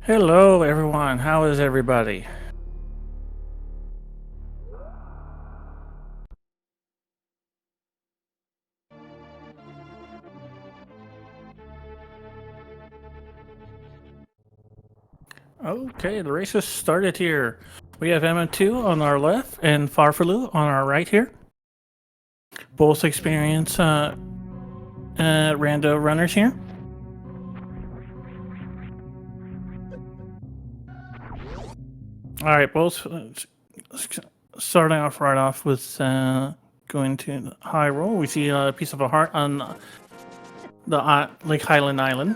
Hello, everyone. How is everybody? Okay, the race has started here. We have Emma2 on our left and Farfalu on our right here. Both experienced rando runners here. All right, both starting off right off with going to high roll. We see a piece of a heart on the Lake Highland Island.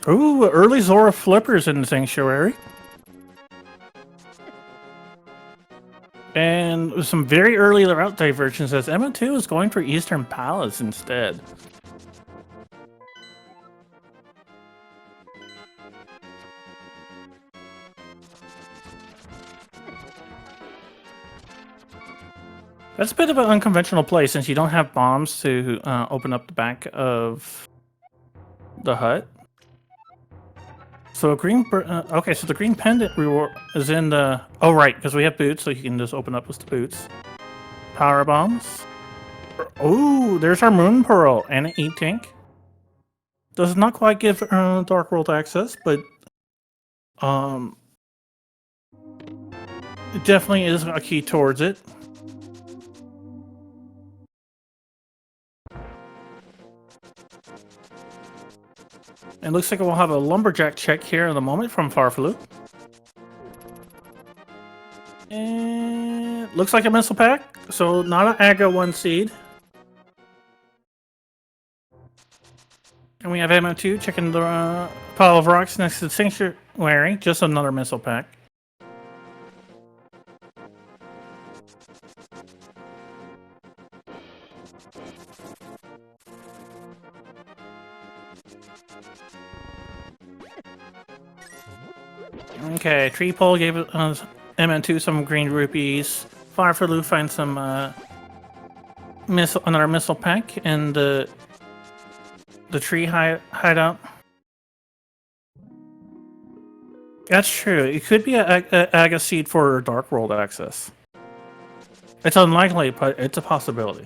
Ooh, early Zora flippers in the sanctuary. And with some very early route diversions as Emma 2 is going for Eastern Palace instead. That's a bit of an unconventional play since you don't have bombs to open up the back of the hut. So okay, so the green pendant reward is in the... Oh, right, because we have boots, so you can just open up with the boots. Power bombs. Oh, there's our moon pearl and an e-tank. Does not quite give Dark World access, but it definitely is a key towards it. It looks like we'll have a lumberjack check here in a moment from Farfalu. And looks like a missile pack, so not an Aga 1 seed. And we have ammo 2 checking the pile of rocks next to the sanctuary, just another missile pack. Okay, Tree Pole gave MN2 some green rupees. Farfalu finds some another missile pack, and the tree hideout. That's true. It could be a Aga seed for Dark World access. It's unlikely, but it's a possibility.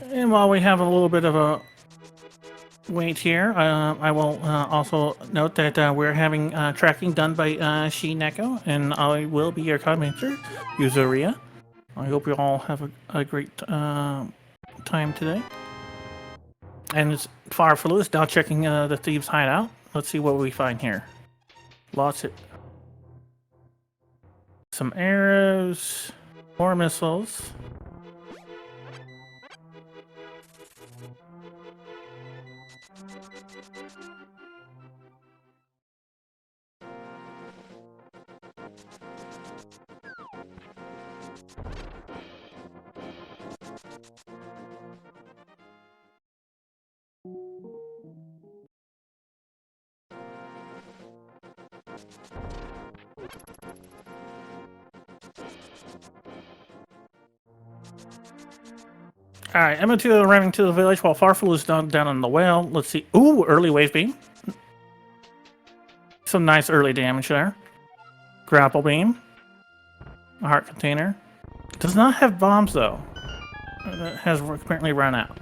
And while we have a little bit of a wait here, I will also note that we're having tracking done by Shineko, and I will be your commenter, Yuzuria. I hope you all have a great time today. And it's Farfalu is now checking the thieves' hideout. Let's see what we find here. Lots of... some arrows, more missiles. Alright, Emma2 arriving to the village while Farfalu is down on the whale. Let's see. Ooh, early wave beam. Some nice early damage there. Grapple beam. A heart container. Does not have bombs though. It has apparently run out.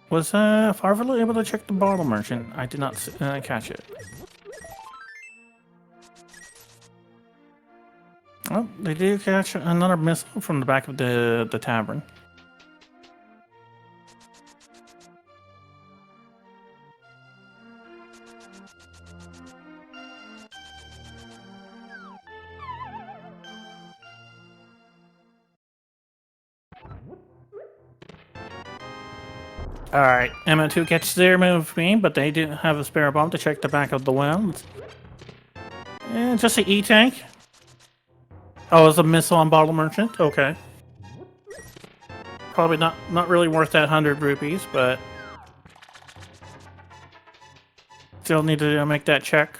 Was Farfalu able to check the bottle merchant? I did not catch it. Oh, they did catch another missile from the back of the tavern. Alright, Emma2 gets their move beam, but they didn't have a spare bomb to check the back of the well. And just an E-tank. Oh, it's a missile on bottle merchant? Okay. Probably not really worth that 100 rupees, but Still need to make that check.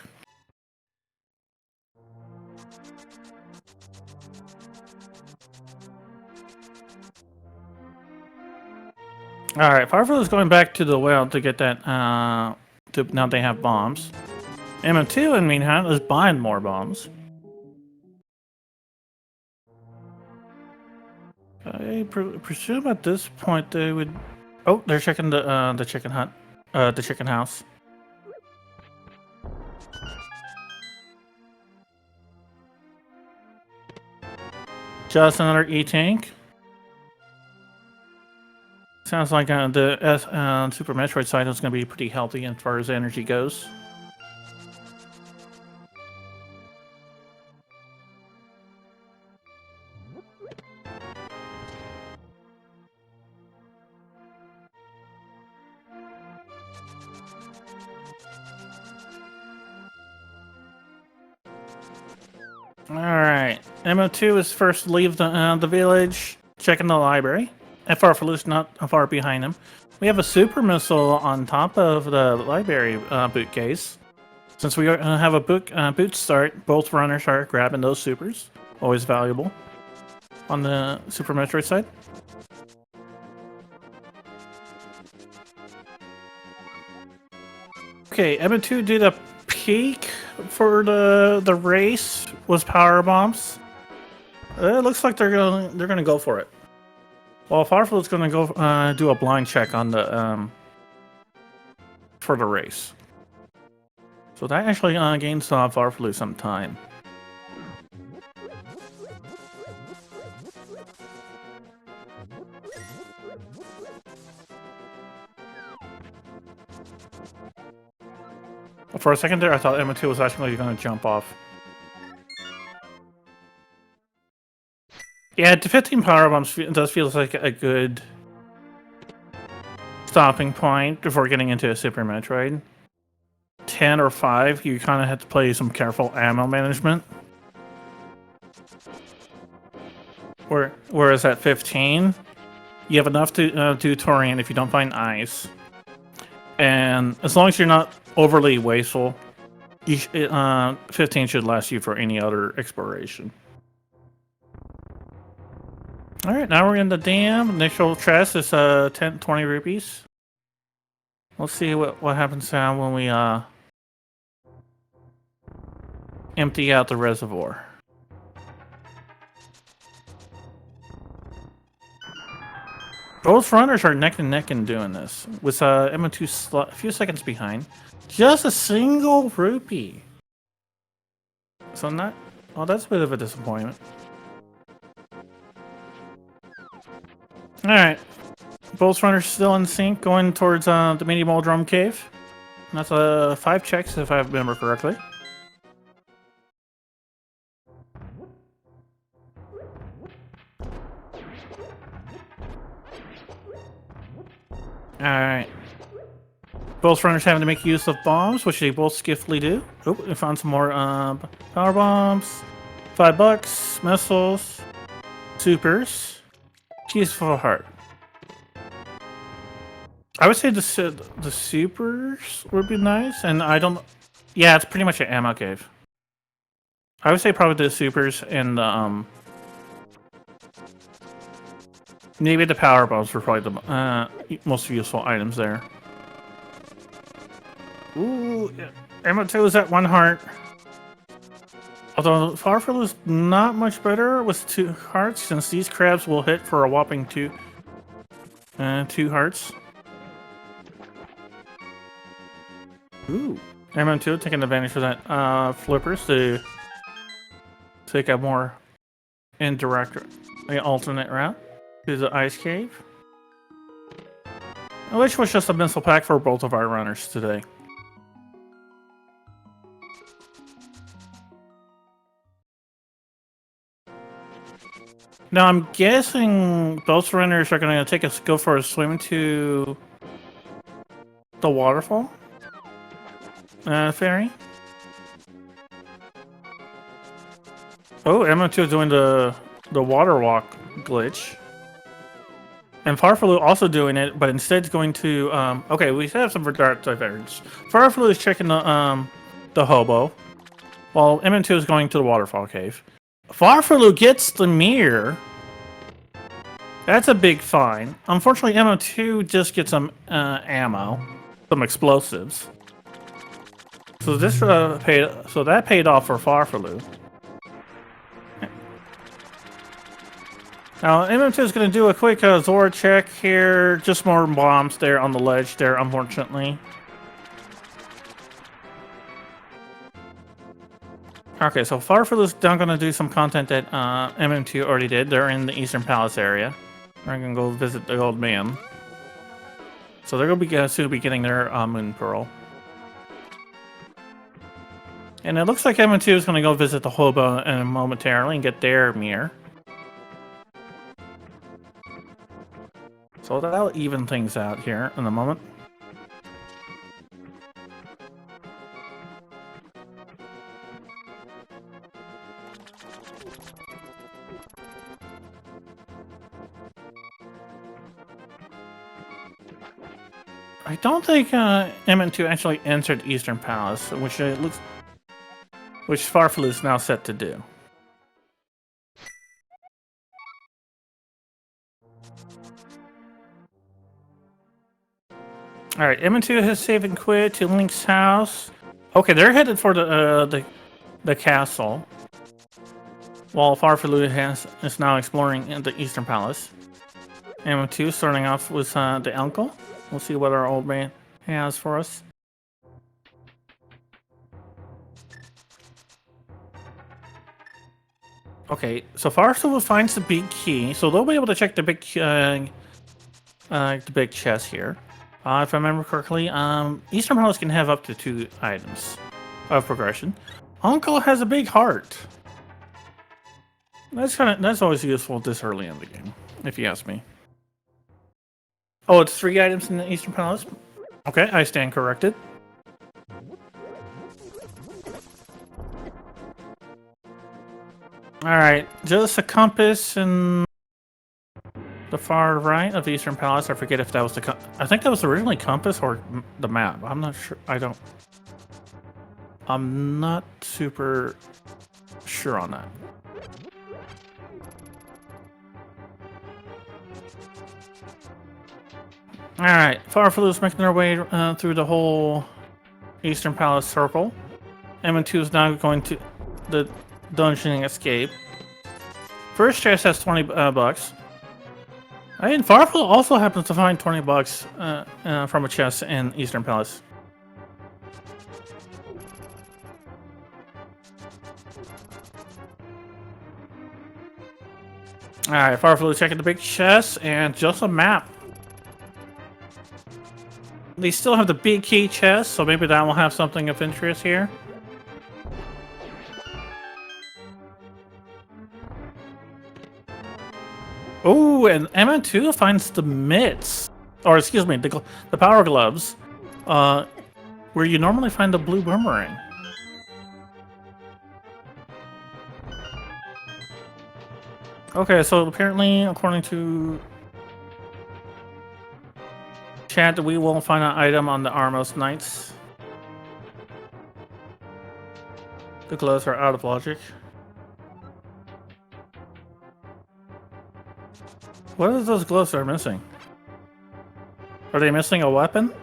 Alright, Firefly is going back to the well to get that, now they have bombs. M2, in meantime, is buying more bombs. I presume at this point they would... Oh, they're checking the chicken hut. The chicken house. Just another E-tank. Sounds like the Super Metroid side is going to be pretty healthy as far as energy goes. Alright, MO2 is first to leave the village, checking the library. Farfaloo's not far behind him. We have a super missile on top of the library boot case. Since we have a boot start, both runners are grabbing those supers. Always valuable on the Super Metroid side. Okay, MO2 did a peak for the race was power bombs. It looks like they're gonna go for it. Well, Firefly's gonna go do a blind check on the for the race. So that actually gains Firefly some time. For a second there, I thought MO2 was actually going to jump off. Yeah, 15 power bombs does feel like a good stopping point before getting into a Super Metroid. 10 or 5, you kind of have to play some careful ammo management. Whereas at 15, you have enough to do Torian if you don't find ice. And as long as you're not overly wasteful, 15 should last you for any other exploration. Alright, now we're in the dam. Initial chest is 20 rupees. Let's see what happens now when we empty out the reservoir. Both runners are neck and neck in doing this, with MO2 a few seconds behind. Just a single rupee. So not... Oh, that's a bit of a disappointment. Alright. Both runners still in sync, going towards the mini ball drum cave. And that's 5 checks, if I remember correctly. Alright. Both runners having to make use of bombs, which they both skillfully do. Oh, we found some more power bombs. $5, missiles, supers, keys for a heart. I would say the supers would be nice, and I don't... Yeah, it's pretty much an ammo cave. I would say probably the supers and the maybe the power bombs were probably the most useful items there. Ooh, MO2 is at 1 heart. Although Farfel is not much better with 2 hearts, since these crabs will hit for a whopping 2 hearts. Ooh, MO2 taking advantage of that flippers to take a more indirect, alternate route to the ice cave. Which was just a missile pack for both of our runners today. Now I'm guessing both runners are going to go for a swim to the waterfall ferry. Oh, MO2 doing the water walk glitch. And Farfalu also doing it, but instead going to okay, we have some divergence. Farfalu is checking the hobo, while MM2 is going to the waterfall cave. Farfalu gets the mirror. That's a big find. Unfortunately, MM2 just gets some ammo, some explosives. So this paid off for Farfalu. Now, MM2 is going to do a quick Zora check here. Just more bombs there on the ledge there, unfortunately. Okay, so Farfalu's now going to do some content that MM2 already did. They're in the Eastern Palace area. They're going to go visit the old man. So they're going to be soon be getting their Moon Pearl. And it looks like MM2 is going to go visit the hobo momentarily and get their mirror. So that'll even things out here in a moment. I don't think MN2 actually entered Eastern Palace, which Farfalu is now set to do. All right, M2 has saved and quit to Link's house. Okay, they're headed for the castle, while Farfalu is now exploring in the Eastern Palace. M2 starting off with the uncle. We'll see what our old man has for us. Okay, so Farfalu finds the big key, so they'll be able to check the big chest here. If I remember correctly, Eastern Palace can have up to 2 items of progression. Uncle has a big heart. That's always useful this early in the game, if you ask me. Oh, it's 3 items in the Eastern Palace? Okay, I stand corrected. Alright, just a compass and the far right of the Eastern Palace. I forget if that was I think that was originally compass or the map. I'm not sure. I'm not super sure on that. Alright, Farfalu's making their way through the whole Eastern Palace circle. M2 is now going to the dungeon escape. First chest has 20 bucks. And Farfalu also happens to find 20 bucks from a chest in Eastern Palace. Alright, Farfalu checking the big chest and just a map. They still have the big key chest, so maybe that will have something of interest here. Oh, and MN2 finds the mitts, or excuse me, the power gloves, where you normally find the blue boomerang. Okay, so apparently, according to chat, we will find an item on the Armos Knights. The gloves are out of logic. What are those gloves are missing? Are they missing a weapon?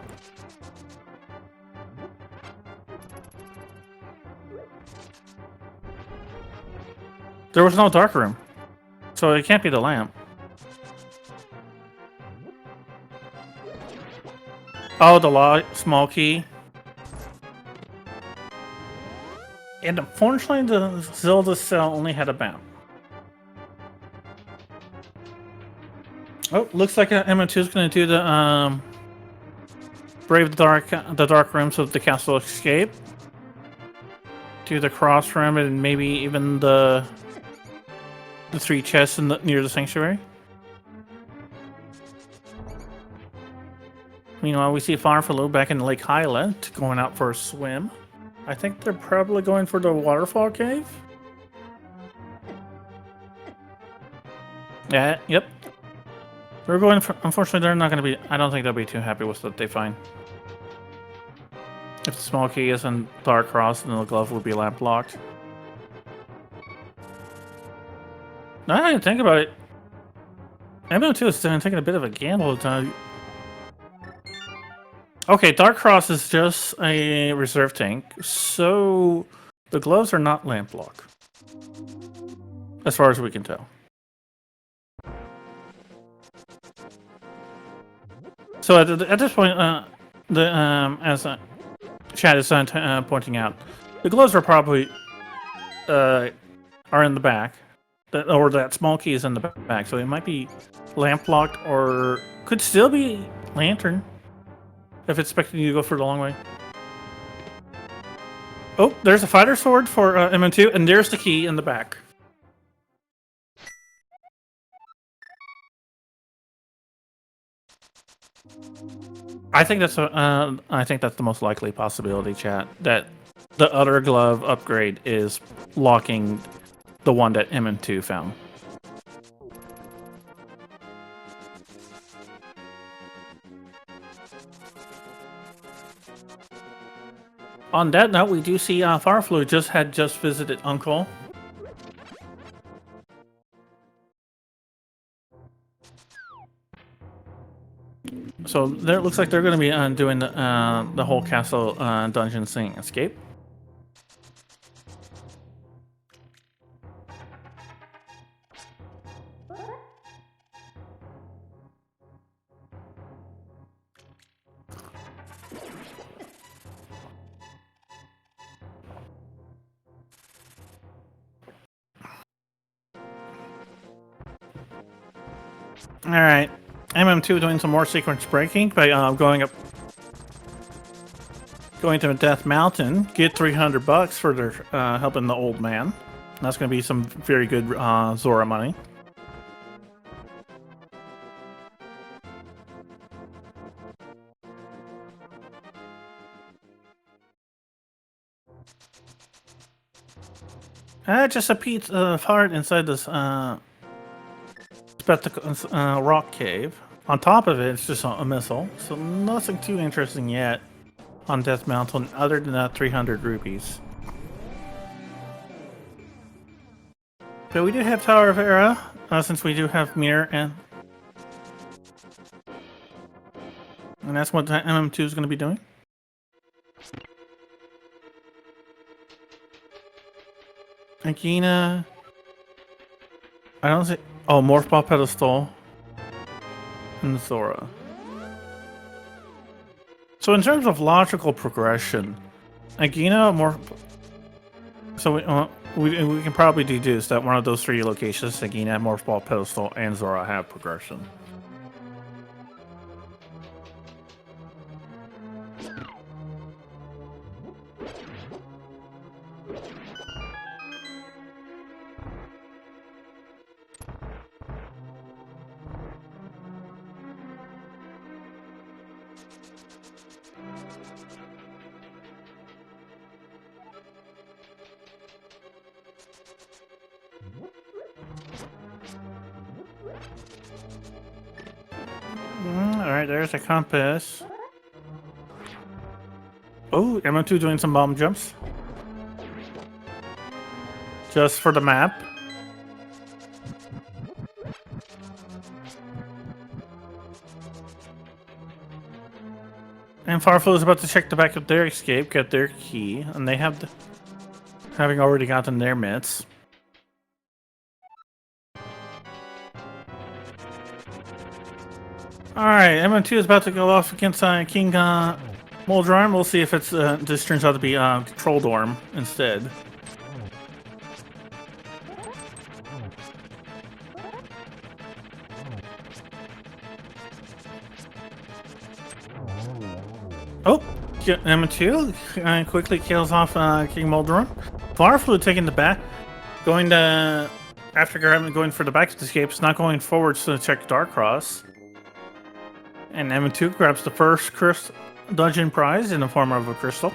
There was no dark room, so it can't be the lamp. Oh, the small key. And unfortunately, the Zelda cell only had a map. Oh, looks like M2 is going to do the brave the dark rooms of the castle escape. Do the cross room and maybe even the 3 chests near the sanctuary. Meanwhile, we see Farfalu back in Lake Hyla going out for a swim. I think they're probably going for the waterfall cave. Yeah, yep. They're going for, unfortunately, they're not going to be. I don't think they'll be too happy with what they find. If the small key isn't Dark Cross, then the glove will be lamp locked. Now I didn't think about it. MO2 is taking a bit of a gamble. Okay, Dark Cross is just a reserve tank, so the gloves are not lamp lock, as far as we can tell. So at this point, as Chad is pointing out, the gloves are probably are in the back, or that small key is in the back, so it might be lamp locked or could still be lantern if it's expecting you to go for the long way. Oh, there's a fighter sword for MN2, and there's the key in the back. I think that's the most likely possibility, chat. That the other glove upgrade is locking the one that MN2 found. On that note, we do see Fireflu had just visited Uncle. So there, it looks like they're going to be doing the whole castle dungeon thing escape. All right, MM2 doing some more sequence breaking by going to Death Mountain, get $300 for their helping the old man. That's going to be some very good Zora money. Just a piece of heart inside this spectacle rock cave. On top of it, it's just a missile, so nothing too interesting yet on Death Mountain, other than that 300 rupees. But we do have Tower of Era, since we do have Mirror, and that's what MM2 is going to be doing. Agina, I don't see. Oh, Morph Ball Pedestal and Zora. So in terms of logical progression, Agina, Morph. So we can probably deduce that one of those three locations, Agina, Morph Ball Pedestal, and Zora, have progression. Alright, there's a compass. Oh, MM2 doing some bomb jumps. Just for the map. And Farflu is about to check the back of their escape, get their key, and they have having already gotten their mitts. Alright, MM2 is about to go off against King Moldrarm. We'll see if it's this turns out to be Control Dorm instead. Oh, MM2 quickly kills off King Moldrarm. Farflu taking the back, going to after going for the back escape, it's not going forwards to check Darkcross. And MM2 grabs the first dungeon prize in the form of a crystal.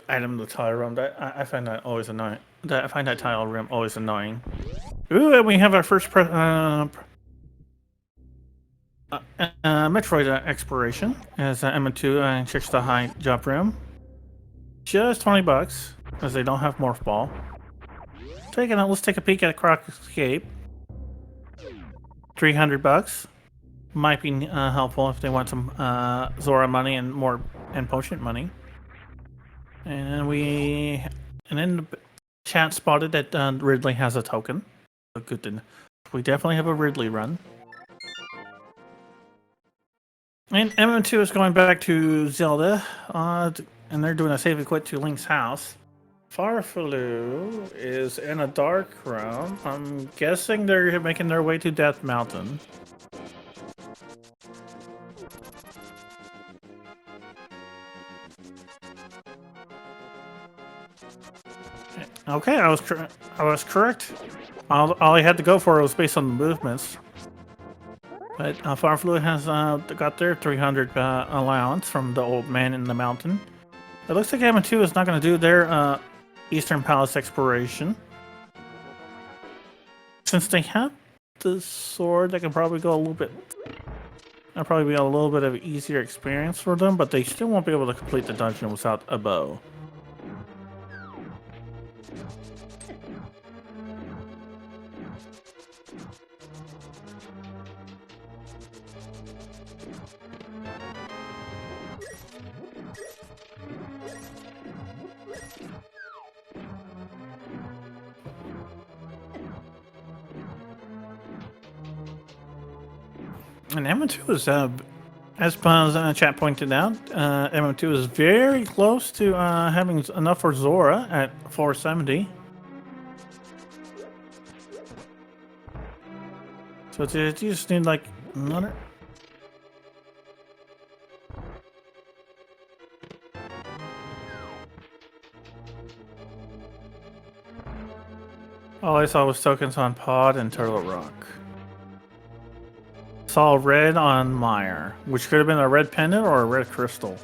item in the tile room. I find that always annoying. I find that tile room always annoying. Ooh, and we have our first Metroid exploration as M2 checks the high jump room. Just $20 because they don't have Morph Ball. Let's take a peek at Croc Escape. $300 might be helpful if they want some Zora money and more potion money. And then the chat spotted that Ridley has a token. Good to know. We definitely have a Ridley run. And MM2 is going back to Zelda, and they're doing a save and quit to Link's house. Farfalu is in a dark room. I'm guessing they're making their way to Death Mountain. Okay, I was correct. All I had to go for was based on the movements. But Farfalu has got their 300 allowance from the old man in the mountain. It looks like M2 is not going to do their Eastern Palace exploration. Since they have the sword, they can probably go a little bit... That'll probably be a little bit of an easier experience for them, but they still won't be able to complete the dungeon without a bow. And M2 is, as chat pointed out, M2 is very close to having enough for Zora at 470. So you just need like another. All I saw was tokens on Pod and Turtle Rock. Saw red on Meyer, which could have been a red pendant or a red crystal.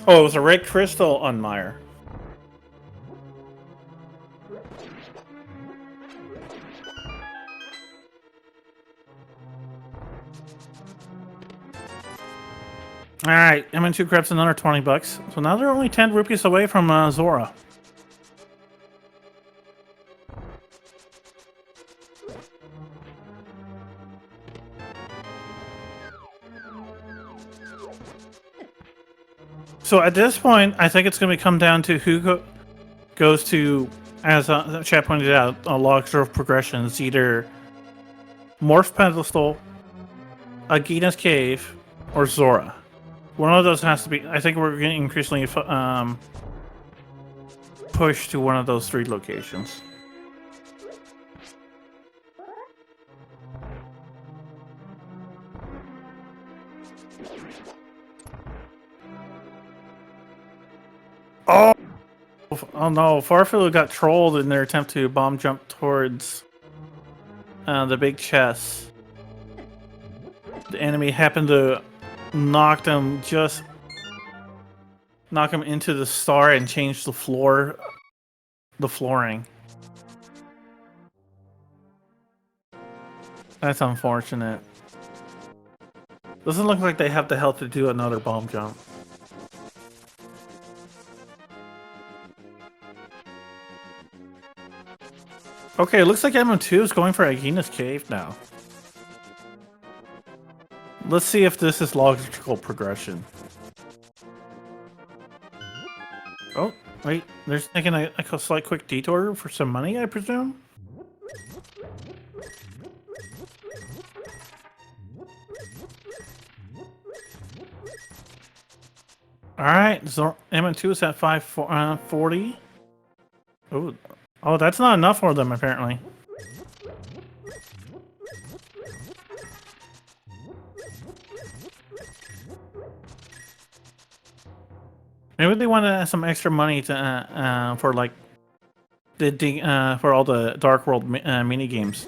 Oh, it was a red crystal on Meyer. Alright, MN2 grabs another $20. So now they're only 10 rupees away from Zora. So at this point, I think it's going to come down to who goes to, as chat pointed out, a log of progressions, either Morph Pedestal, Agina's Cave, or Zora. One of those has to be. I think we're getting increasingly pushed to one of those three locations. Oh no, Farfalu got trolled in their attempt to bomb jump towards the big chest. The enemy happened to knock him into the star and change the flooring. That's unfortunate. Doesn't look like they have the health to do another bomb jump. Okay, it looks like MM2 is going for Agina's Cave now. Let's see if this is logical progression. Oh, wait, they're taking a slight quick detour for some money, I presume? Alright, so MM2 is at 540. Oh, that's not enough for them, apparently. Maybe they want to have some extra money to for like for all the Dark World mini games.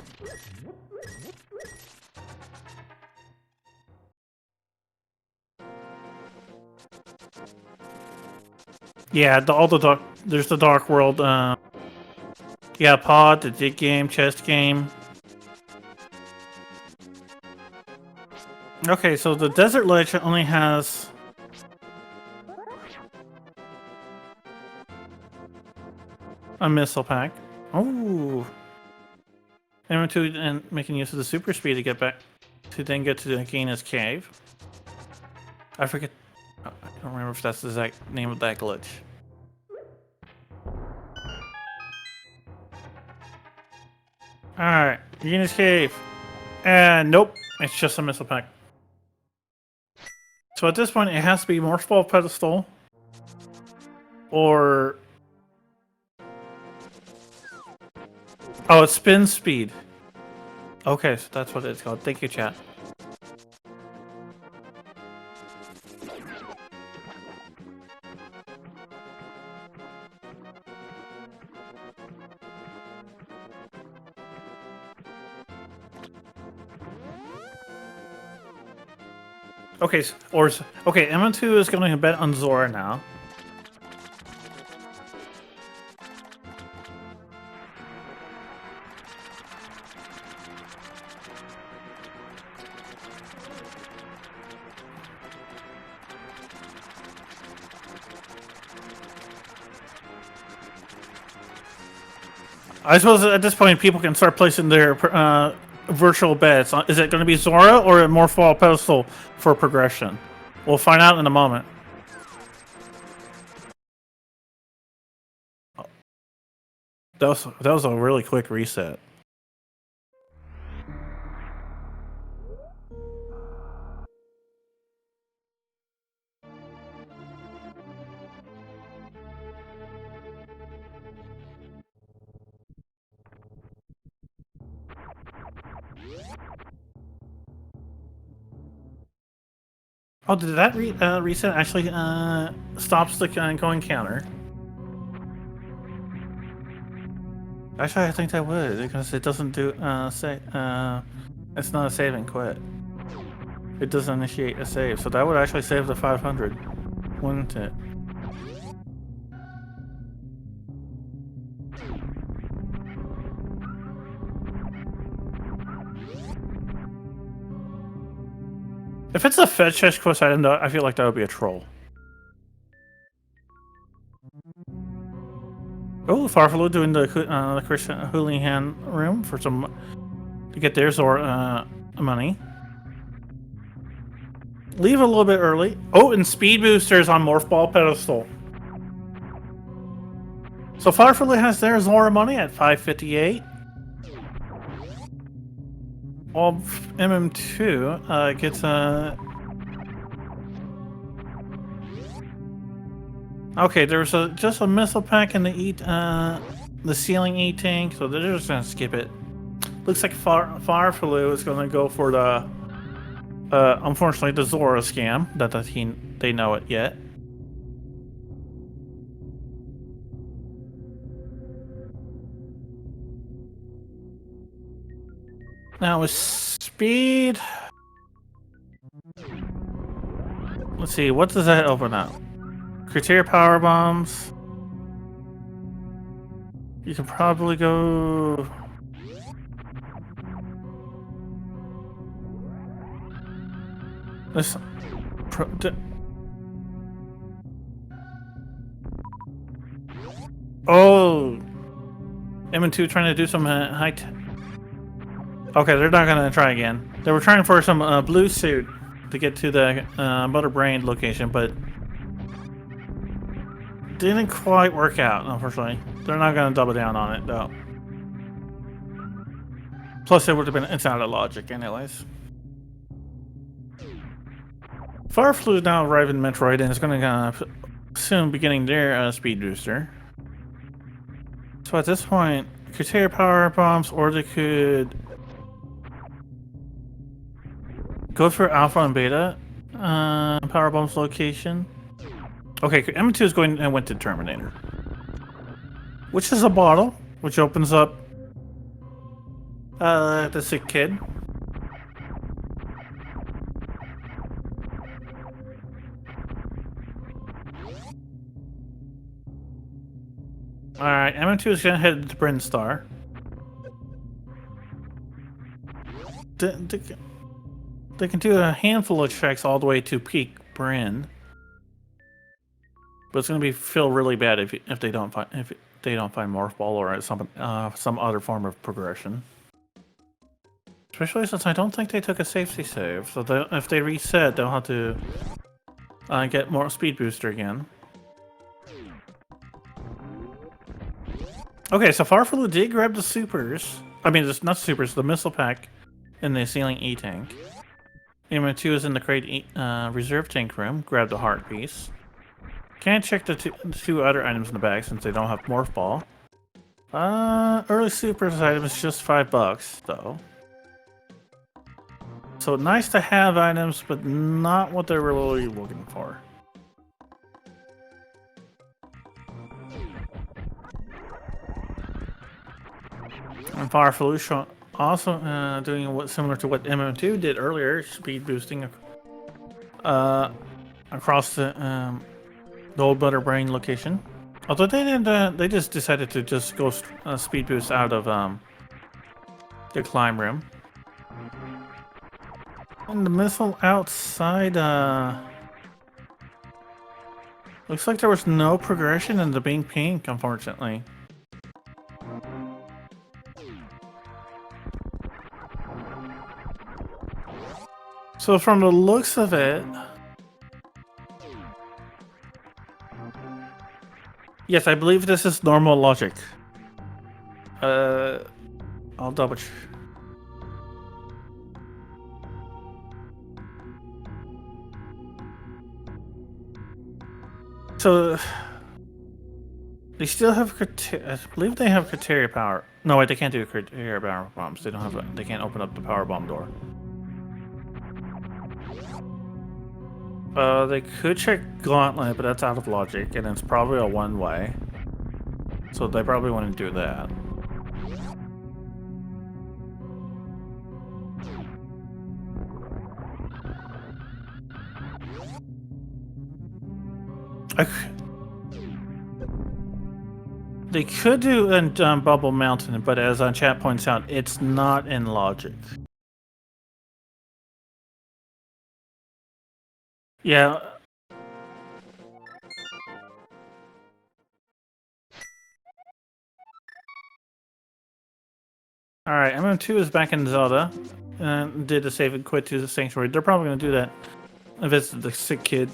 Yeah, all the dark. There's the Dark World. Yeah, pod, the dig game, chest game. Okay, so the Desert Ledge only has a missile pack. Oh, M2 and making use of the super speed to get back to then get to the Gina's cave. I forget. I don't remember if that's the exact name of that glitch. Alright, Gina's cave. And nope, it's just a missile pack. So at this point, it has to be Morphball Pedestal or... Oh, it's spin speed. Okay, so that's what it's called. Thank you, chat. Okay, okay, M2 is going to bet on Zora now. I suppose at this point people can start placing their virtual bets. Is it going to be Zora or a Morphball Pedestal for progression? We'll find out in a moment. That was a really quick reset. Oh, did that reset actually stops the going counter? Actually, I think that would, because it doesn't do it's not a save and quit. It doesn't initiate a save, so that would actually save the 500, wouldn't it? If it's a fetch chest quest item, though, I feel like that would be a troll. Oh, Farfalo doing the Christian Houlihan room for some to get theirs or money. Leave a little bit early. Oh, and speed boosters on Morphball Pedestal. So Farfalo has their Zora money at 558. While MM2 gets a. Okay, there's just a missile pack in the ceiling E-tank, so they're just gonna skip it. Looks like Farfalo is gonna go for the unfortunately the Zora scam. That they know it yet. Now with speed, let's see, what does that open up? Criteria power bombs. You can probably go. This. Oh, M2 trying to do some high. Okay, they're not gonna try again. They were trying for some blue suit to get to the Butterbrain location, but didn't quite work out, unfortunately. They're not gonna double down on it, though. Plus, it would have been, it's out of logic, anyways. Fireflu is now arriving in Metroid and is gonna soon be getting their speed booster. So at this point, criteria power bombs, or they could go for Alpha and Beta power bombs location. Okay, M2 is going and went to Terminator, which is a bottle, which opens up the sick kid. Alright, MM2 is gonna head to Brinstar. They can do a handful of tracks all the way to Peak Bryn. But it's gonna feel really bad if they don't find Morph Ball or some other form of progression. Especially since I don't think they took a safety save, so if they reset, they'll have to get more speed booster again. Okay, so Farfelu did grab the supers. I mean, not supers, the missile pack in the ceiling E tank. MM2 is in the crate reserve tank room. Grab the heart piece. Can't check the two other items in the bag since they don't have Morph Ball. Early supers item is just $5 though. So nice to have items, but not what they're really looking for. And Farfelu also doing similar to what MM2 did earlier, speed boosting across the old Butter Brain location. Although they didn't, they just decided to just go speed boost out of the climb room. And the missile outside, looks like there was no progression in the being pink, unfortunately. So from the looks of it, yes, I believe this is normal logic. I'll double check. So they still have I believe they have criteria power. No, wait, they can't do criteria power bombs. They don't have. They can't open up the power bomb door. They could check Gauntlet, but that's out of logic, and it's probably a one-way. So they probably want to do that. They could do Bubble Mountain, but as chat points out, it's not in logic. Yeah. Alright, MM2 is back in Zelda and did a save and quit to the Sanctuary. They're probably going to do that if it's the sick kid.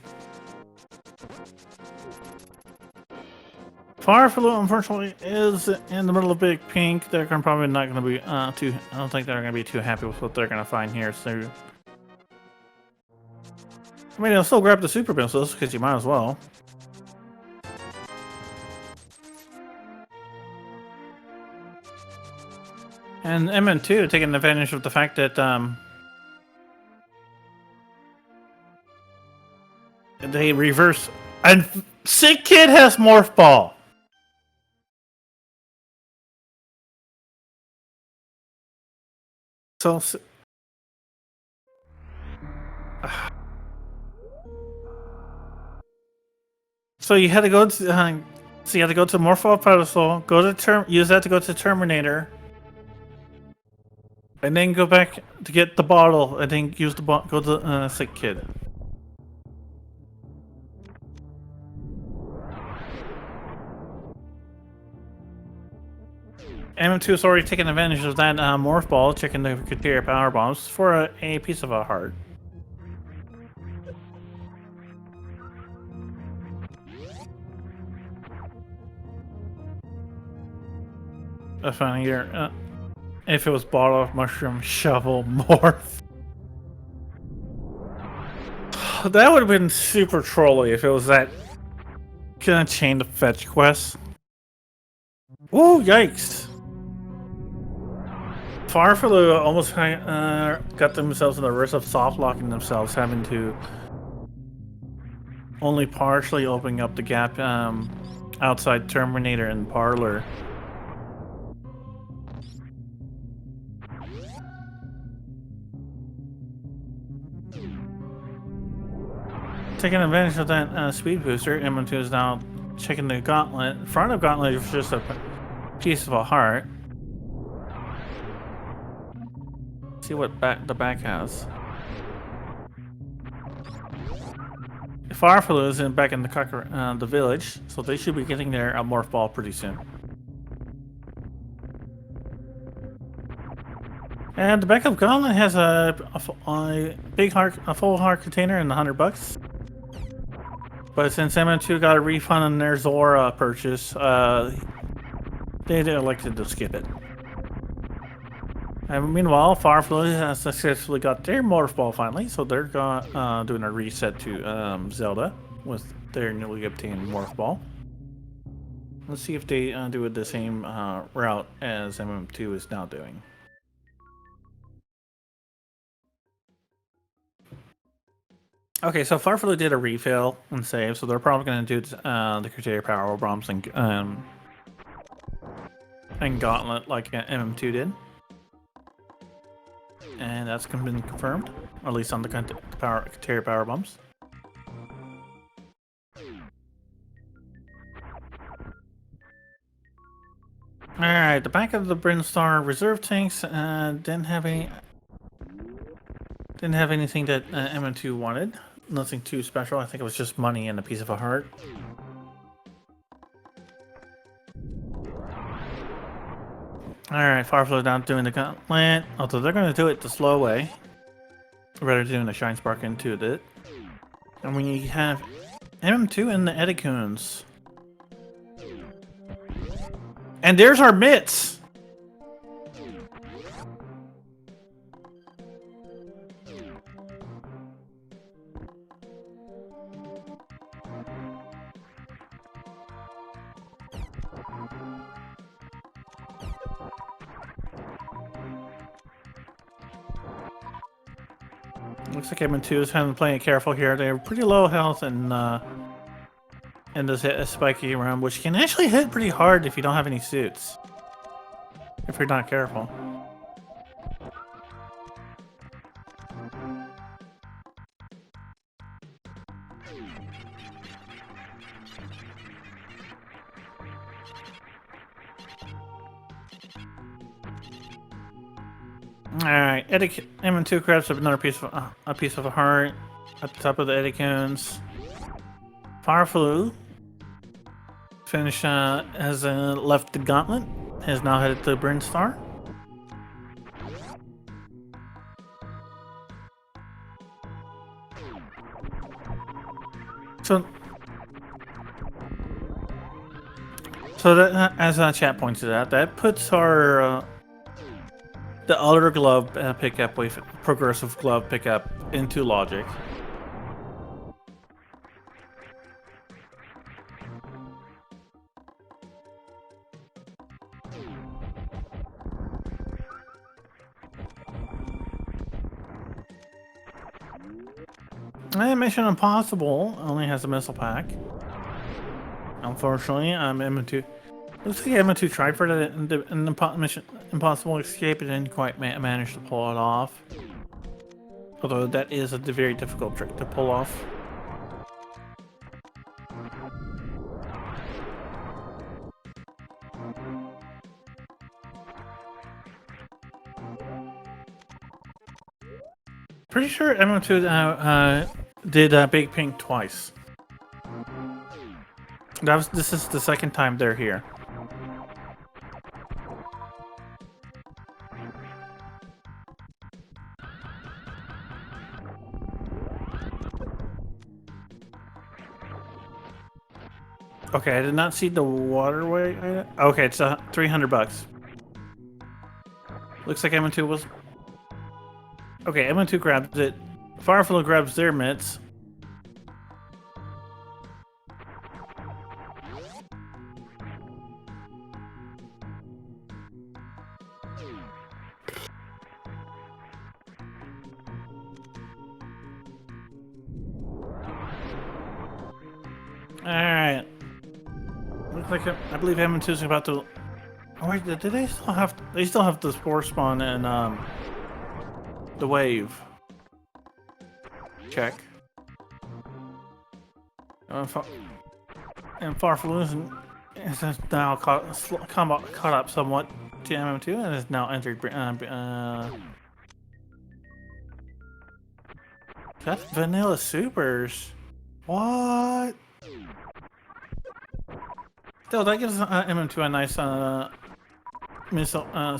Farfelu, unfortunately, is in the middle of Big Pink. They're probably not going to be I don't think they're going to be too happy with what they're going to find here. So, I mean, they'll still grab the super missiles because you might as well. And MN2 taking advantage of the fact that they reverse. And Sick Kid has Morph Ball. So you had to go to Morph Ball pedestal, use that to go to Terminator, and then go back to get the bottle, and then use the go to Sick Kid. MM2 is already taking advantage of that Morph Ball, checking the criteria power bombs for a piece of a heart. I found here, if it was bottle, mushroom, shovel, morph. That would have been super trolly if it was that kind of chain of fetch quests. Whoa, yikes. Farfelu almost got themselves in the risk of soft locking themselves, having to only partially opening up the gap outside Terminator and Parlor. Taking advantage of that speed booster, MM2 is now checking the gauntlet. In front of gauntlet is just a piece of a heart. See what the back has. Farfalu is back in the village, so they should be getting their morph ball pretty soon. And the back of Gauntlet has a big heart, a full heart container and $100. But since MM2 got a refund on their Zora purchase, they elected to skip it. And meanwhile, Farfalu has successfully got their morph ball finally, so they're doing a reset to Zelda with their newly obtained morph ball. Let's see if they do it the same route as MM2 is now doing. Okay, so Farfalu did a refill and save, so they're probably going to do the criteria power bombs and Gauntlet like MM2 did. And that's been confirmed, or at least on the criteria power bombs. Alright, the back of the Brinstar reserve tanks didn't have anything that MM2 wanted. Nothing too special. I think it was just money and a piece of a heart. Alright, Farfalu now doing the gauntlet. Although they're going to do it the slow way. Rather than doing a Shine Spark into it. And when you have MM2 and the Edicoons. And there's our mitts! Looks like MM2 is kind of playing it careful here. They're pretty low health in this spiky round, which can actually hit pretty hard if you don't have any suits. If you're not careful. Alright, MM2 grabs up another piece of a heart at the top of the Edicoons. Farfalu has left the gauntlet, has now headed to Brinstar. So that, as chat pointed out, that puts our the other glove pickup with progressive glove pickup into logic. And Mission Impossible only has a missile pack. Unfortunately, MM2. Looks like MM2 tried for the Mission Impossible escape and didn't quite manage to pull it off. Although that is a very difficult trick to pull off. Pretty sure MM2 did Big Pink twice. This is the second time they're here. Okay, I did not see the waterway. Okay, it's $300. Looks like MM2 was. Okay, MM2 grabs it. Farfalu grabs their mitts. Alright. Looks like I believe MM2 is about to. Oh wait, did they still have? They still have the spore spawn and the wave. Check. And Farfalloon is now caught up somewhat to MM2 and has now entered. That's Vanilla Supers. What? Still, that gives MM2 a nice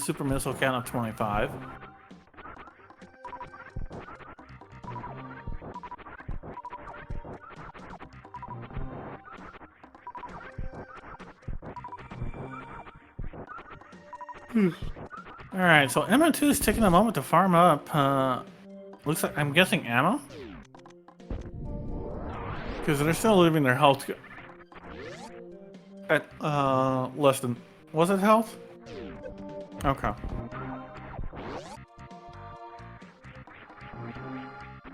super missile count of 25. Alright, so MM2 is taking a moment to farm up, looks like, I'm guessing ammo? Because they're still leaving their health at, less than, was it health? Okay.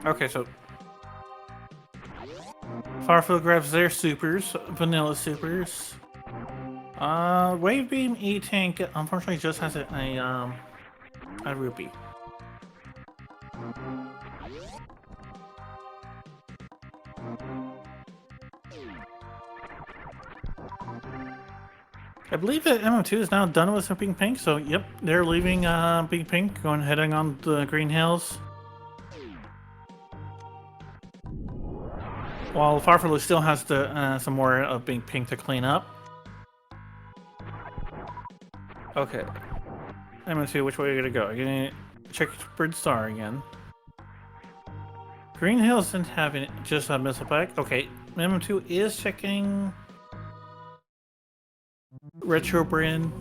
Okay, so Farfel grabs their supers, vanilla supers. Wave Beam E-Tank unfortunately just has a rupee. I believe that MM2 is now done with Pink Pink, so yep, they're leaving Pink Pink, heading on the Green Hills. While Farfelu still has some more of Pink Pink to clean up. Okay. MM2, which way are you gonna go? Are you gonna check Bird Star again? Green Hills didn't have just a missile pack. Okay, MM2 is checking Retro Brand.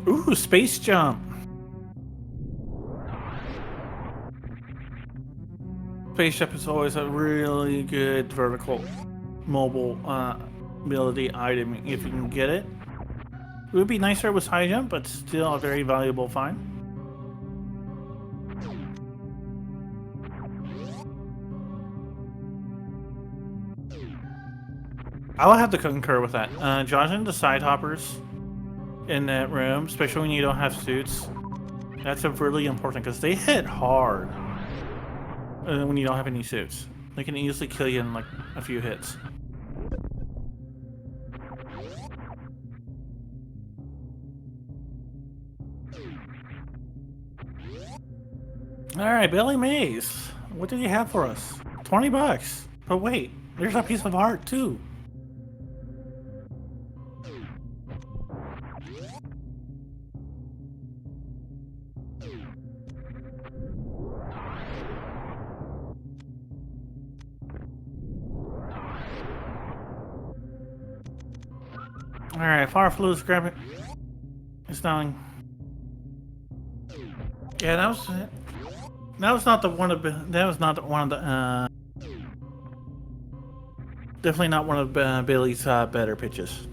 Ooh, Space Jump. Space Jump is always a really good vertical mobile ability item if you can get it. It would be nicer with high jump, but still a very valuable find. I will have to concur with that. Dodging the side hoppers in that room, especially when you don't have suits, that's a really important because they hit hard when you don't have any suits. They can easily kill you in like a few hits. Alright, Billy Mays. What did you have for us? 20 bucks. But wait, there's a piece of art too. Alright, Farflu's grabbing. It's down. Yeah, that was it. That was not the one of the definitely not one of Billy's better pitches.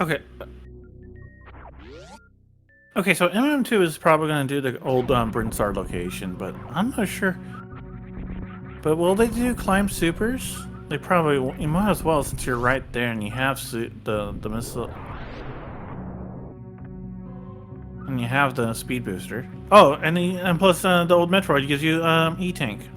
Okay. Okay, so MM2 is probably going to do the old Brinstar location, but I'm not sure. But will they do climb supers? They probably will. You might as well, since you're right there and you have the missile. And you have the speed booster. Oh, and plus the old Metroid gives you E-Tank.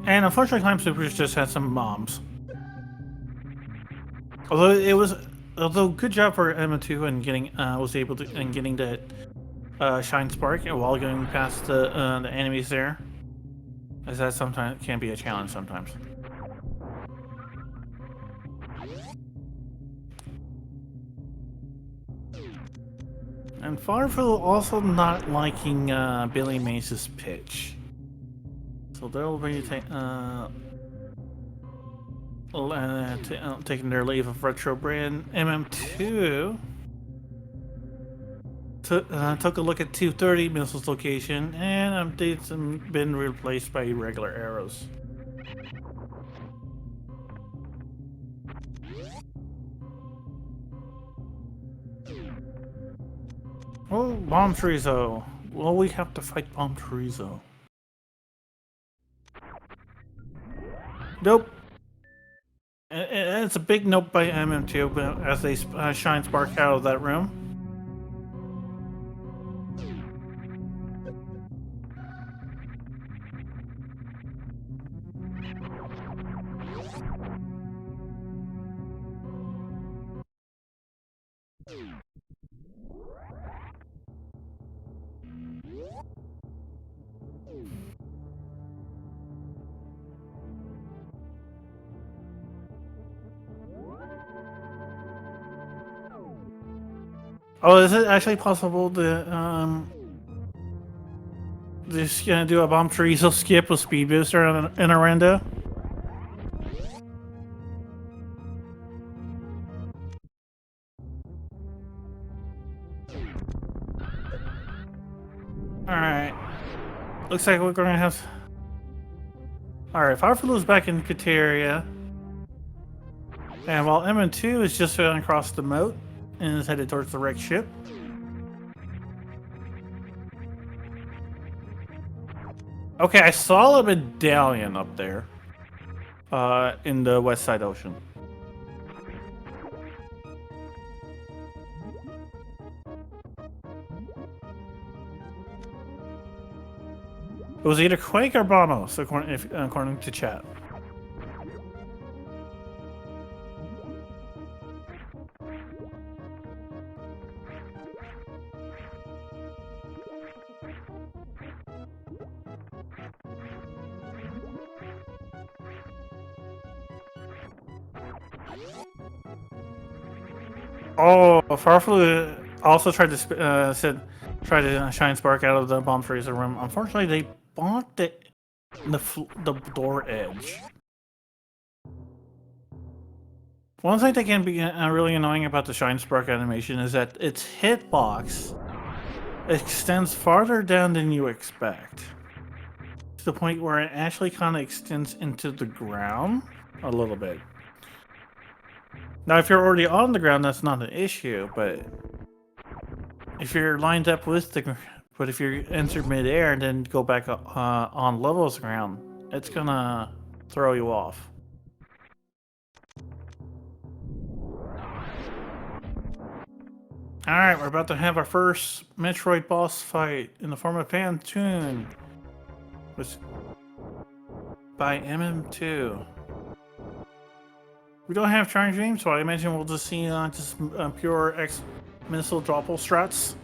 And unfortunately, Climb Supers just had some bombs. Although good job for Emma2 and getting getting that Shine Spark while going past the enemies there, as that sometimes can be a challenge sometimes. And Farfel also not liking Billy Mace's pitch. So they'll be taking their leave of Retro Brand. MM2 took a look at 230 missiles location and updates have been replaced by regular arrows. Oh, Bomb Chorizo. Well, we have to fight Bomb Chorizo. Nope. It's a big nope by MM2 as they shine Spark out of that room. Oh, is it actually possible to just do a Bomb Chorizo skip with Speed Booster in a rando? Alright. Looks like we're gonna have... Alright, Fireflu's back in Kateria. And while MM2 is just going across the moat and is headed towards the wrecked ship. Okay, I saw a medallion up there. In the West Side Ocean. It was either Quake or Bonos, according to chat. Oh, Farflu also tried to try to shine Spark out of the Bomb Freezer room. Unfortunately, they bonked it in the door edge. One thing that can be really annoying about the Shine Spark animation is that its hitbox extends farther down than you expect. To the point where it actually kind of extends into the ground a little bit. Now, if you're already on the ground, that's not an issue, but if you're lined up with the... But if you enter mid-air and then go back on level ground, it's gonna throw you off. Alright, we're about to have our first Metroid boss fight in the form of Pantoon. Which... by MM2. We don't have Charge Beam, so I imagine we'll just see pure X-Missile Dropple strats.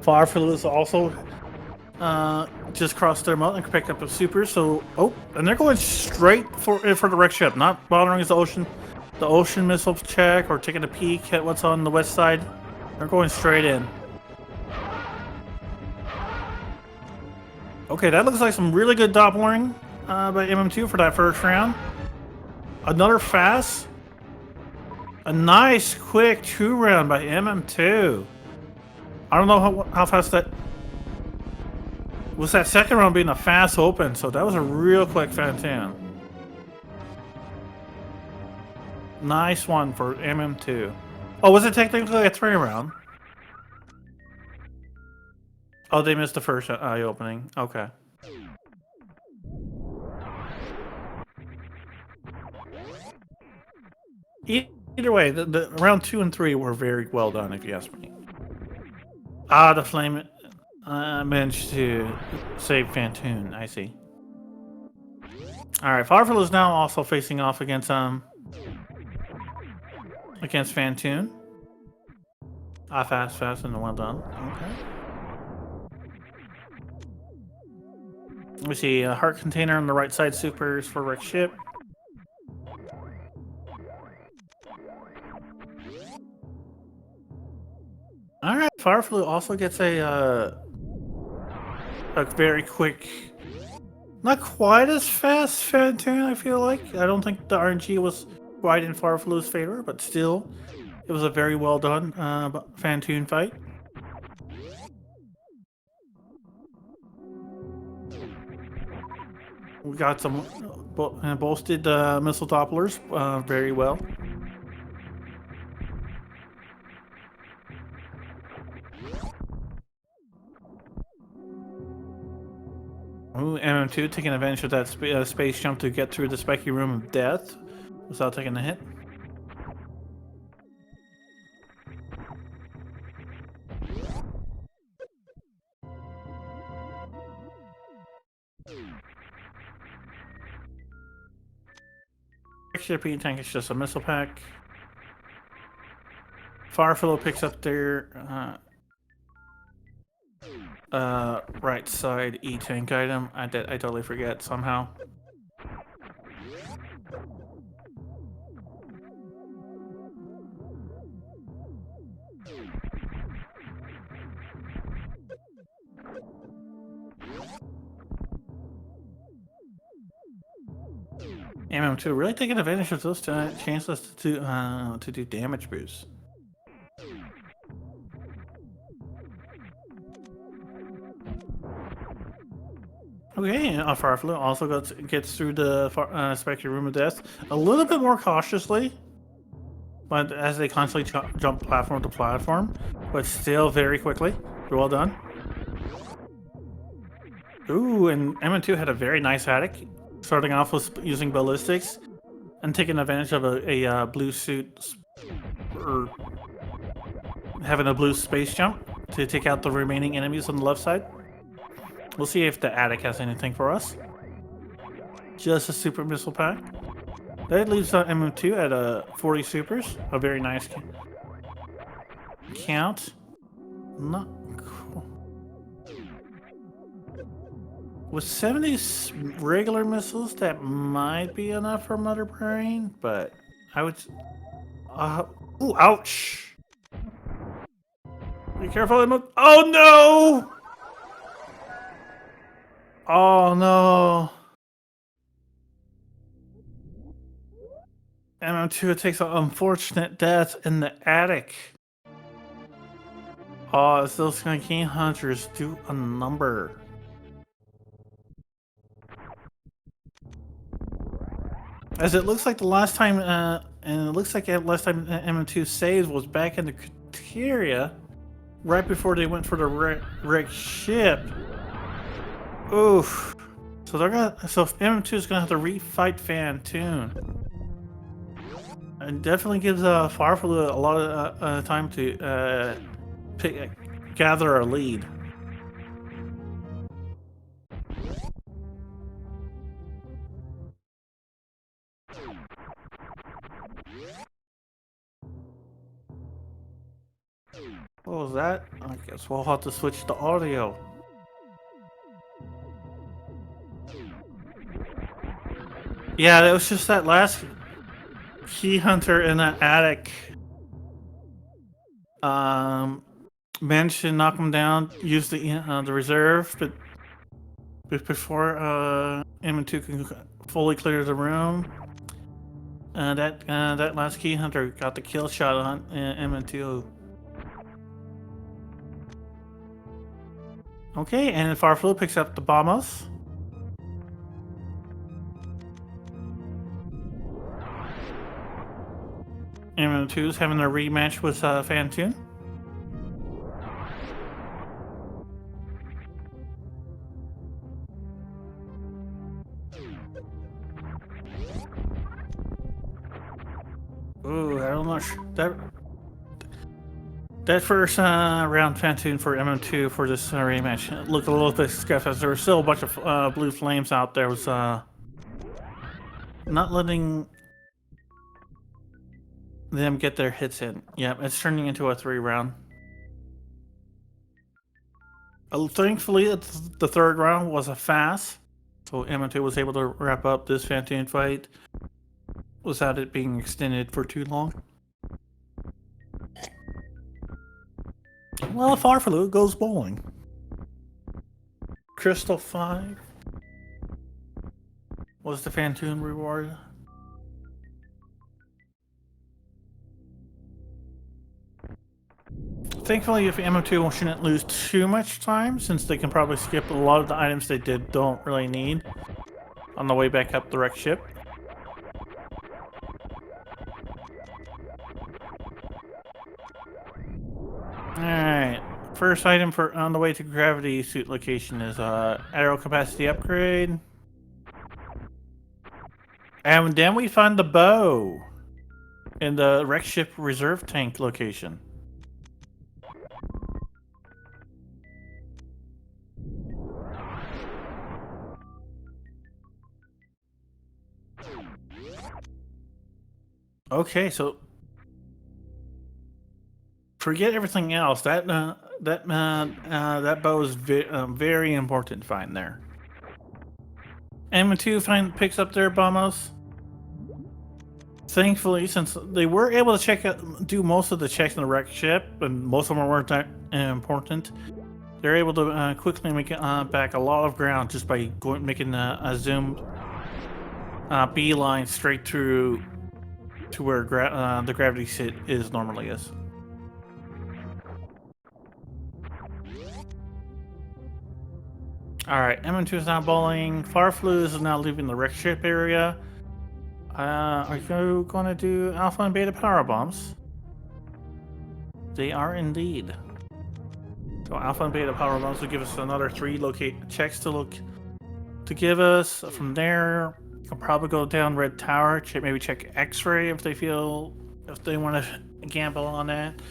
Fireflu is also just crossed their moat and picked up a super, so... Oh, and they're going straight for the wreck ship, not bothering the ocean missile check or taking a peek at what's on the west side. They're going straight in. Okay, that looks like some really good doppling by MM2 for that first round. Another fast. A nice, quick 2-round by MM2. I don't know how fast that... Was that second round being a fast open, so that was a real quick Fantan. Nice one for MM2. Oh, was it technically a 3-round? Oh, they missed the first eye opening. Okay. Either way, the round 2 and 3 were very well done, if you ask me. Ah, the flame managed to save Fantoon. I see. All right, Farfel is now also facing off against Fantoon. Ah, fast, and well done. Okay. We see a heart container on the right side. Supers for wreck ship. All right, Fireflu also gets a very quick, not quite as fast Fantoon, I feel like. I don't think the RNG was quite in Fireflu's favor, but still, it was a very well done Fantoon fight. We got some bolstered missile Dopplers very well. Ooh, MM2 taking advantage of that space jump to get through the spiky room of death without taking a hit. Actually, the tank is just a missile pack. Fireflow picks up their right side E-tank item. I totally forget somehow. MM2 really taking advantage of those chances to do damage boosts. Okay, Fireflow also gets through the Spectre Room of Death a little bit more cautiously, but as they constantly jump platform to platform, but still very quickly. Well done. Ooh, and MM2 had a very nice attic, starting off with using ballistics and taking advantage of a blue suit, or having a blue space jump to take out the remaining enemies on the left side. We'll see if the attic has anything for us. Just a super missile pack. That leaves MM2 at 40 supers. A very nice count. Not cool. With 70 regular missiles, that might be enough for Mother Brain, but I would... ooh, ouch! Be careful, Emma. Oh no! Oh no! MM2 takes an unfortunate death in the attic. Oh, it's those Keen Hunters do a number. As it looks like the last time, and it looks like the last time MM2 saved was back in the cafeteria, right before they went for the wrecked ship. Oof. So MM2 is gonna have to refight Fantoon. It definitely gives Firefly a lot of time to gather a lead. What was that? I guess we'll have to switch to audio. Yeah, it was just that last key hunter in that attic. Managed to knock him down, use the reserve, but before MM2 can fully clear the room, that last key hunter got the kill shot on MM2. Okay, and Firefly picks up the bombers. MM2's having a rematch with Fantoon. Ooh, I don't know. That first round Fantoon for MM2 for this rematch looked a little bit scuffed, as there were still a bunch of blue flames out there. Was not letting them get their hits in. Yep, it's turning into a 3-round. Thankfully, the third round was a fast, so MM2 was able to wrap up this Fantoon fight without it being extended for too long. Well, Farfalu goes bowling. Crystal 5 was the Fantoon reward. Thankfully, if MM2 shouldn't lose too much time, since they can probably skip a lot of the items they don't really need on the way back up the wrecked ship. Alright, first item for on the way to gravity suit location is aero capacity upgrade. And then we find the bow in the wreck ship reserve tank location. Okay, so forget everything else. That bow is very important to find there. M2 picks up their bombos. Thankfully, since they were able to do most of the checks in the wreck ship, and most of them weren't that important, they're able to quickly make back a lot of ground just by making a zoomed beeline straight through to where the gravity sit is normally is. Alright, M2 is now bowling. Farflu is now leaving the wreck ship area. Are you going to do alpha and beta power bombs? They are indeed. So alpha and beta power bombs will give us another 3 checks to give us. From there, you can probably go down Red Tower, maybe check X-ray if they want to gamble on that,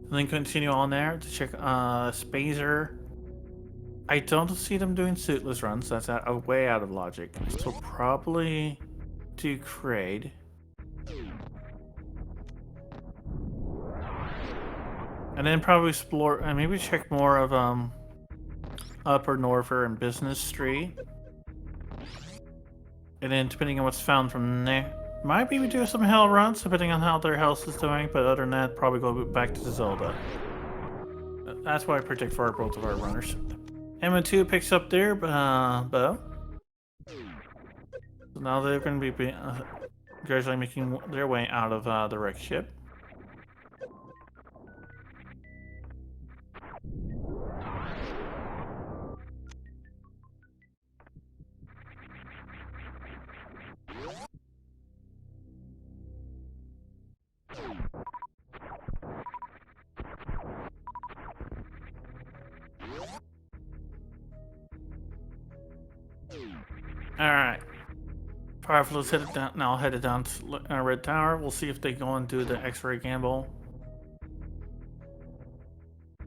and then continue on there to check Spazer. I don't see them doing suitless runs. That's way out of logic. So probably do Kraid. And then probably explore and maybe check more of Upper Norfer and Business Street. And then depending on what's found from there, might be do some hell runs depending on how their health is doing, but other than that, probably go back to Zelda. That's what I predict for both of our runners. M2 picks up their bow. So now they're going to be gradually making their way out of the wreck ship. Alright. Firefly's headed down to Red Tower. We'll see if they go and do the X-ray gamble.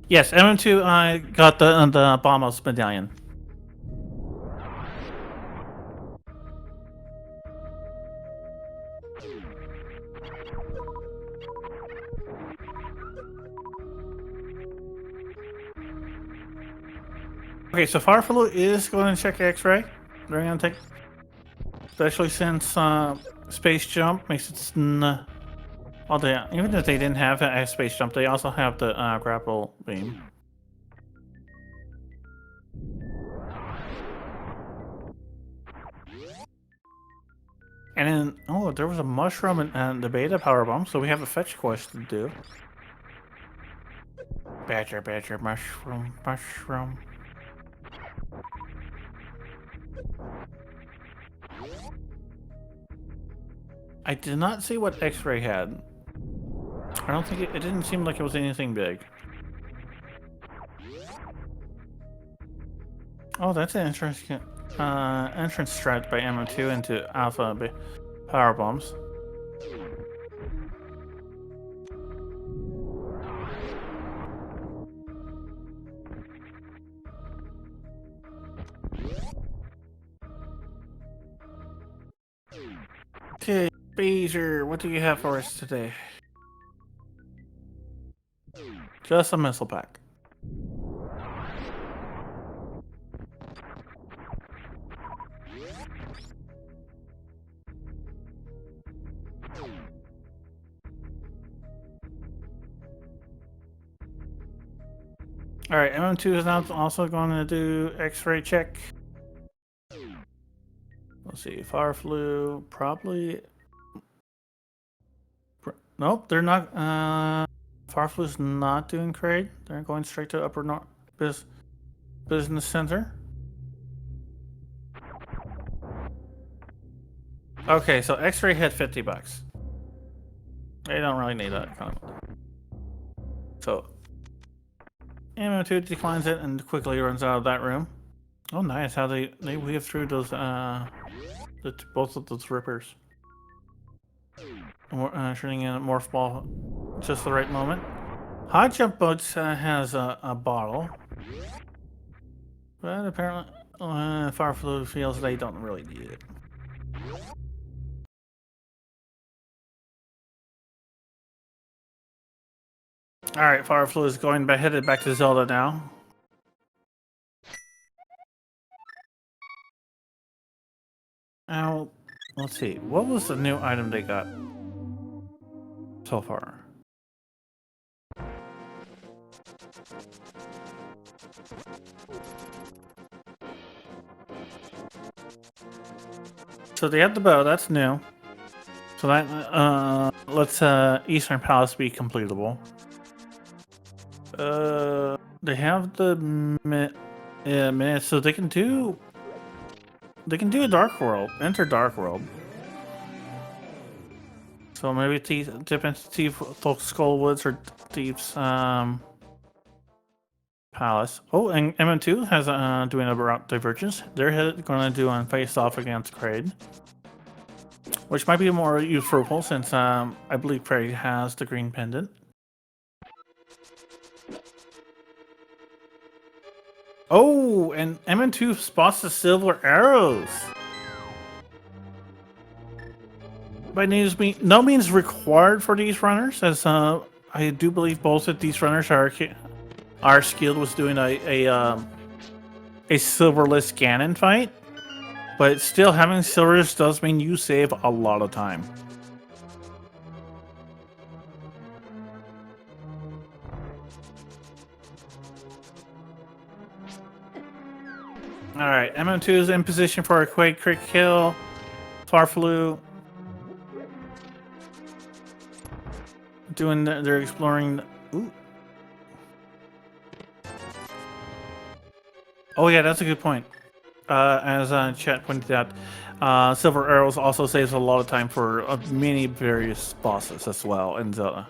Yes, M2 I got the Bombos medallion. Okay, so Farflu is going to check X-ray. They're going to take, especially since Space Jump makes it. Even if they didn't have a Space Jump, they also have the grapple beam. And then, oh, there was a mushroom and the beta power bomb, so we have a fetch quest to do. Badger, mushroom. I did not see what X-ray had. I don't think it didn't seem like it was anything big. Oh, that's an interesting entrance strat by M2 into Alpha power bombs. Okay, Beezer, what do you have for us today? Just a missile pack. Alright, MM2 is now also going to do X-ray check. Let's see, Farflu, probably... Nope, they're not... Farflu's not doing Kraid. They're going straight to Upper North Business Center. Okay, so X-ray had $50. They don't really need that kind of... So... MM2 declines it and quickly runs out of that room. Oh, nice how they weave through those both of those rippers. Shooting in a morph ball just the right moment. Hot Jump Boats has a bottle, but apparently Fireflu feels they don't really need it. Alright, Fireflu is headed back to Zelda now. Now, let's see. What was the new item they got so far? So they have the bow, that's new. So that lets Eastern Palace be completable. They have the minutes, so they can do a Dark World, enter Dark World. So maybe dip into Skullwoods or Thief's Palace. Oh, and MM2 has doing a route divergence. They're going to do on face off against Kraid, which might be more useful since I believe Kraid has the green pendant. Oh, and MM2 spots the silver arrows. By no means required for these runners, as I do believe both of these runners are skilled with doing a silverless Ganon fight. But still, having silvers does mean you save a lot of time. Alright, MM2 is in position for a quick kill. Farflu they're exploring. Ooh. Oh yeah, that's a good point. As chat pointed out, silver arrows also saves a lot of time for many various bosses as well in Zelda.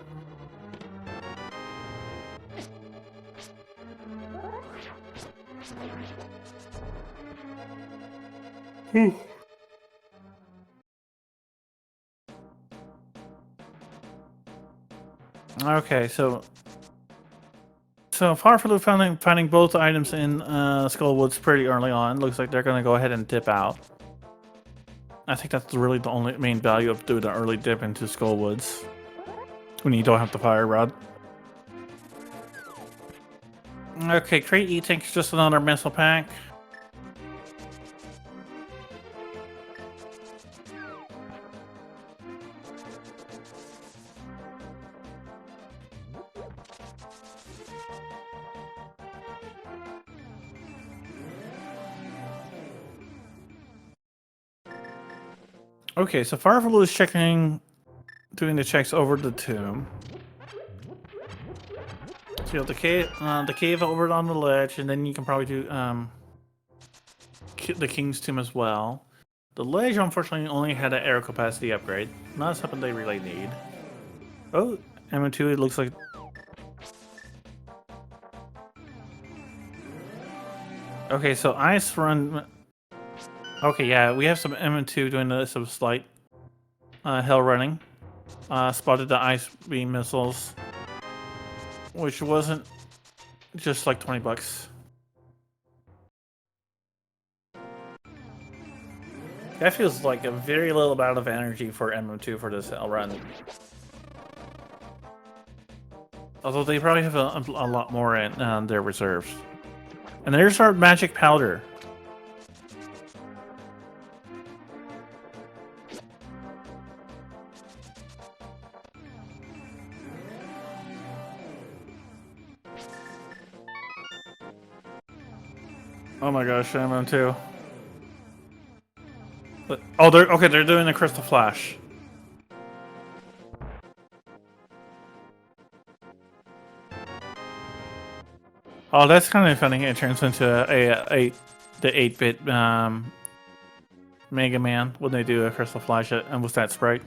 Okay, so Farfelu finding both items in Skullwoods pretty early on. Looks like they're going to go ahead and dip out. I think that's really the only main value of doing an early dip into Skullwoods when you don't have the fire rod. Okay, Crate E-Tank's just another missile pack. Okay, so Fireflu is doing the checks over the tomb. So you have the cave over on the ledge, and then you can probably do the King's Tomb as well. The ledge, unfortunately, only had an air capacity upgrade. Not something they really need. Oh, M2, it looks like. Okay, so Ice Run. Okay, yeah, we have some M2 doing some slight hell running. Spotted the ice beam missiles, which wasn't just like 20 bucks. That feels like a very little amount of energy for MM2 for this hell run. Although they probably have a lot more in their reserves. And there's our magic powder. Oh my gosh, MM2. Oh, they're doing the Crystal Flash. Oh, that's kind of funny. It turns into the 8-bit Mega Man when they do a Crystal Flash and with that sprite.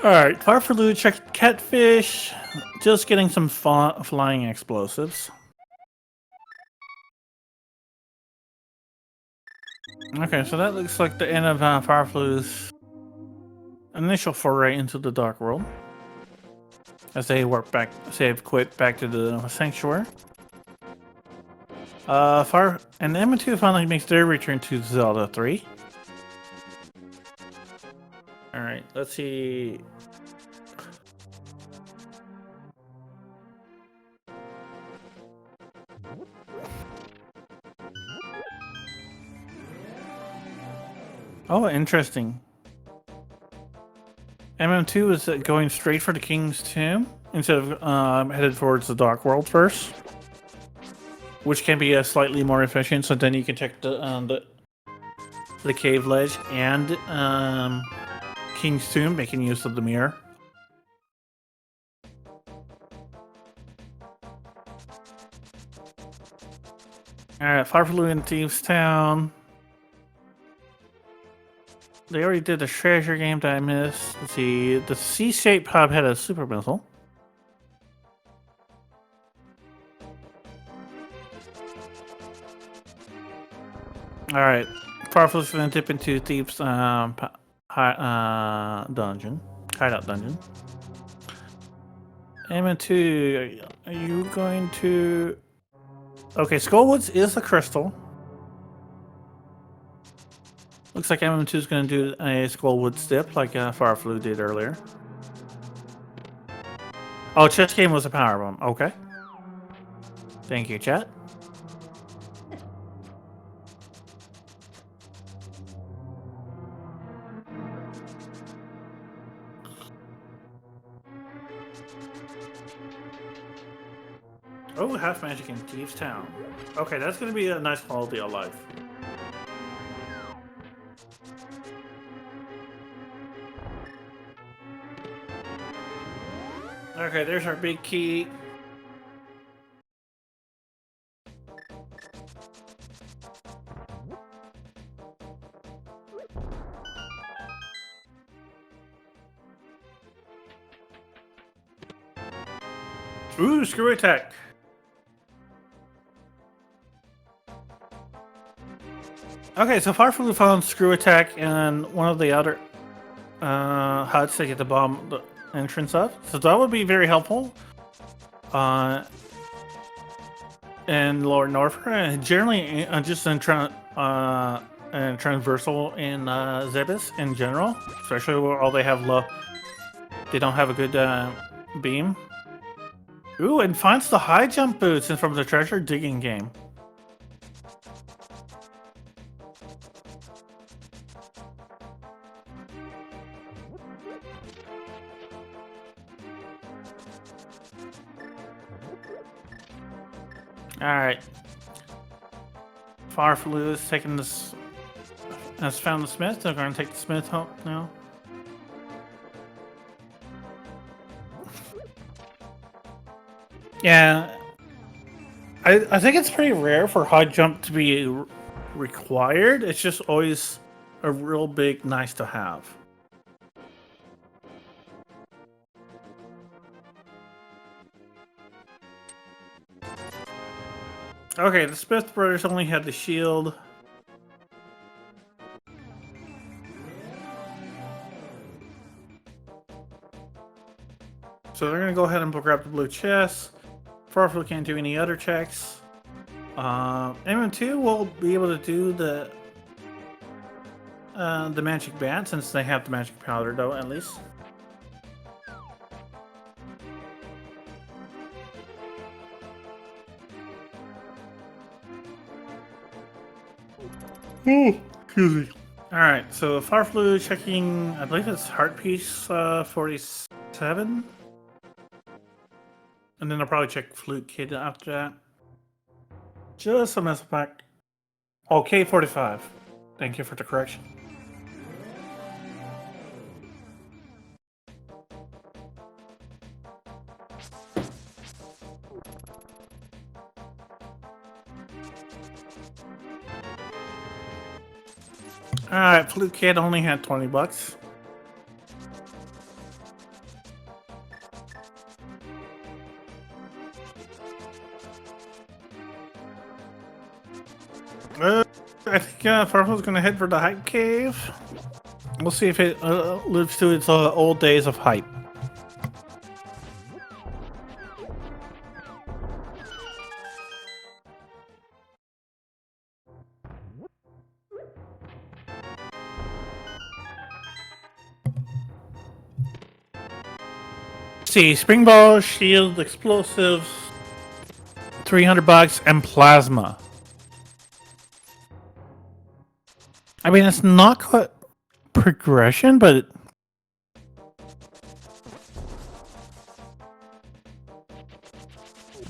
Alright, Farfalu checked catfish. Just getting some flying explosives. Okay, so that looks like the end of Farfalu's initial foray into the Dark World. As they quit back to the Sanctuary. And M2 finally makes their return to Zelda 3. Alright, let's see. Oh, interesting. MM2 is going straight for the King's Tomb instead of headed towards the Dark World first, which can be slightly more efficient. So then you can check the cave ledge and King's Tomb, making use of the mirror. Alright, Farfalu in Thieves Town. They already did the treasure game that I missed. Let's see. The C-shaped hub had a super missile. Alright. Farfalu's gonna dip into Thieves dungeon. Hideout dungeon. M2, are you going to... Okay, Skullwoods is a crystal. Looks like MM2 is going to do a Skullwoods dip like Farfalu did earlier. Oh, chess game was a power bomb. Okay. Thank you, chat. Oh, half magic in Thieves Town. Okay, that's going to be a nice quality of life. Okay, there's our big key. Ooh, screw attack. Okay, so Farfalu found screw attack and one of the other huts to get the bomb the entrance of. So that would be very helpful. In Lower North, generally just in and transversal in Zebus in general, especially where all they have low. They don't have a good beam. Ooh, and finds the high jump boots from the treasure digging game. Alright. Farfalu is taking this. Has found the smith. They're going to take the smith home now. Yeah. I think it's pretty rare for high jump to be required. It's just always a real big nice to have. Okay, the Smith brothers only had the shield. So they're gonna go ahead and grab the blue chest. Farfalu can't do any other checks. MM2 will be able to do the magic bat since they have the magic powder, though, at least. Oh, excuse me. Alright, so Farfalu checking, I believe it's Heart Piece 47. And then I'll probably check Flute Kid after that. Just a missile pack. Okay, 45. Thank you for the correction. Alright, Fluke Kid only had 20 bucks. I think Farflu's gonna head for the hype cave. We'll see if it lives to its old days of hype. See, Spring Ball, Shield, Explosives, 300 bucks, and Plasma. I mean, it's not quite progression, but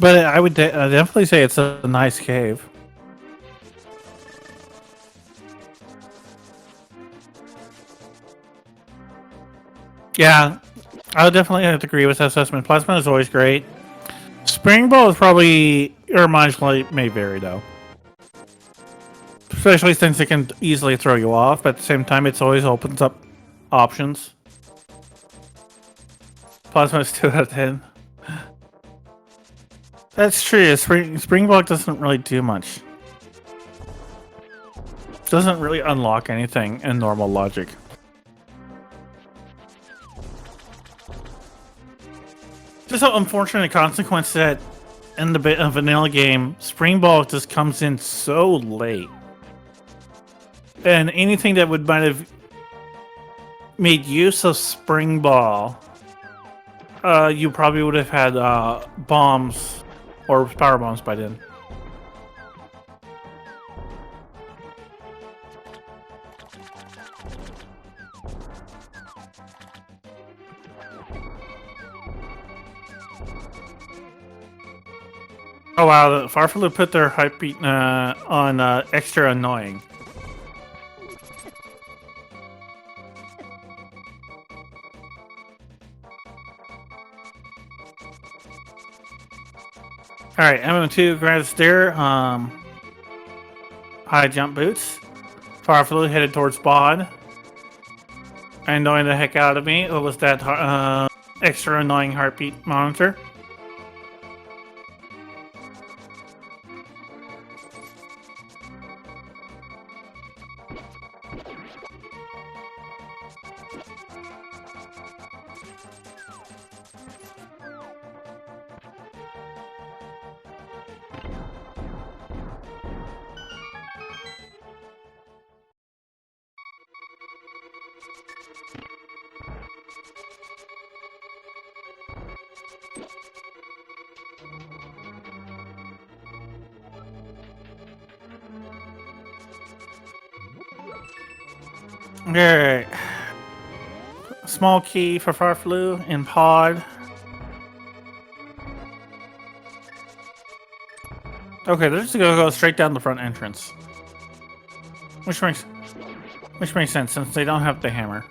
I would definitely say it's a nice cave. Yeah, I would definitely have to agree with that assessment. Plasma is always great. Spring Ball is probably, your mileage may vary though. Especially since it can easily throw you off, but at the same time, it always opens up options. Plasma is 2 out of 10. That's true. Spring Ball doesn't really do much. Doesn't really unlock anything in normal logic. Just an unfortunate consequence that in the vanilla game, Spring Ball just comes in so late. And anything that might have made use of Spring Ball, you probably would have had bombs or power bombs by then. Oh wow, the Farfelu put their hype beat on extra annoying. Alright, MM2 grabs their high jump boots. Farfelu headed towards Bod. Annoying the heck out of me. What was that extra annoying heartbeat monitor? Alright. Small key for Farfelu in Pod. Okay, they're just gonna go straight down the front entrance. Which makes sense since they don't have the hammer.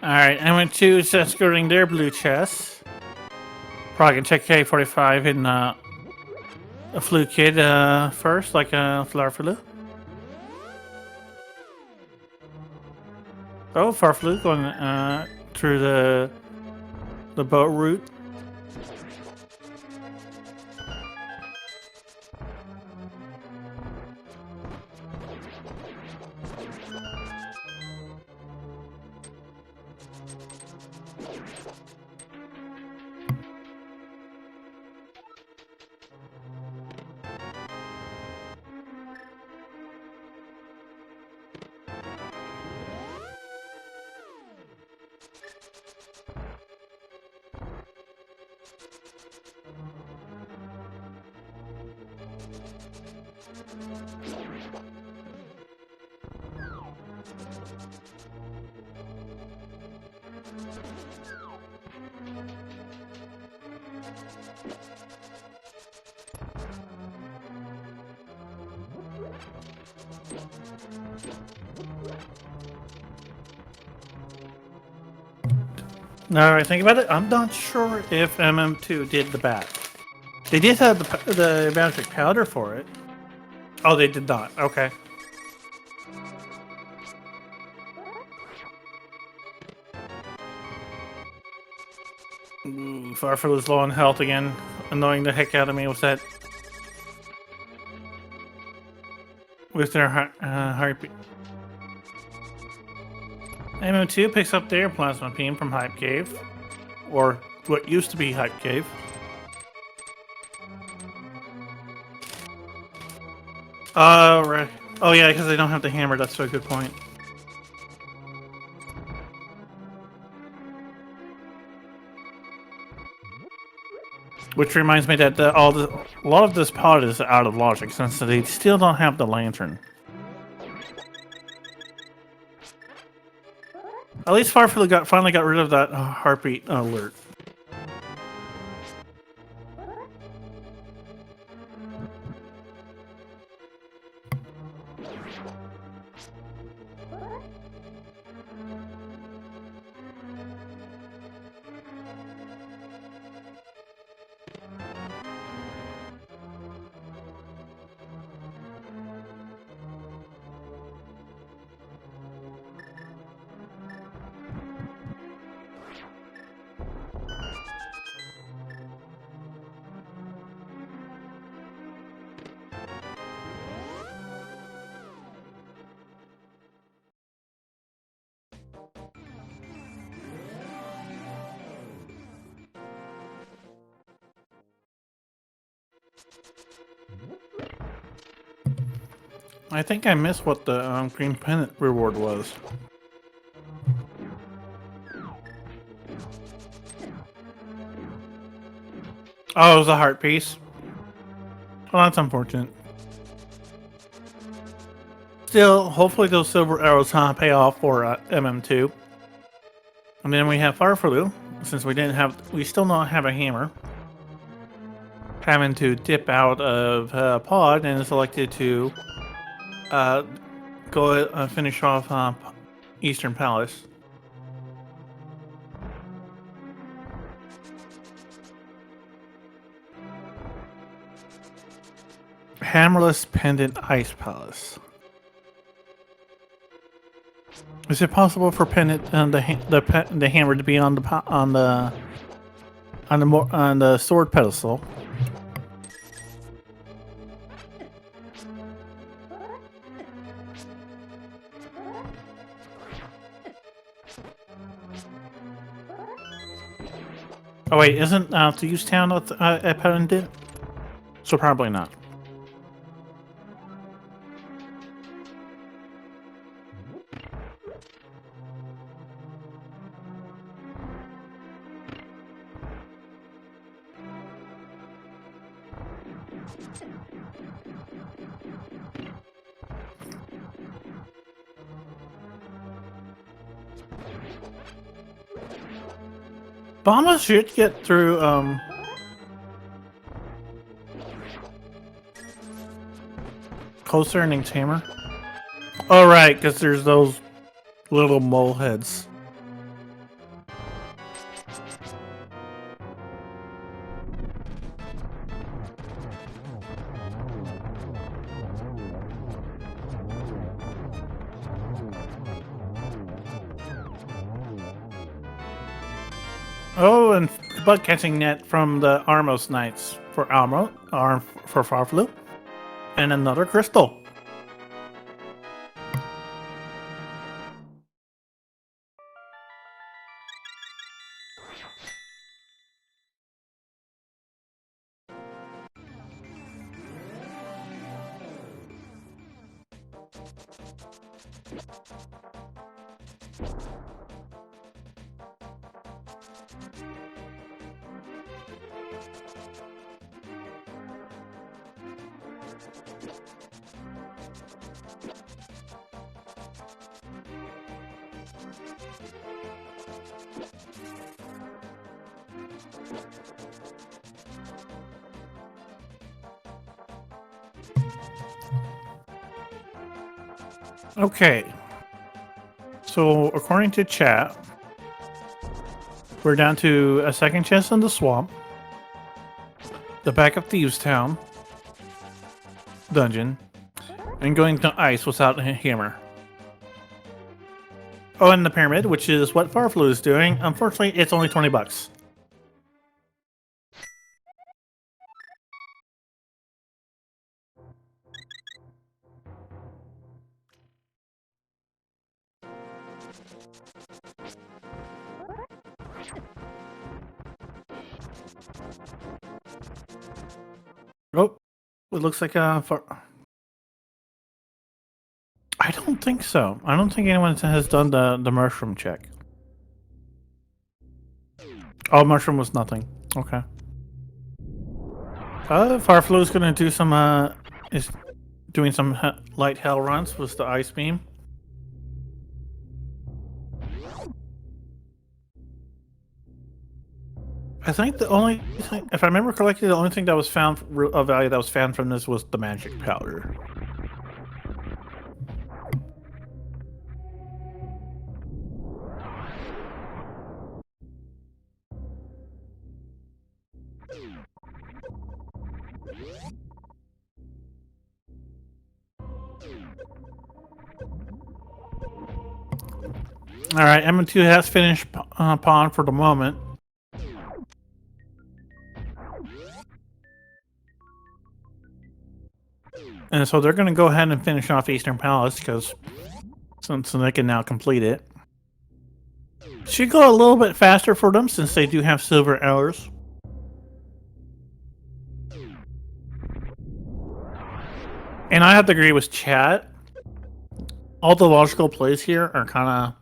Alright, I went to escorting their blue chest. Probably can check K45 in a Fluke Kid first, like a Farfelu. Oh, Farfelu going through the boat route. Now I think about it, I'm not sure if MM2 did the bat. They did have the magic powder for it. Oh, they did not. Okay. Ooh, Farfel is low on health again, annoying the heck out of me with that. With their heartbeat. MM2 picks up their plasma beam from Hype Cave, or what used to be Hype Cave. Right. Oh yeah, because they don't have the hammer. That's a good point. Which reminds me that a lot of this pod is out of logic since they still don't have the lantern. At least Farfel finally got rid of that heartbeat alert. I think I missed what the green pennant reward was. Oh, it was a heart piece. Well, that's unfortunate. Still, hopefully those silver arrows pay off for MM2. And then we have Farfelu, since we still don't have a hammer. Having to dip out of pod and is elected to go finish off Eastern Palace. Hammerless Pendant Ice Palace. Is it possible for Pendant the hammer to be on the sword pedestal? Oh wait, isn't to use town a pendant? So probably not. Bomba should get through, Concerning Tamer. Oh, right, because there's those little mole heads. Oh, and bug catching net from the Armos Knights for for Farfelu, and another crystal. Okay. So, according to chat, we're down to a second chest in the swamp, the back of Thieves Town dungeon, and going to ice without a hammer. Oh, and the pyramid, which is what Farflu is doing. Unfortunately, it's only 20 bucks. Oh, it looks like I don't think so. I don't think anyone has done the mushroom check. Oh, mushroom was nothing. Okay. Farflu is gonna do some is doing some light hell runs with the ice beam. I think the only thing, if I remember correctly, the only thing that was found of value that was found from this was the magic powder. All right, M2 has finished pawn for the moment. And so they're going to go ahead and finish off Eastern Palace because so they can now complete it. Should go a little bit faster for them since they do have silver hours. And I have to agree with chat. All the logical plays here are kind of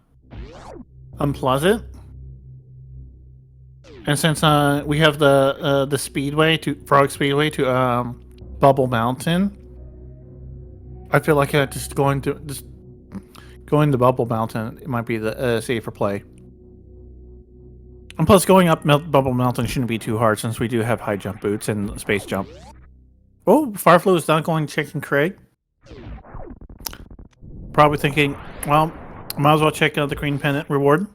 unpleasant. And since we have the speedway to Frog Speedway to Bubble Mountain, I feel like just going to Bubble Mountain, it might be the safer play. And plus, going up Bubble Mountain shouldn't be too hard since we do have high jump boots and space jump. Oh, Fireflu is not going checking Craig. Probably thinking, well, might as well check out the Green Pennant reward.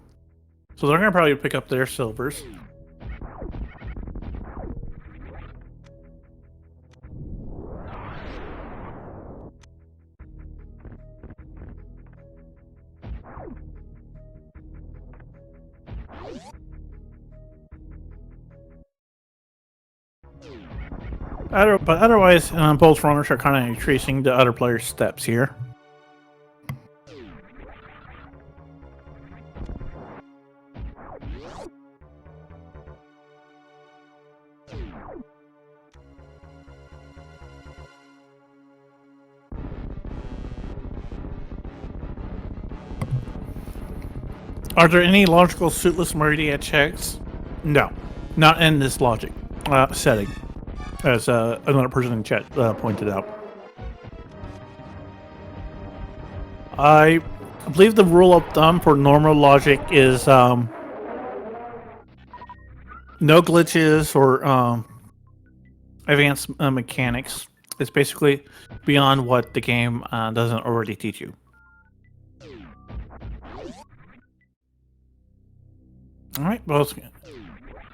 So they're going to probably pick up their silvers. But otherwise, both runners are kind of tracing the other player's steps here. Are there any logical suitless Meridia checks? No, not in this logic setting, as another person in chat pointed out. I believe the rule of thumb for normal logic is no glitches or advanced mechanics. It's basically beyond what the game doesn't already teach you. All right, both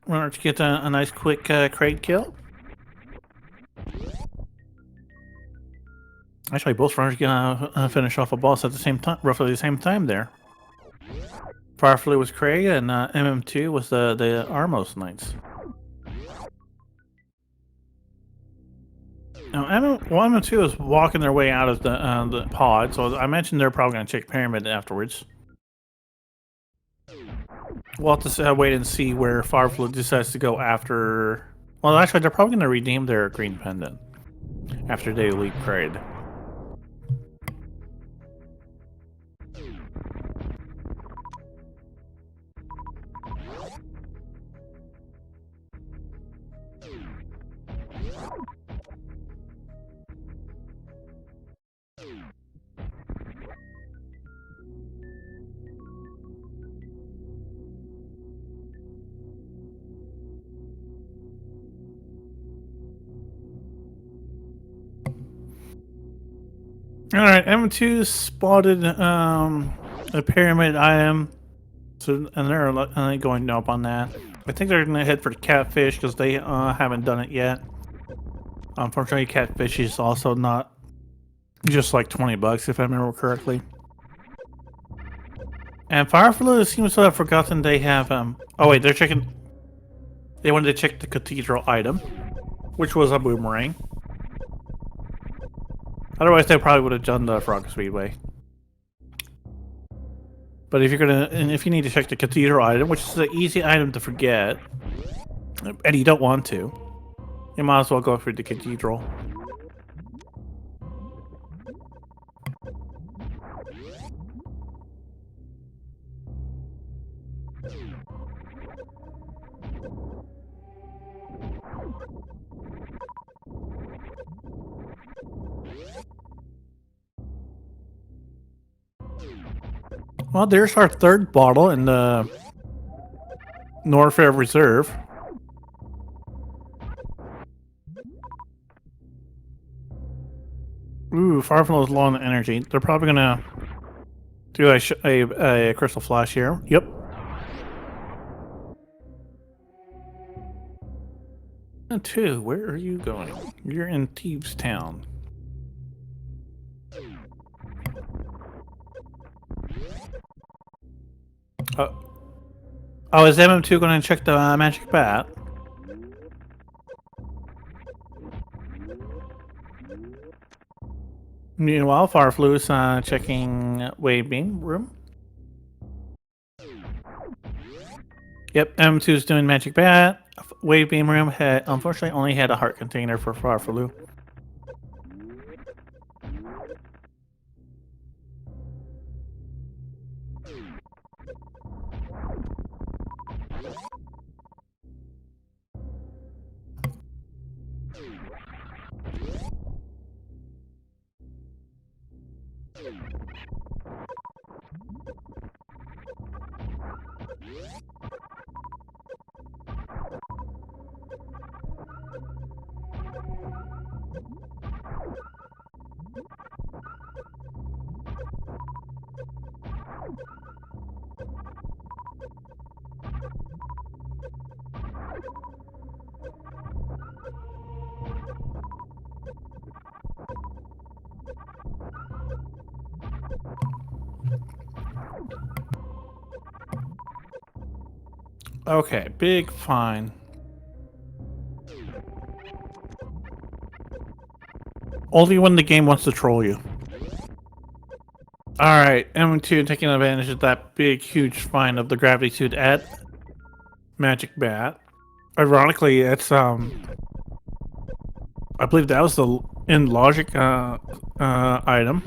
runners get a nice quick crate kill. Actually, both runners gonna finish off a boss at the same time, roughly the same time there. Firefly was Craig, and MM2 was the Armos Knights. Now, MM2 is walking their way out of the pod, so I mentioned they're probably gonna check Pyramid afterwards. We'll have to wait and see where Firefly decides to go after. Well, actually, they're probably gonna redeem their Green Pendant after they leave Craig. All right, M2 spotted a pyramid item, so and they're going nope on that. I think they're gonna head for the catfish because they haven't done it yet. Unfortunately, catfish is also not just like $20 if I remember correctly. And Firefly seems to have forgotten they have oh wait, they're checking. They wanted to check the cathedral item, which was a boomerang. Otherwise, they probably would have done the Frog Speedway. But if you're gonna, and if you need to check the cathedral item, which is an easy item to forget, and you don't want to, you might as well go for the cathedral. Well, there's our third bottle in the Norfair Reserve. Ooh, Fireflow's low on energy. They're probably gonna do a crystal flash here. Yep. And two, where are you going? You're in Thieves Town. Oh, is MM2 going to check the magic bat? Meanwhile, Farflu's checking wave beam room. Yep, M2's doing magic bat. Wave beam room had unfortunately only had a heart container for Farflu. Okay, big fine. Only when the game wants to troll you. Alright, M2 taking advantage of that big, huge fine of the gravity suit at Magic Bat. Ironically, it's I believe that was the in logic item.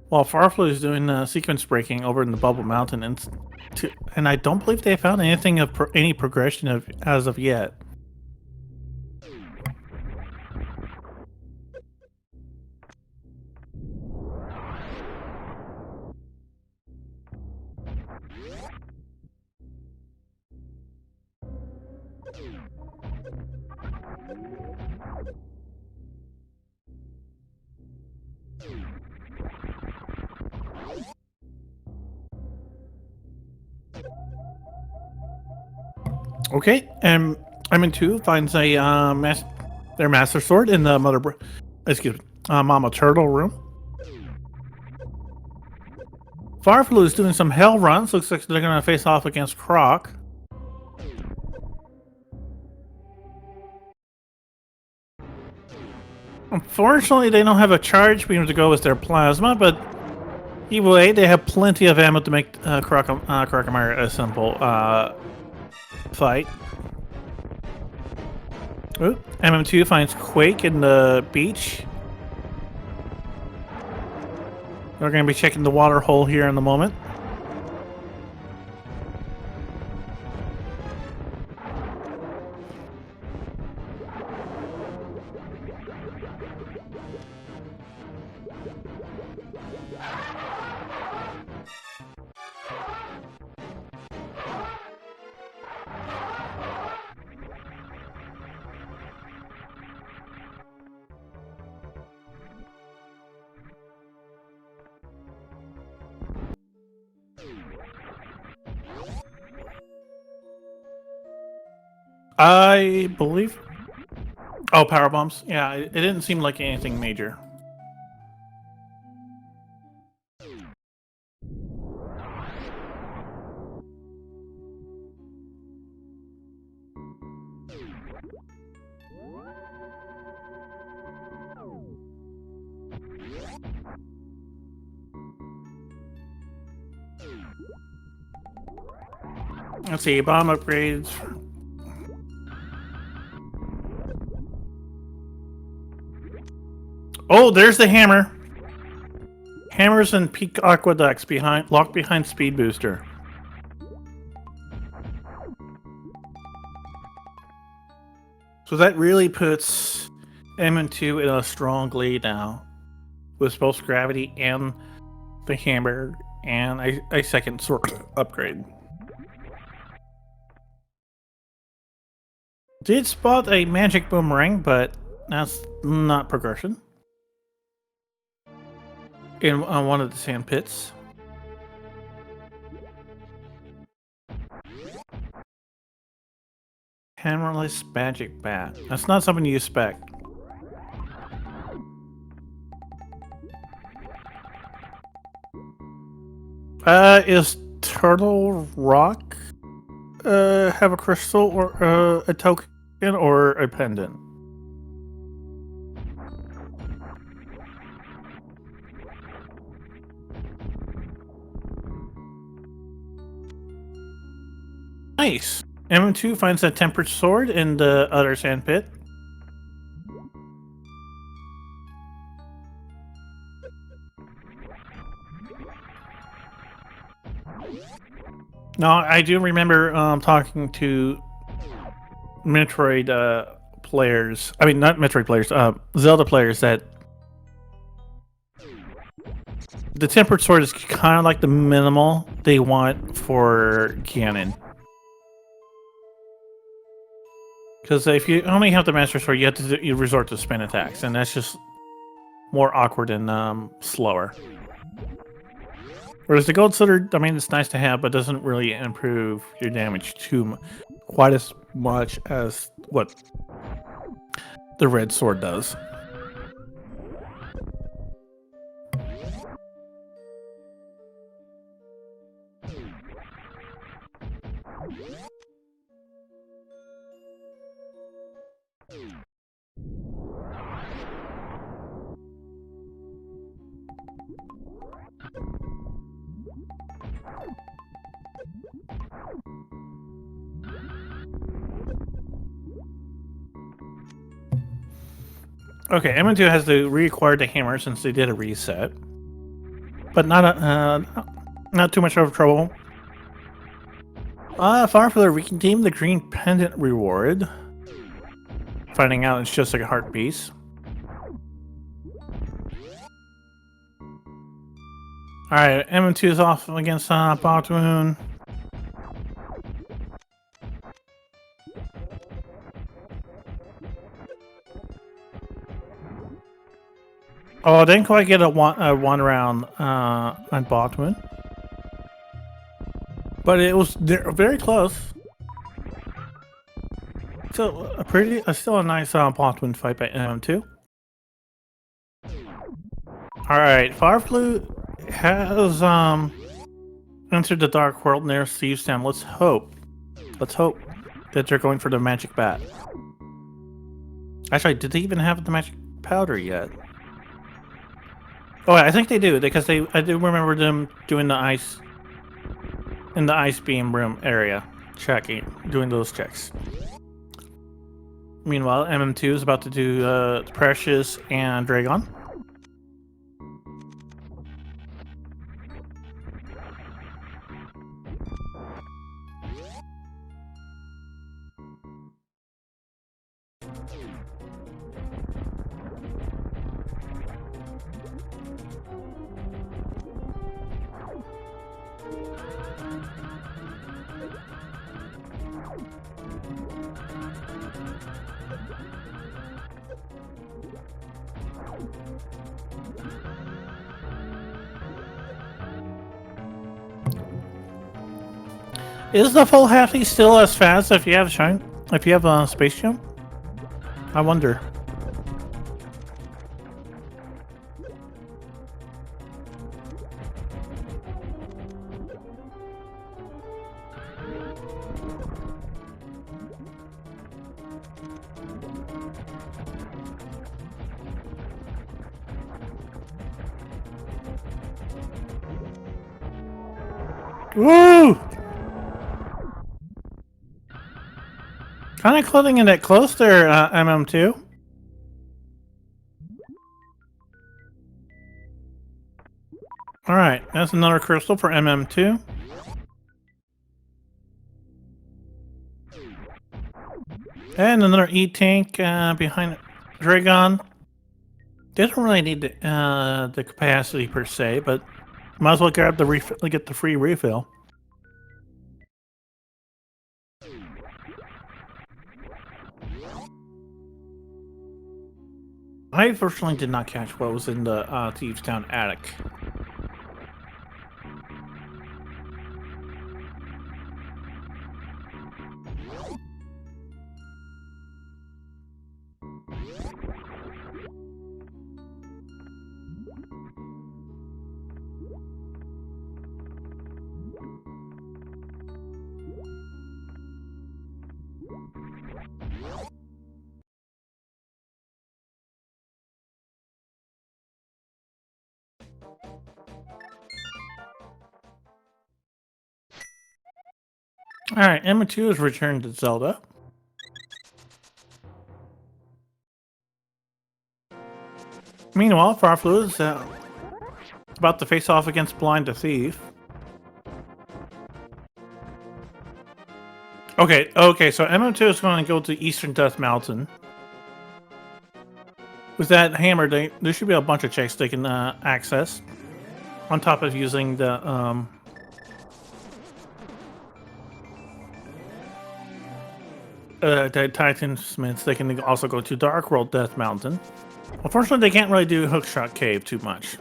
While Farflu is doing sequence breaking over in the Bubble Mountain, and I don't believe they found anything of any progression as of yet. Okay, and M2 finds a their Master Sword in the Mama Turtle room. Farflu is doing some hell runs. Looks like they're gonna face off against Croc. Unfortunately, they don't have a charge beam to go with their plasma, but either way, they have plenty of ammo to make Crocomire a simple fight. Ooh, MM2 finds Quake in the beach. We're going to be checking the water hole here in a moment. I believe. Oh, power bombs. Yeah, it didn't seem like anything major. Let's see, bomb upgrades. Oh, there's the hammer. Hammers and peak aqueducts locked behind speed booster. So that really puts M2 in a strong lead now, with both gravity and the hammer and a second sword upgrade. Did spot a magic boomerang, but that's not progression. In one of the sand pits. Hammerless magic bat. That's not something you expect. Is Turtle Rock have a crystal or a token or a pendant? Nice. M2 finds a tempered sword in the other sand pit. Now, I do remember talking to Metroid players. I mean, not Metroid players, Zelda players, that the tempered sword is kind of like the minimal they want for Ganon. Because if you only have the Master Sword, you have to you resort to spin attacks, and that's just more awkward and slower. Whereas the Gold Sword, I mean, it's nice to have, but doesn't really improve your damage quite as much as what the Red Sword does. Okay, M2 has to reacquire the hammer since they did a reset, but not too much of trouble. Far further, we can redeem the green pendant reward. Finding out it's just like a heart piece. Alright, M2 is off against Botwoon. Oh, I didn't quite get a one round on Botwoon. But it was very close. So still a nice Botwoon fight by M2. Alright, Fireflu has entered the Dark World near Steve's Town. Let's hope that they're going for the magic bat. Actually, did they even have the magic powder yet? Oh, I think they do, because I do remember them doing the ice in the ice beam room area, doing those checks. Meanwhile, MM2 is about to do Precious and Dragon. Is the full Happy still as fast if you have Shine? If you have a space jump, I wonder. Woo! Kind of clothing in that close there, MM2. All right, that's another crystal for MM2. And another E-tank behind Dragon. They don't really need the capacity per se, but might as well grab the get the free refill. I personally did not catch what was in the Thieves Town attic. Alright, Emma 2 has returned to Zelda. Meanwhile, Farflu is about to face off against Blind the Thief. Okay, so MM2 is going to go to Eastern Death Mountain. With that hammer, there should be a bunch of checks they can access. On top of using the Titan Smiths, they can also go to Dark World Death Mountain. Unfortunately, they can't really do Hookshot Cave too much.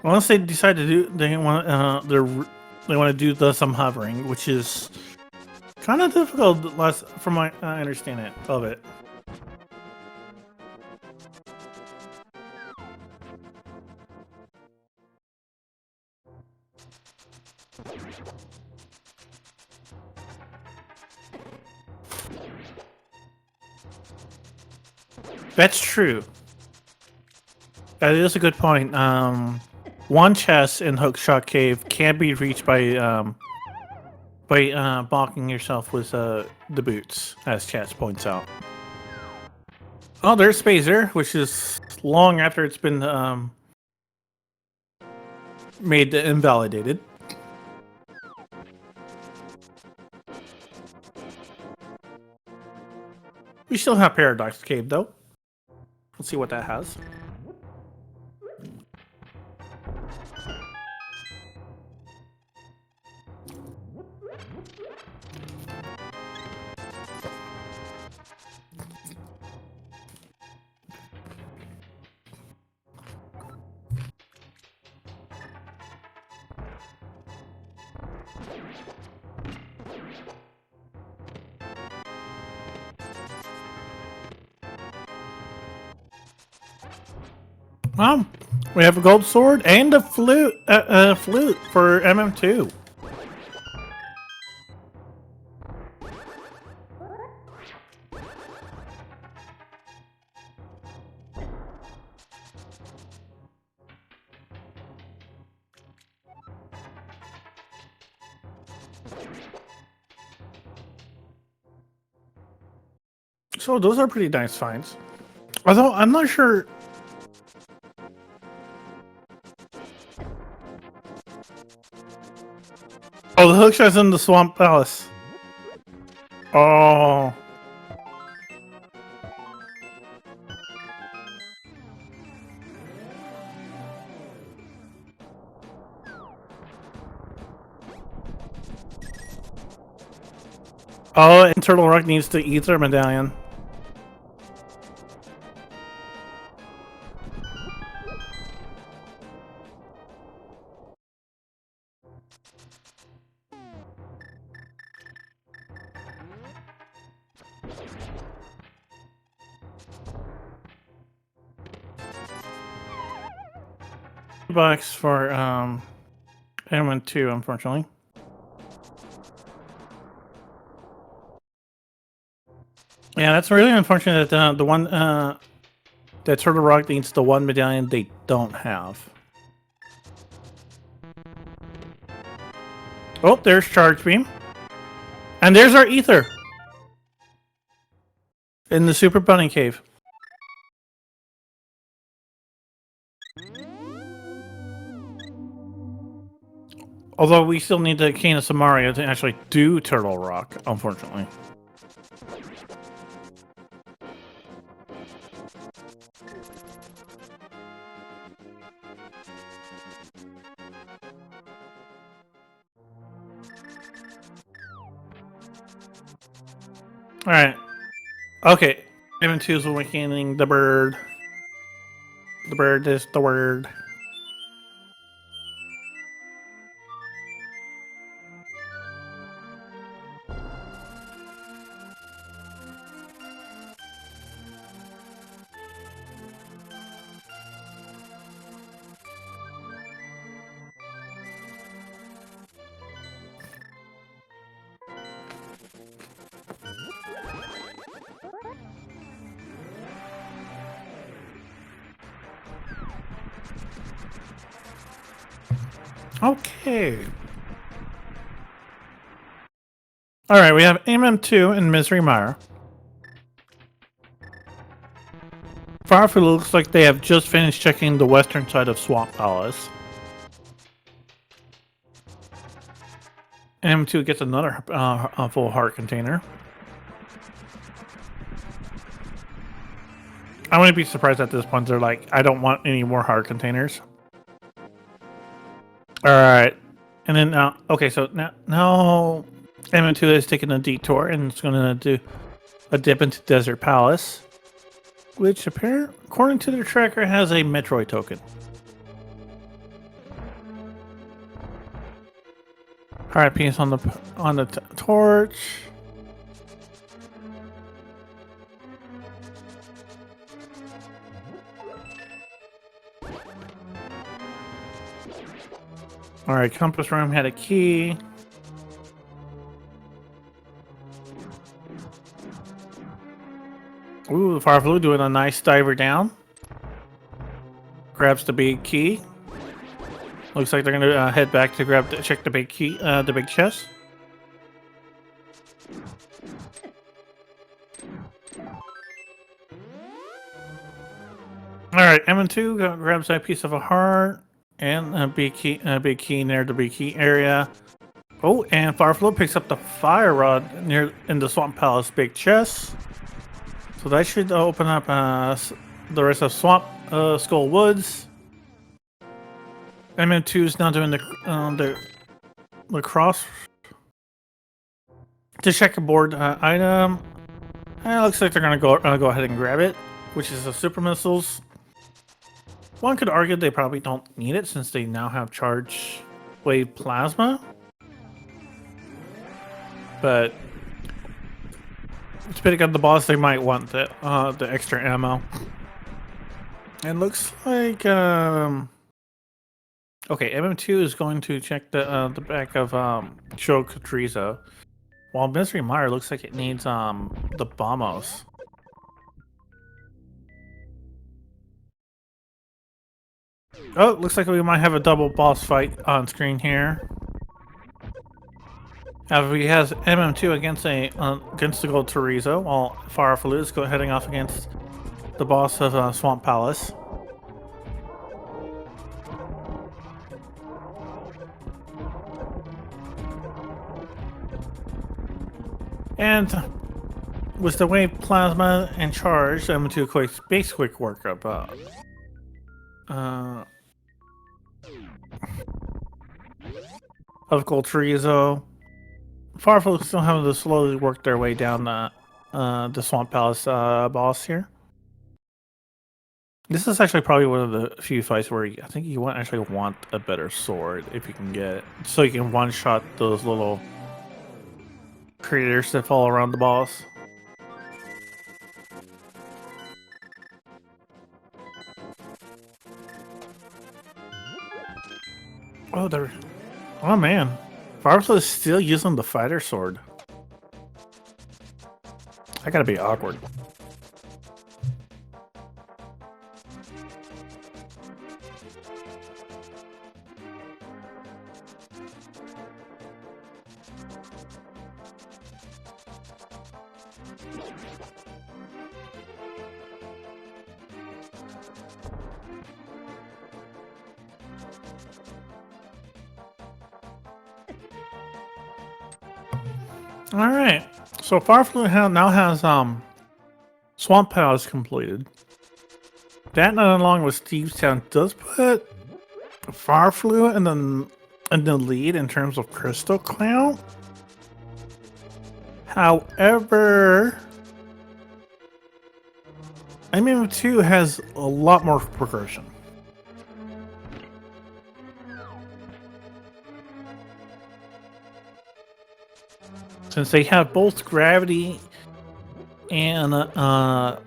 Unless they decide to do, they want to do some hovering, which is kind of difficult, from my understanding of it. That's true. That is a good point. One chest in Hookshot Cave can be reached by blocking yourself with the boots, as Chats points out. Oh, there's Spazer, which is long after it's been made invalidated. We still have Paradox Cave, though. Let's see what that has. Well, we have a gold sword and a flute for MM2. So those are pretty nice finds. Although I'm not sure. Oh, the hookshot's in the Swamp Palace. Oh. Oh, and Turtle Rock needs the Ether Medallion. $50 for M2, unfortunately. Yeah, that's really unfortunate that the one that Turtle Rock needs the one medallion they don't have. Oh, there's Charge Beam. And there's our Ether. In the Super Bunny Cave. Although we still need the Cane of Samaria to actually do Turtle Rock, unfortunately. Alright. Okay. M2 is awakening the bird. The bird is the word. Okay. Alright, we have MM2 and Misery Mire. Farfel looks like they have just finished checking the western side of Swamp Palace. M2 gets another full heart container. I wouldn't be surprised at this point. They're like, I don't want any more heart containers. Alright. And then, okay, so now M2 is taking a detour and it's going to do a dip into Desert Palace, which according to their tracker has a Metroid token. Alright, penis on the torch. Alright, Compass Room had a key. Ooh, the Fireflu doing a nice diver down. Grabs the big key. Looks like they're gonna head back to check the big key, the big chest. Alright, M2 grabs a piece of a heart. And a big key near the big key area. Oh, and Fireflow picks up the fire rod in the Swamp Palace big chest. So that should open up the rest of Swamp Skull Woods. MM2 is now doing the cross to check a board item. And it looks like they're gonna go ahead and grab it, which is the super missiles. One could argue they probably don't need it since they now have charge wave plasma. But depending on the boss, they might want the extra ammo. And looks like okay, MM2 is going to check the back of Show Catrizo, while Misery Mire looks like it needs the bombos. Oh, looks like we might have a double boss fight on screen here. He has MM2 against the Gold Terizo, while Farfalu is heading off against the boss of Swamp Palace. And with the wave plasma and charge, MM2 base quick workup. Of Gold Terizo. Farfel still having to slowly work their way down the Swamp Palace boss here. This is actually probably one of the few fights where I think you actually want a better sword if you can get it, so you can one-shot those little creatures that fall around the boss. Oh, they're. Oh man, Firefly is still using the fighter sword. I gotta be awkward. All right, so Firefly now has Swamp Palace completed. That not along with Steve's Town does put Firefly in the lead in terms of crystal count. However, MM2 has a lot more progression. Since they have both gravity and what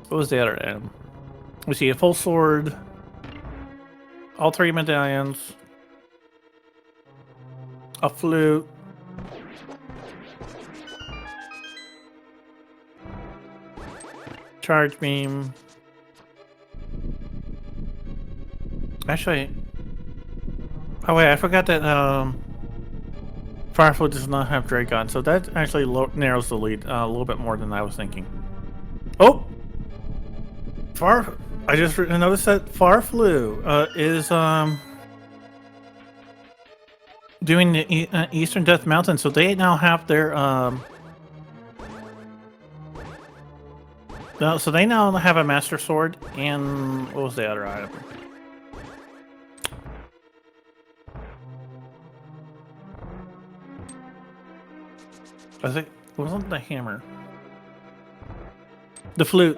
was the other item? We see a full sword, all 3 medallions, a flute, charge beam. Actually, oh wait, I forgot that Firefly does not have Dragon, so that actually narrows the lead a little bit more than I was thinking. Oh! I just noticed that Firefly is doing the Eastern Death Mountain, so they now have their so they now have a Master Sword and what was the other item? I think it wasn't the hammer. The flute.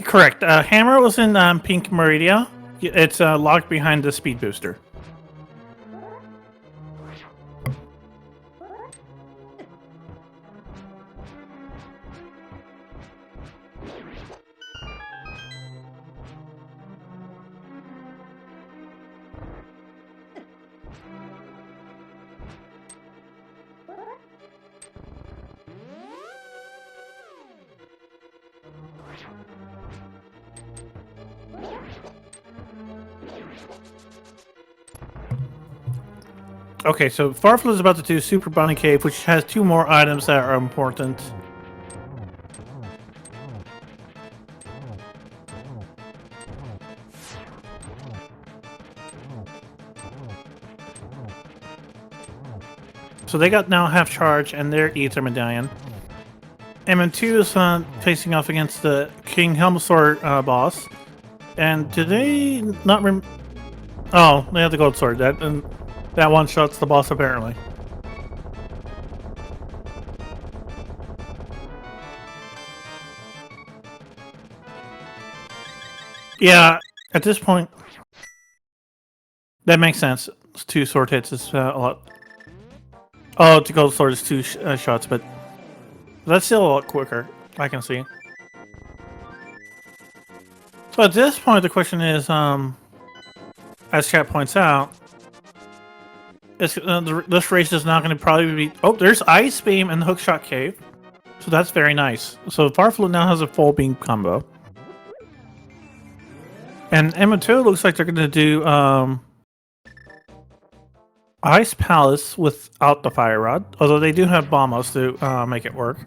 Correct. Hammer was in Pink Meridia. It's locked behind the speed booster. Okay, so Farflu is about to do Super Bunny Cave, which has 2 more items that are important. So they got now half charge and their Ether Medallion. MM2 is facing off against the King Helmsword boss. And did they not Oh, they have the Gold Sword. That one shots the boss apparently. Yeah, at this point, that makes sense. It's 2 sword hits is a lot. Oh, the Gold Sword is 2 shots, but that's still a lot quicker, I can see. So at this point, the question is, as chat points out, this race is not going to probably be... Oh, there's Ice Beam and Hookshot Cave. So that's very nice. So Farflu now has a full beam combo. And M2 looks like they're going to do Ice Palace without the Fire Rod. Although they do have Bombos to make it work.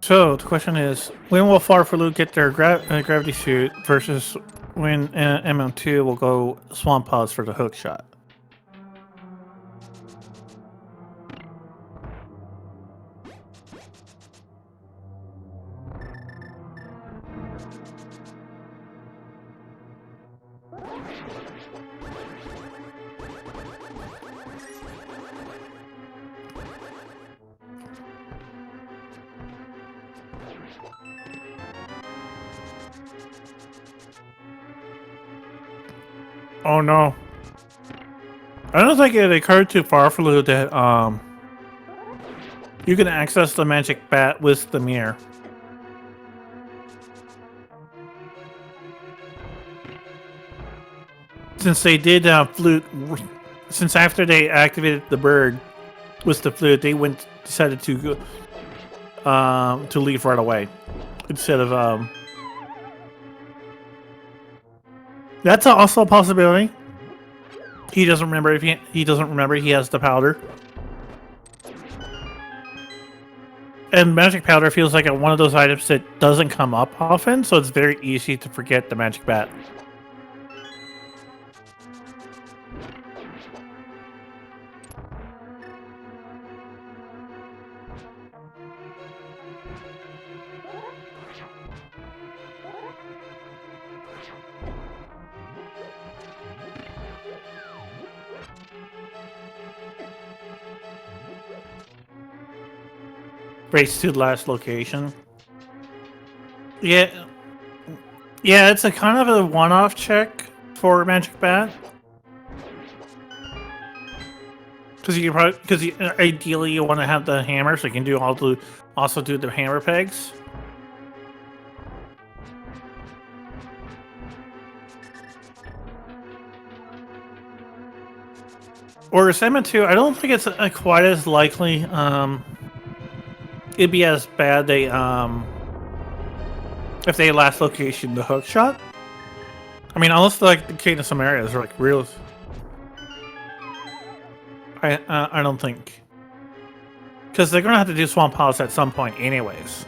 So the question is, when will Farflu get their gravity suit versus when MM2 will go Swamp Palace for the hook shot? Oh no. I don't think it occurred to Farfaloo that you can access the magic bat with the mirror. Since they did flute, since after they activated the bird with the flute, they decided to leave right away instead of That's also a possibility. He doesn't remember if he doesn't remember he has the powder. And magic powder feels like one of those items that doesn't come up often, so it's very easy to forget the magic bat. Race to the last location. Yeah, it's a kind of a one-off check for Magic Bat. Because ideally you want to have the hammer, so you can also do the hammer pegs. Or SMZ3, I don't think it's quite as likely. It'd be as bad if they last location the hook shot. I mean, unless like the case of some areas are like real. I don't think, because they're gonna have to do Swamp Palace at some point, anyways.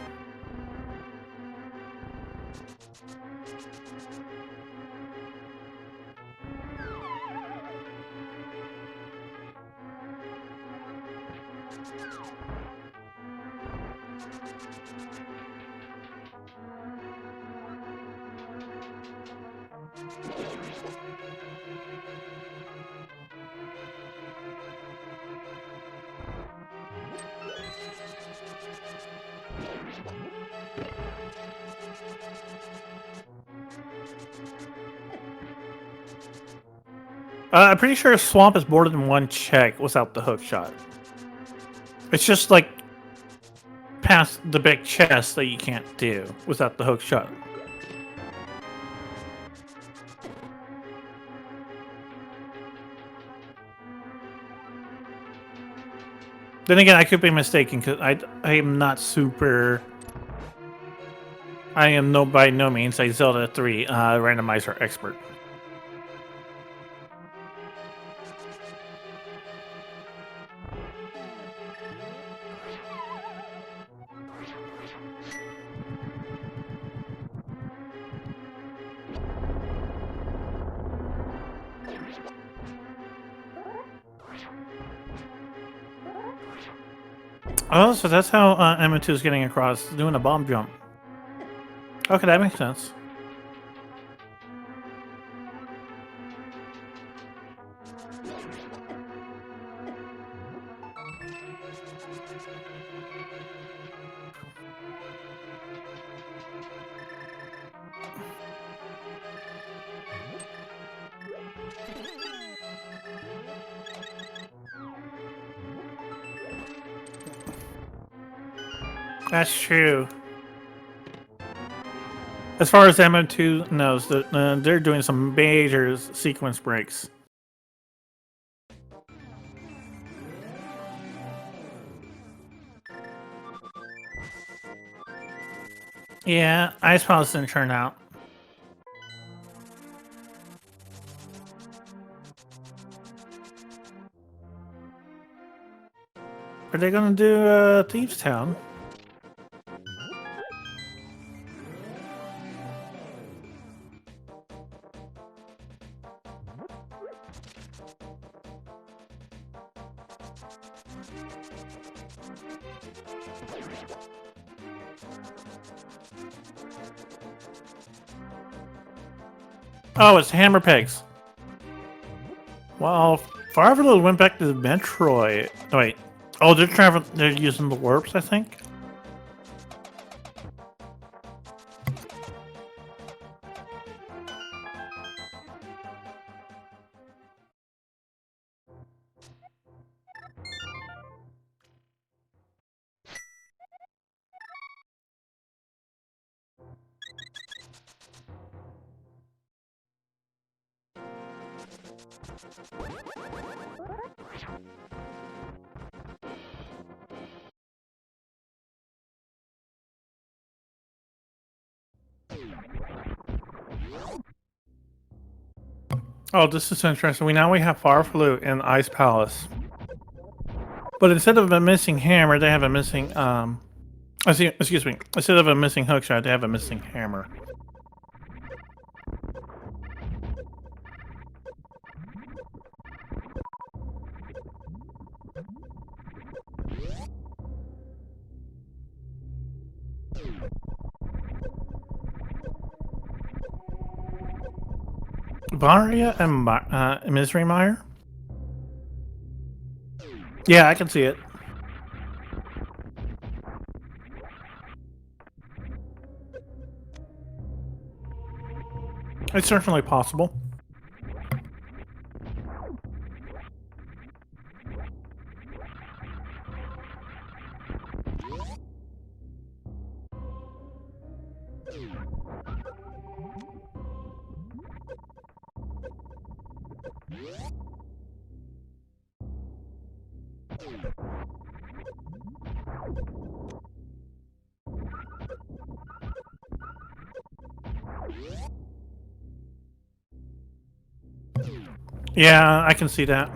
I'm pretty sure Swamp is more than one check without the hook shot. It's just like past the big chest that you can't do without the hook shot. Then again, I could be mistaken because I am not super. I am by no means a Zelda 3 randomizer expert. Oh, so that's how M2 is getting across, doing a bomb jump. Okay, that makes sense. That's true. As far as M2 knows, they're doing some major sequence breaks. Yeah, Ice Palace didn't turn out. Are they gonna do Thieves Town? Oh, it's hammer pegs. Well, Firefly went back to the Metroid. Oh, wait. Oh, they're traveling. They're using the warps, I think. Oh, this is interesting. We have Fire Flute and Ice Palace, but instead of a missing hammer, they have a missing excuse me. Instead of a missing hookshot, they have a missing hammer. Varia and Misery Mire? Yeah, I can see it. It's certainly possible. Yeah, I can see that.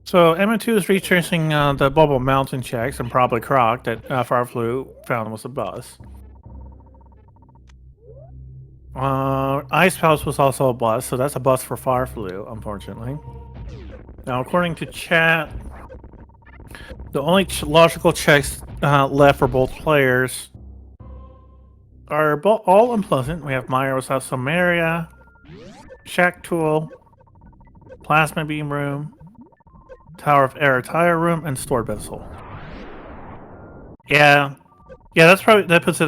So M2 is retracing the Bubble Mountain checks and probably Croc that Fireflu found was a bus. Ice Palace was also a bus, so that's a bus for Fireflu, unfortunately. Now, according to chat, the only logical checks left for both players are all unpleasant. We have Myros House Samaria, Shack Tool, Plasma Beam Room, Tower of Air Tire Room, and Stored Vessel. Yeah, that's probably that puts it.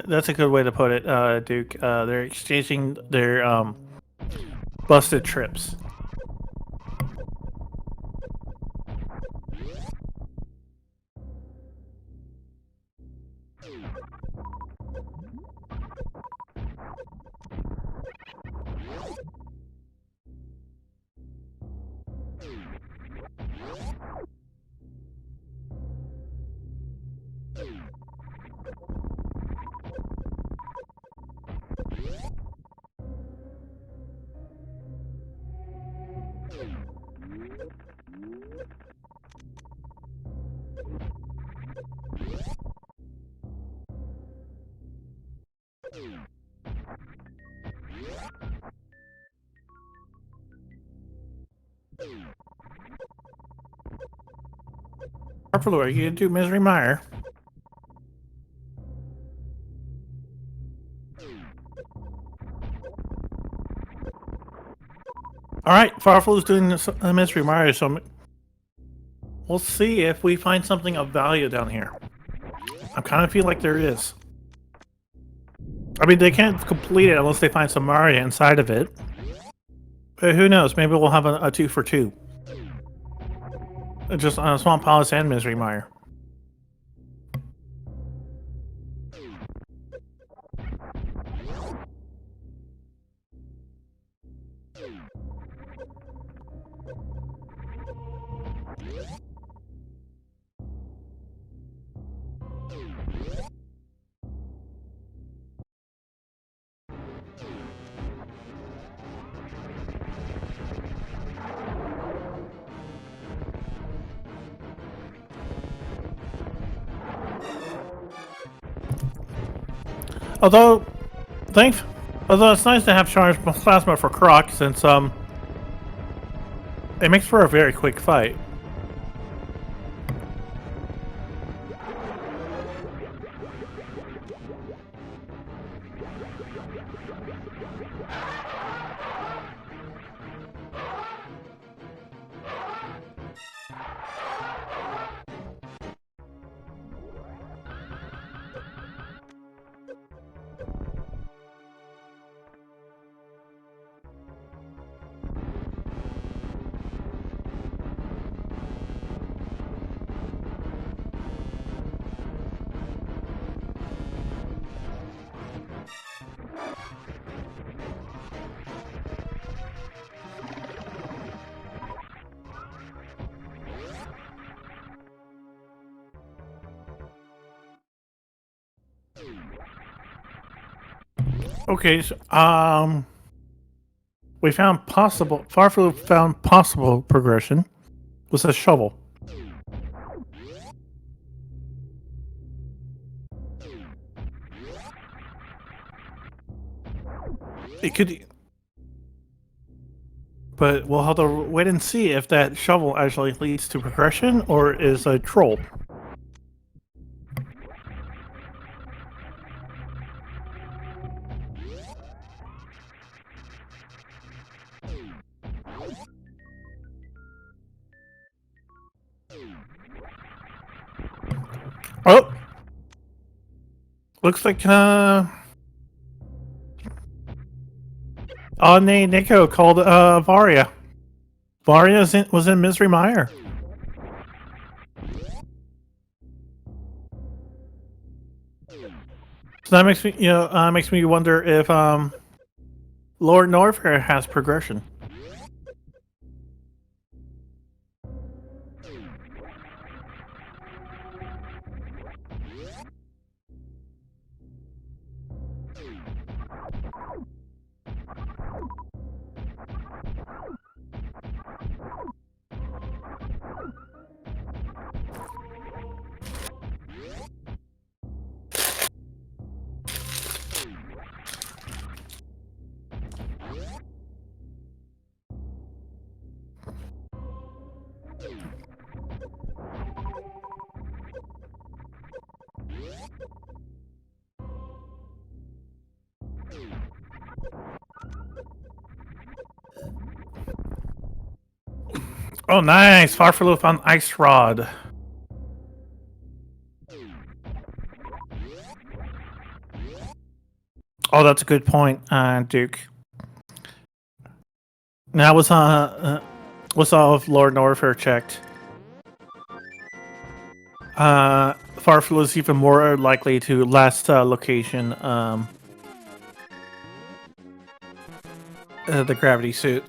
That's a good way to put it, Duke. They're exchanging their busted trips. Are you gonna do Misery Mire? Alright, Farfel is doing the Misery Mire, so we'll see if we find something of value down here. I kind of feel like there is. I mean, they can't complete it unless they find some Maria inside of it. But who knows? Maybe we'll have a 2 for 2. Just Swamp Palace and Misery Mire. Although it's nice to have charged plasma for Croc, since it makes for a very quick fight. Okay, so, we found possible. Farflu found possible progression with a shovel. It could, but we'll have to wait and see if that shovel actually leads to progression or is a troll. Oh, looks like Nico called Varia. Varia was in Misery Mire. So that makes me, makes me wonder if Lord Norfair has progression. Oh, nice! Farfaloof on Ice Rod. Oh, that's a good point, Duke. Now, what's all of Lord Norfair checked? Farfaloof is even more likely to last location, the gravity suit.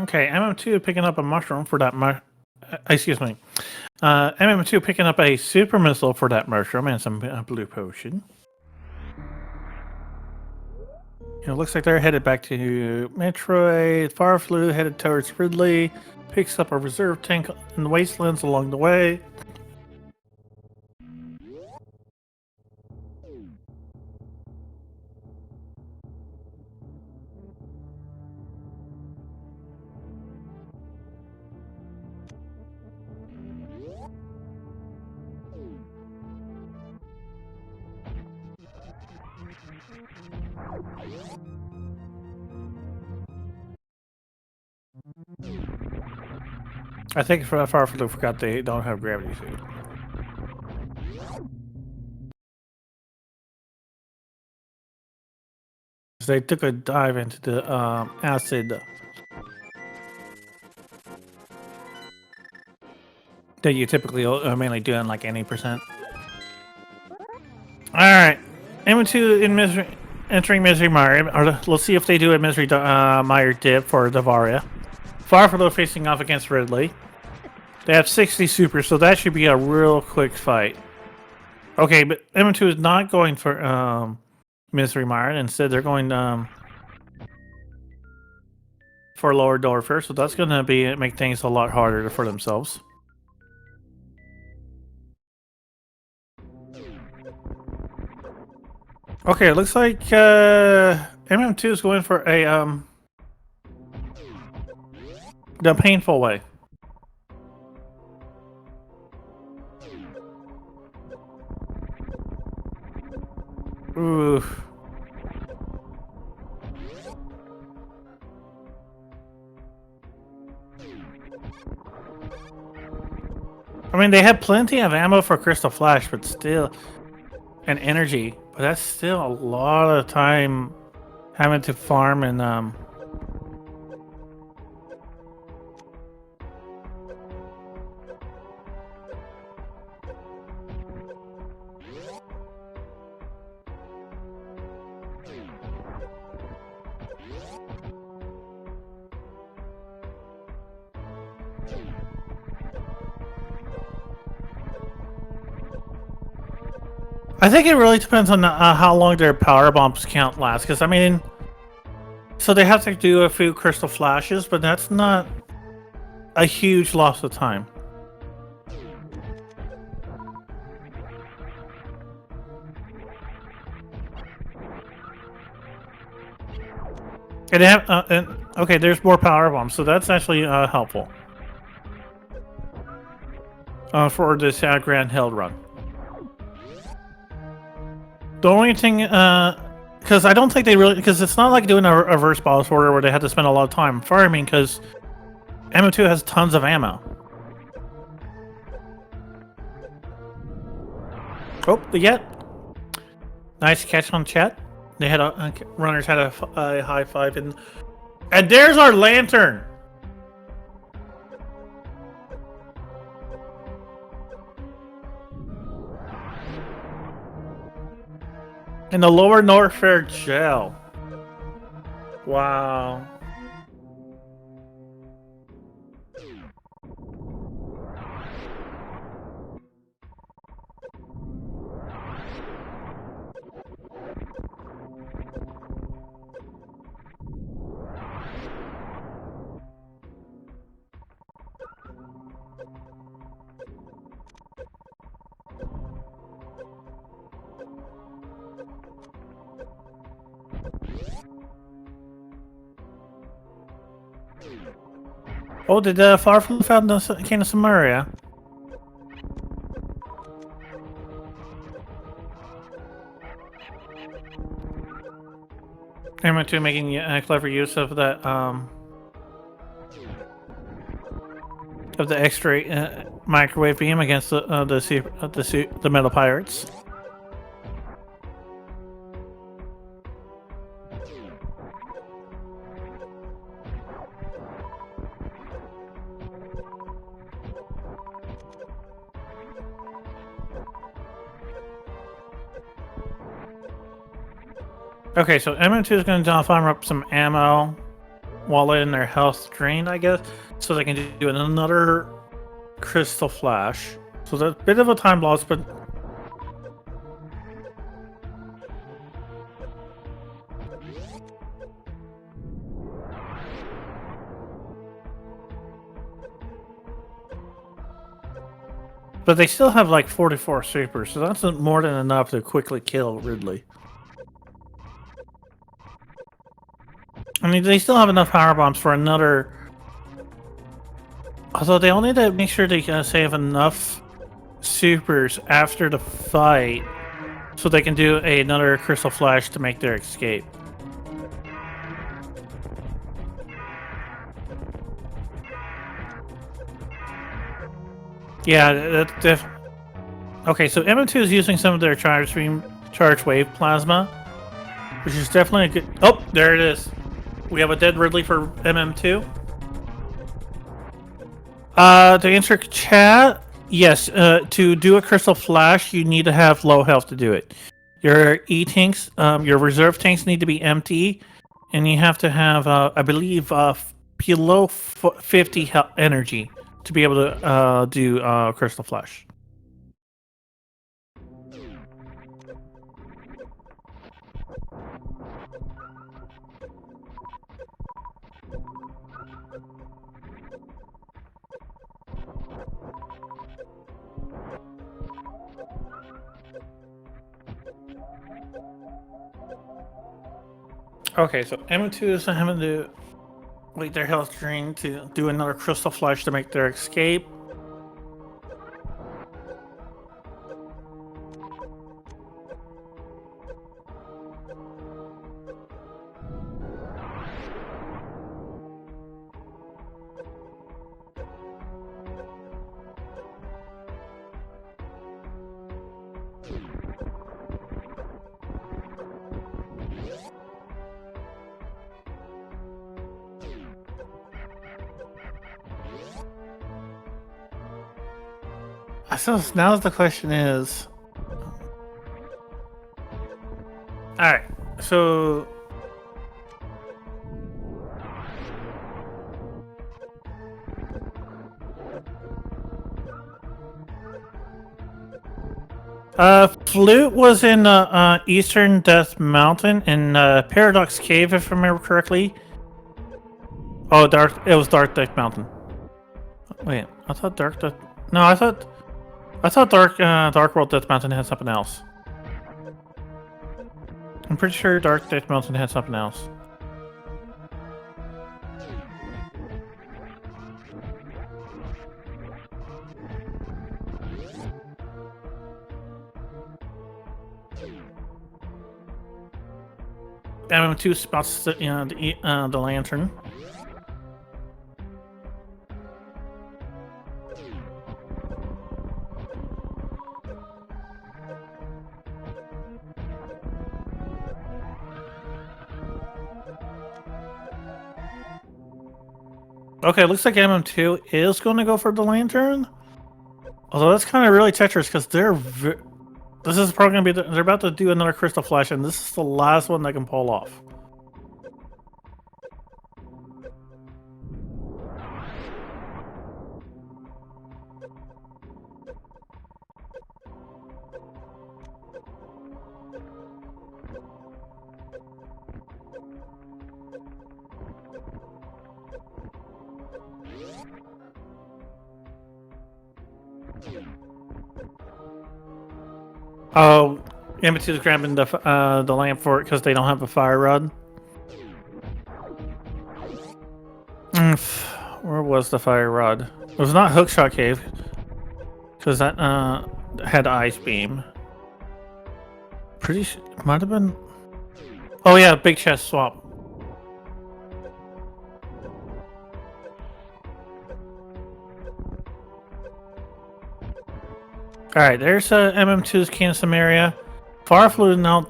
Okay, MM2 picking up a mushroom for that excuse me. MM2 picking up a super missile for that mushroom and some blue potion. It looks like they're headed back to Metroid. Farflu headed towards Ridley. Picks up a reserve tank in the wastelands along the way. I think Farflu forgot they don't have gravity suit. They took a dive into the acid that you typically mainly do in like any percent. All right, M2 in Misery, entering Misery Mire. Let's see if they do a Misery Mire dip for Davaria. Farfalo facing off against Ridley. They have 60 super, so that should be a real quick fight. Okay, but M2 is not going for Misery Mire. Instead, they're going for Lower Dorfer, so that's going to make things a lot harder for themselves. Okay, it looks like MM2 is going for a the painful way. Ooh. I mean, they had plenty of ammo for Crystal Flash, but still, and energy, but that's still a lot of time having to farm and I think it really depends on how long their power bombs count last. Because I mean, so they have to do a few Crystal Flashes, but that's not a huge loss of time. And okay, there's more power bombs, so that's actually helpful for this Grand Hill run. The only thing, because I don't think they really, because it's not like doing a reverse boss order where they had to spend a lot of time farming, because M2 has tons of ammo. Oh, yet. Nice catch on chat. They had runners had a high five, and there's our lantern. In the lower North Fair jail. Wow. Oh, did Farflu found the King of Samaria? M2 making clever use of that of the X-ray microwave beam against the metal pirates. Okay, so M2 is going to farm up some ammo while letting their health drain, I guess, so they can do another Crystal Flash. So that's a bit of a time loss, but they still have like 44 supers, so that's more than enough to quickly kill Ridley. I mean, they still have enough power bombs for another. Although they all need to make sure they save enough supers after the fight so they can do another Crystal Flash to make their escape. Yeah, that's okay, so MM2 is using some of their charge wave plasma, which is definitely a good. Oh, there it is. We have a dead Ridley for MM2. To answer chat, yes. To do a Crystal Flash, you need to have low health to do it. Your tanks, your reserve tanks need to be empty, and you have to have, I believe, below 50 energy to be able to do Crystal Flash. Okay, so M2 is having to wait their health drain to do another crystal flash to make their escape. So now the question is, all right, so Flute was in Eastern Death Mountain in Paradox Cave, if I remember correctly. Oh, it was Dark Death Mountain. Wait, I thought Dark Death. No, I thought Dark World Death Mountain had something else. I'm pretty sure Dark Death Mountain had something else. MM2 spots the lantern. Okay, looks like MM2 is going to go for the lantern. Although that's kind of really treacherous because this is probably going to be they're about to do another crystal flash, and this is the last one they can pull off. Oh, M2 is grabbing the lamp for it because they don't have a fire rod. Where was the fire rod? It was not Hookshot Cave because that had ice beam. Pretty sure it might have been. Oh yeah, Big Chest Swamp. Alright, there's MM2's Kansas area. Far Fluid now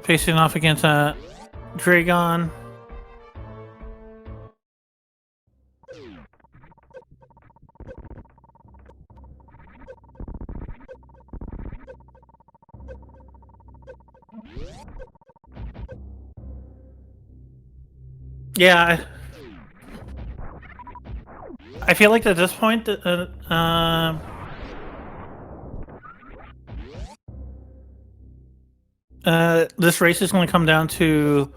facing off against Dragon. Yeah, I feel like at this point, this race is going to come down to: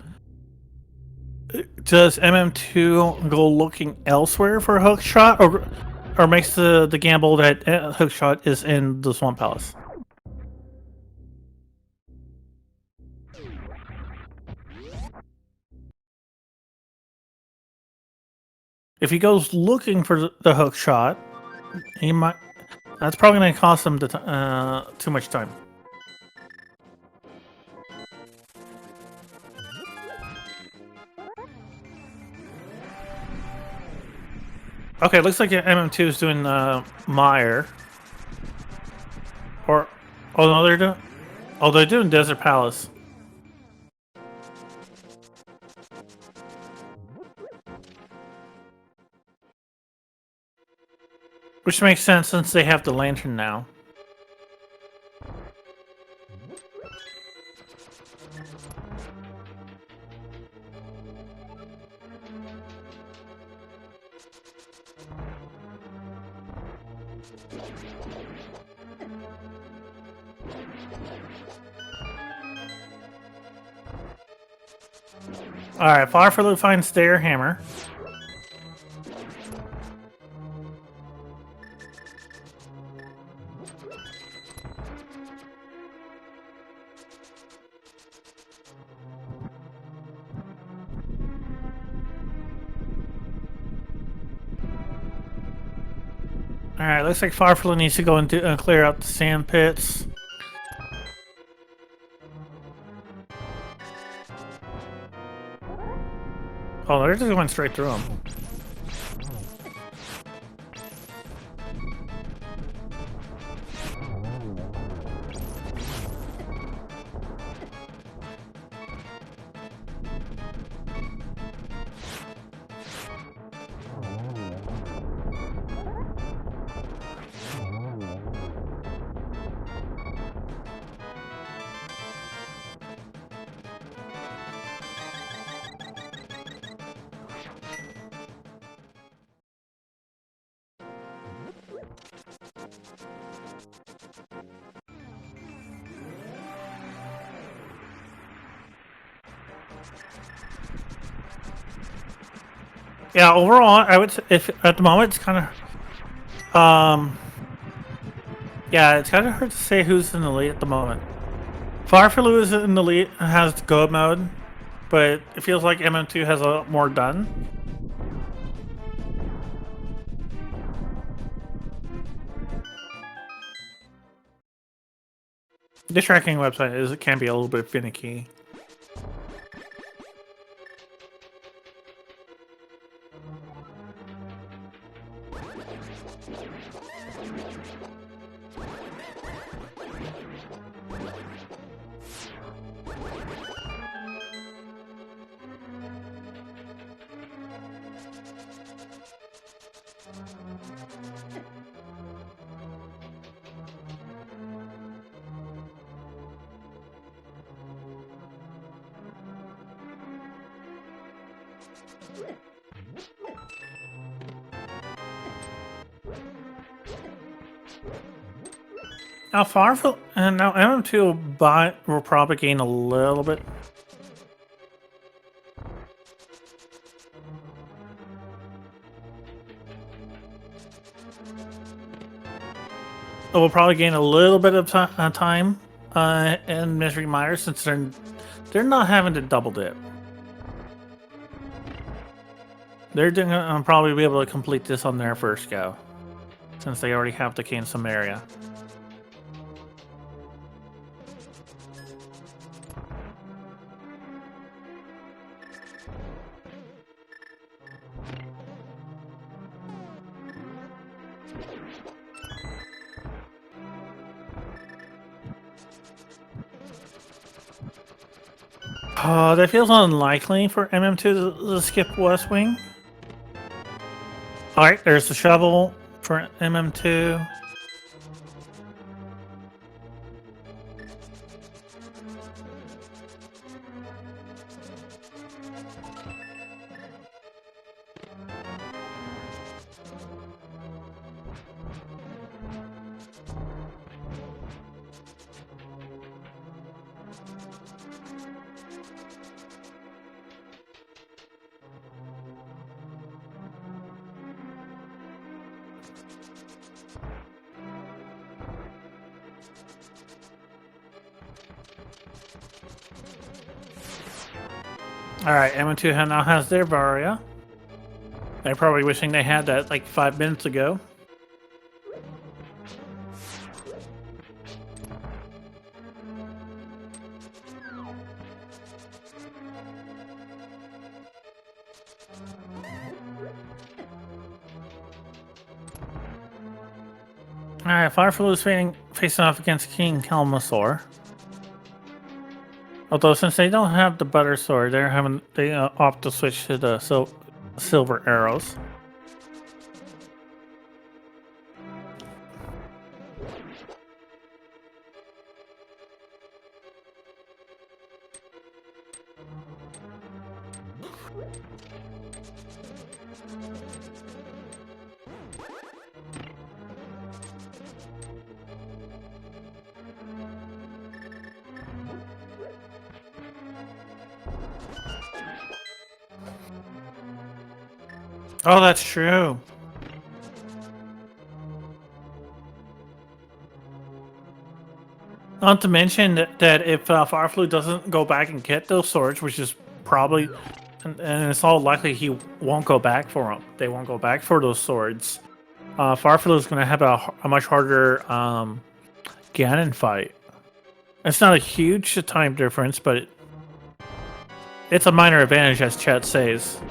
does MM2 go looking elsewhere for a hook shot, or makes the gamble that hook shot is in the Swamp Palace? If he goes looking for the hook shot, he might. That's probably going to cost him too much time. Okay, looks like MM2 is doing Mire. Or, oh no, they're doing Desert Palace. Which makes sense since they have the lantern now. Alright, Farfaloo finds Stair Hammer. Alright, looks like Farflu needs to go and clear out the sand pits. Oh, they're just going straight through them. Yeah, overall, I would say if at the moment it's kind of, yeah, it's kind of hard to say who's in the lead at the moment. Farfelu is in the lead, has go mode, but it feels like MM2 has a lot more done. The tracking website can be a little bit finicky. Now Farfelu and now MM2 will probably gain a little bit. It will probably gain a little bit of time in Misery Mire since they're not having to double dip. They're gonna probably be able to complete this on their first go, since they already have to gain some area. That feels unlikely for MM2 to skip West Wing. Alright, there's the shovel for MM2. Alright, M2 now has their Varia. They're probably wishing they had that like 5 minutes ago. Alright, Fireflu is facing off against King Kalmasaur. Although since they don't have the butter sword, they opt to switch to the silver arrows. Oh, that's true. Not to mention that if Fireflu doesn't go back and get those swords, which is probably, and it's all likely he won't go back for them. They won't go back for those swords. Farfelu is going to have a much harder Ganon fight. It's not a huge time difference, but it's a minor advantage, as chat says.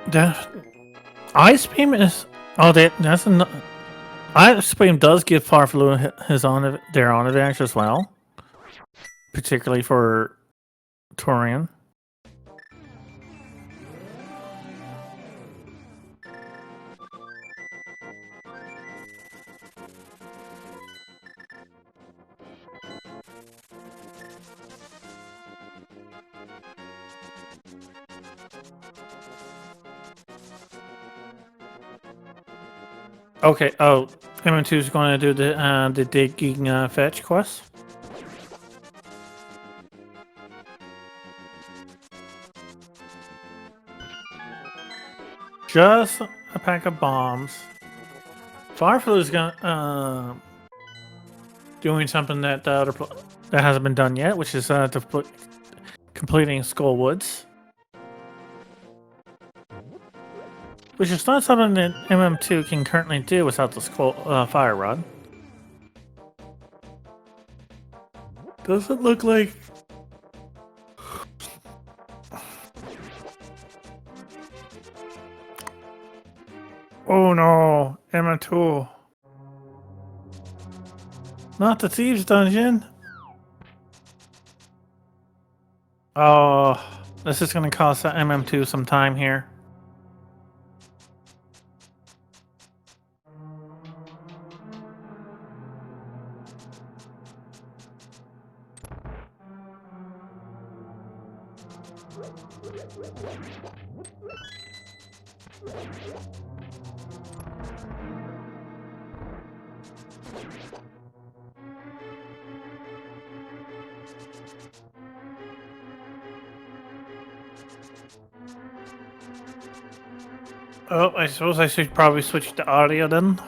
The Ice Beam is... Oh, that's an... Ice Beam does give Farfelu their own advantage as well. Particularly for Torian. Okay, oh, MM2 is going to do the digging fetch quest. Just a pack of bombs. Farfelu is going doing something that that hasn't been done yet, which is completing Skull Woods. Which is not something that MM2 can currently do without the Fire Rod. Doesn't look like... Oh no, MM2. Not the Thieves Dungeon. Oh, this is going to cost MM2 some time here. Oh, I suppose I should probably switch to audio then.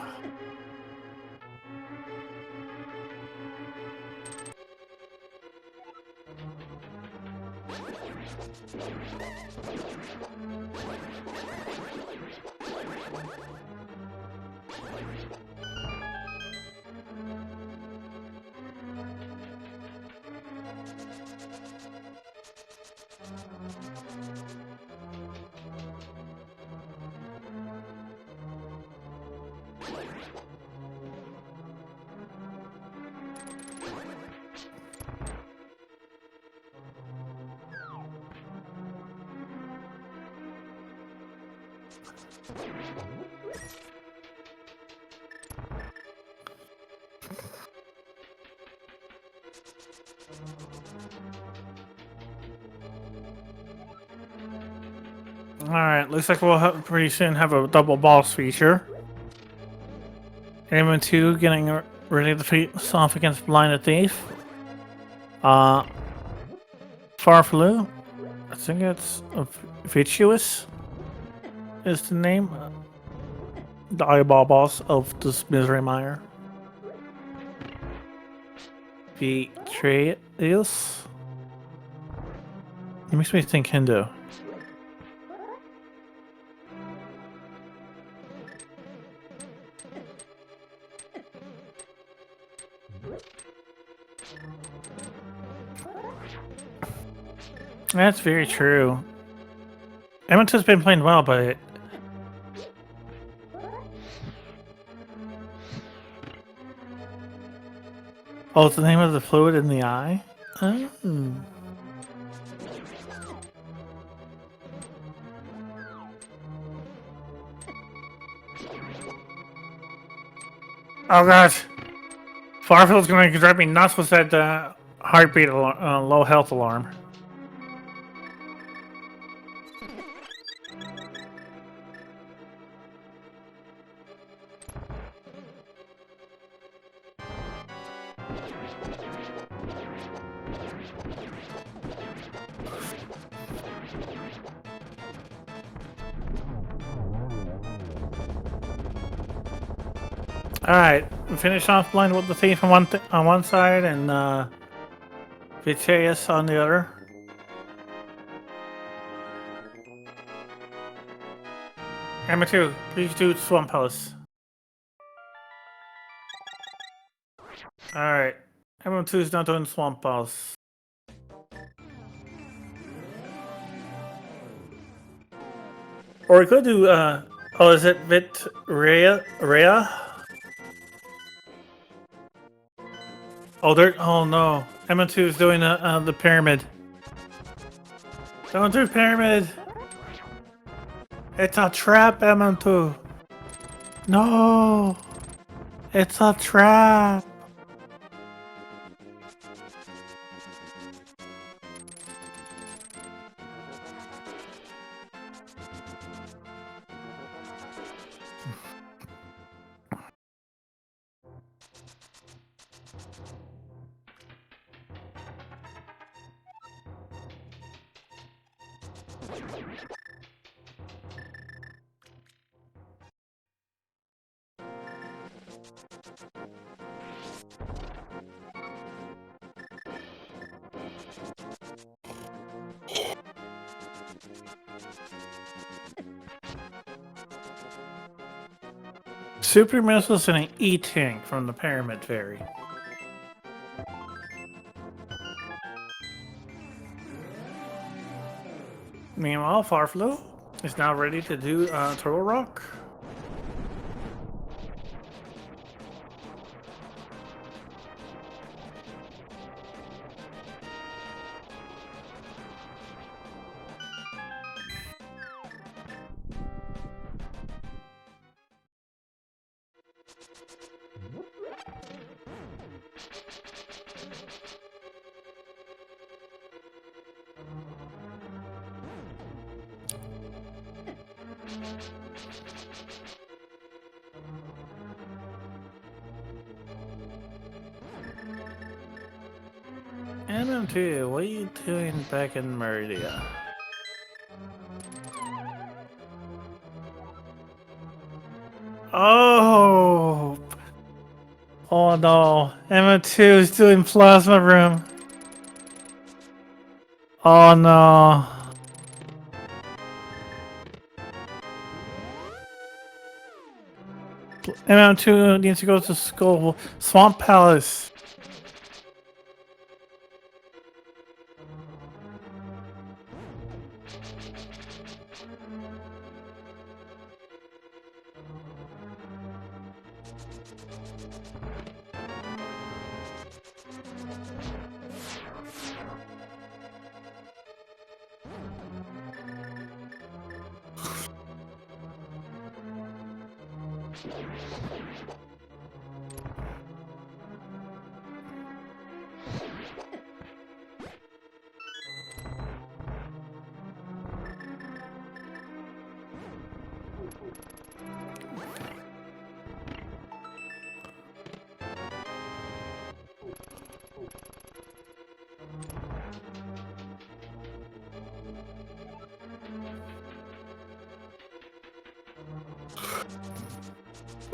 Alright, looks like we'll pretty soon have a double boss feature. MM2 getting ready to face off against Blinded Thief. Farfelu, I think it's Virtuous is the name. The eyeball boss of this Misery Mire. Betrayals. It makes me think Hindu. That's very true. Edmonton's been playing well, but oh, it's the name of the fluid in the eye? Oh. Oh gosh. Farfeld's going to drive me nuts with that heartbeat low health alarm. Alright, finish off Blind with the Thief on one side and Viteus on the other. Hammer 2, please do Swamp Palace. Alright, Hammer 2 is not doing Swamp Palace. Or we could do, oh, is it Rhea? Oh no, M2 is doing the pyramid. Don't do pyramid! It's a trap, M2! No! It's a trap! Super missiles and an E-tank from the Pyramid Fairy. Meanwhile, Farflu is now ready to do Turtle Rock. MM2, what are you doing back in Meridia? Oh! Oh no, MM2 is doing Plasma Room. Oh no. MM2 needs to go to school. Swamp Palace.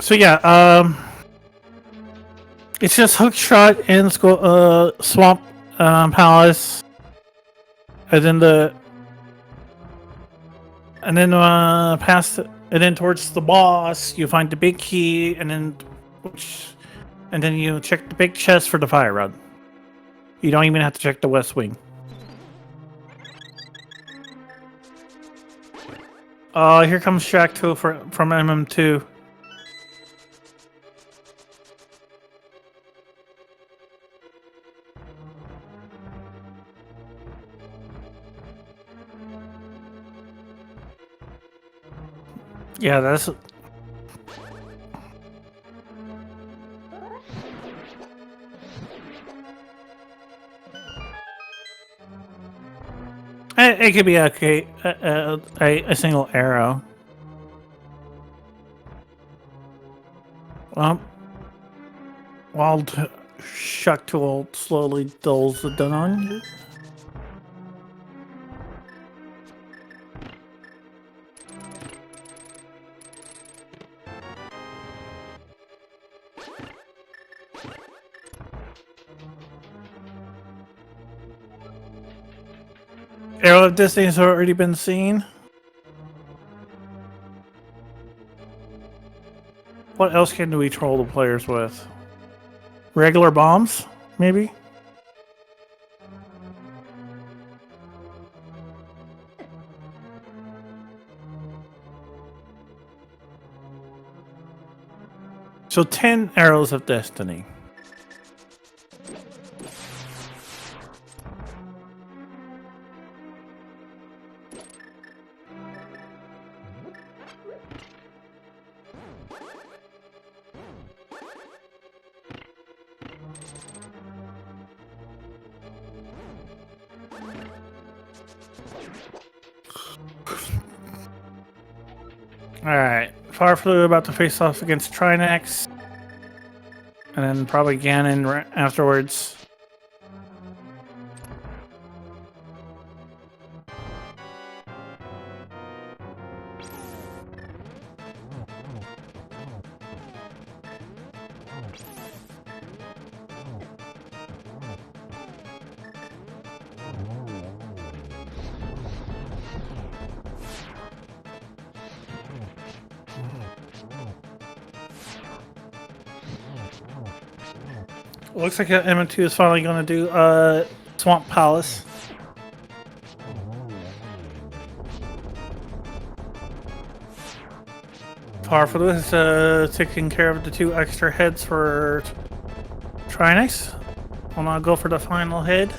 So yeah, it's just Hookshot in school, Swamp Palace, and then past, and then towards the boss, you find the big key, and then you check the big chest for the fire rod. You don't even have to check the West Wing. Here comes Shack 2 from MM2. Yeah, that's... It could be a single arrow. Well, while Shuck Tool slowly dulls the dun on you. Arrow of Destiny has already been seen. What else can we troll the players with? Regular bombs, maybe? So 10 arrows of destiny. Alright, Fireflu about to face off against Trinex. And then probably Ganon afterwards. Looks like M2 is finally going to do Swamp Palace. Powerful is taking care of the 2 extra heads for Trinex. I'll now go for the final head.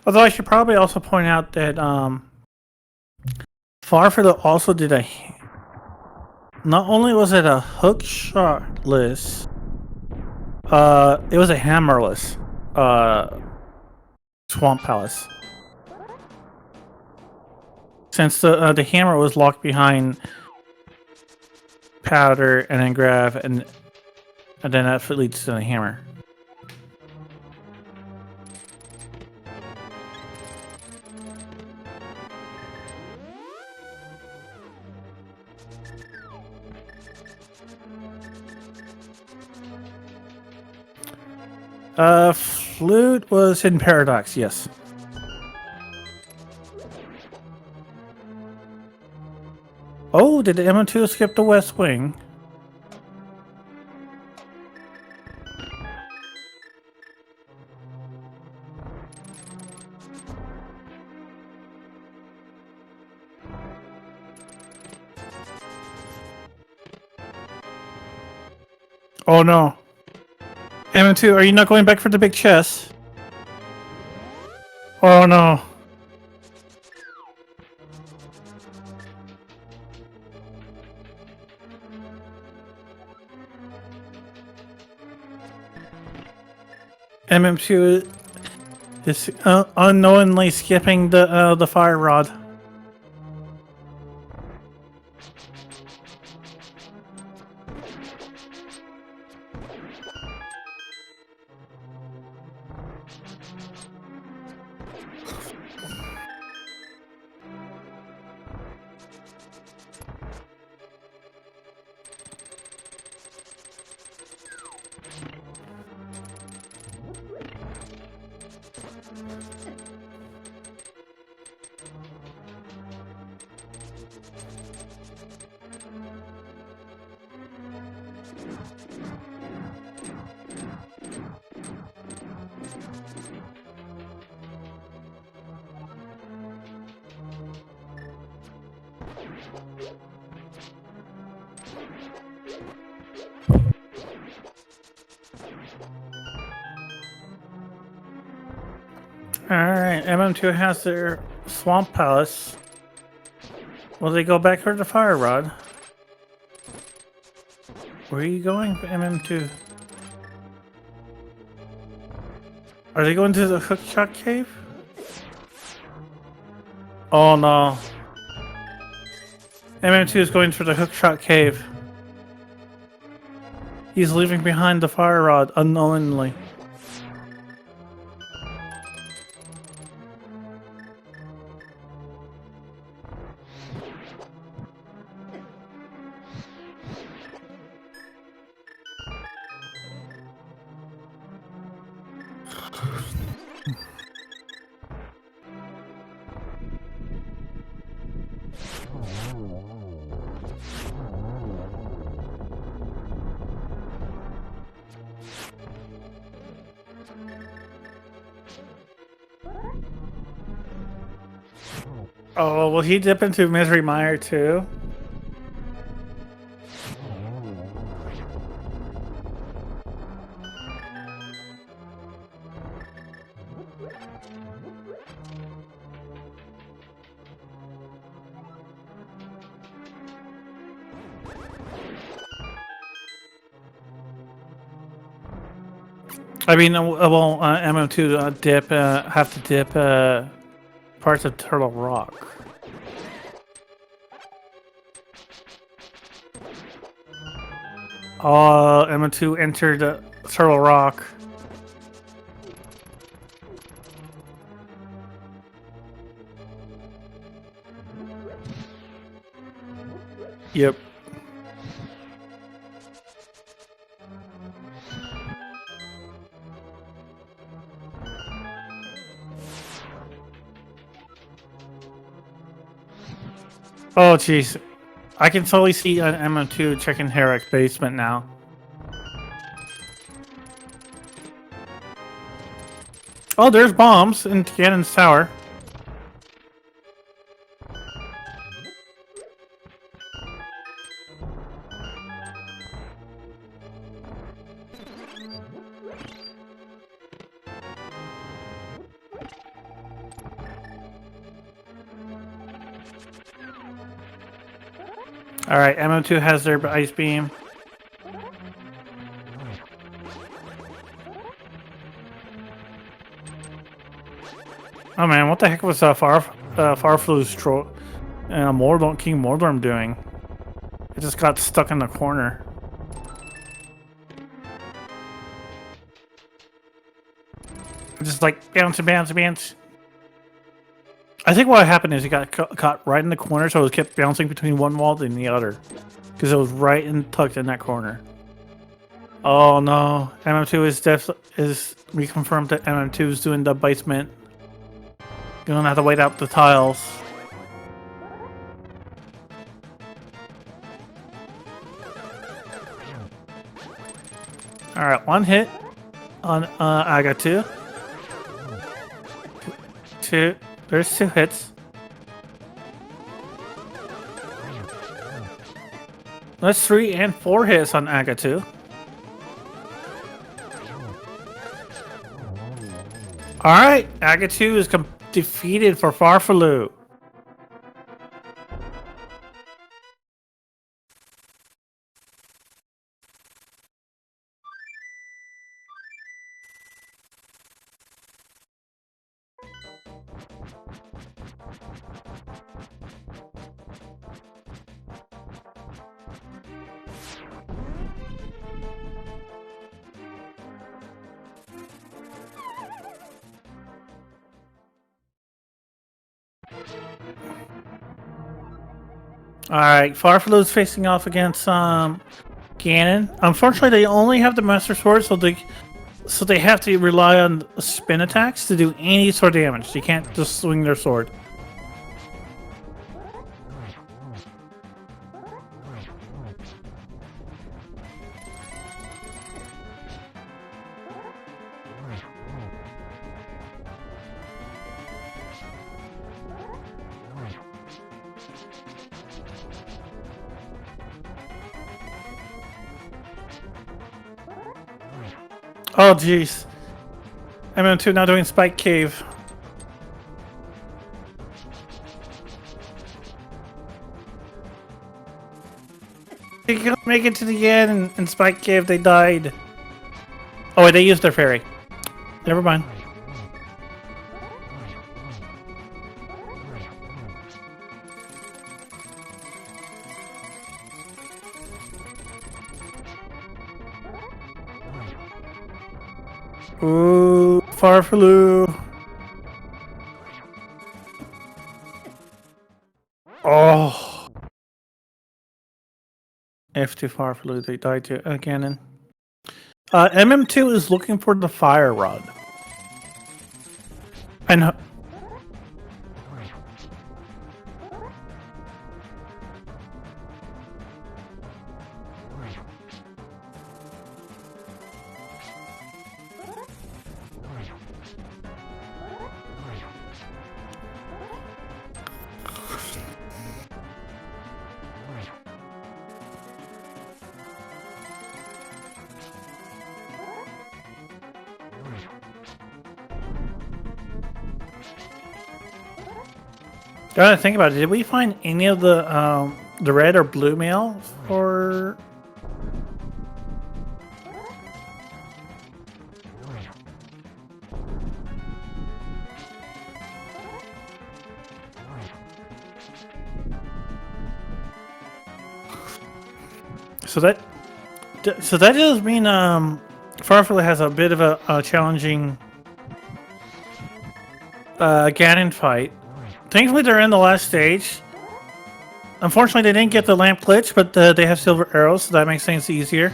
Although I should probably also point out that Farfado also did a... Not only was it a hook shotless, it was a hammerless Swamp Palace. Since the hammer was locked behind powder and then grab, and then that leads to the hammer. Flute was in Paradox, yes. Oh, did the M2 skip the West Wing? Oh no. M2, are you not going back for the big chest? Oh no. MM2 is unknowingly skipping the fire rod. Alright, MM2 has their Swamp Palace. Will they go back for the Fire Rod? Where are you going, MM2? Are they going to the Hookshot Cave? Oh no. MM2 is going for the Hookshot Cave. He's leaving behind the Fire Rod unknowingly. Oh, will he dip into Misery Mire too? I mean, well, MM2 dip, have to dip parts of Turtle Rock. Oh, MM2 entered Turtle Rock. Yep. Oh, jeez. I can totally see an MM2 checking Herrick's basement now. Oh, there's bombs in Ganon's tower. Alright, MM2 has their ice beam. Oh man, what the heck was Farflu's King Mordorm doing? It just got stuck in the corner. Just like bounce. I think what happened is he got caught right in the corner, so it kept bouncing between one wall and the other. Because it was right tucked in that corner. Oh no, MM2 is reconfirmed that MM2 is doing the basement. You're gonna have to wait out the tiles. Alright, one hit on Aga 2. Two. There's 2 hits. That's 3 and 4 hits on Aga 2. Alright, Aga 2 is defeated for Farfelu. Alright, Farfelu's facing off against Ganon. Unfortunately, they only have the Master Sword, so they have to rely on spin attacks to do any sort of damage. They can't just swing their sword. Oh jeez. MM2 now doing Spike Cave. They couldn't make it to the end in Spike Cave. They died. Oh, wait, they used their fairy. Never mind. Ooh, Farfaloo. Oh. F2 Farfaloo, they died to Ganon. MM2 is looking for the fire rod. And gotta think about it. Did we find any of the red or blue mail for? So that does mean Farfaloo has a bit of a challenging Ganon fight. Thankfully, they're in the last stage. Unfortunately, they didn't get the lamp glitch, but they have silver arrows, so that makes things easier.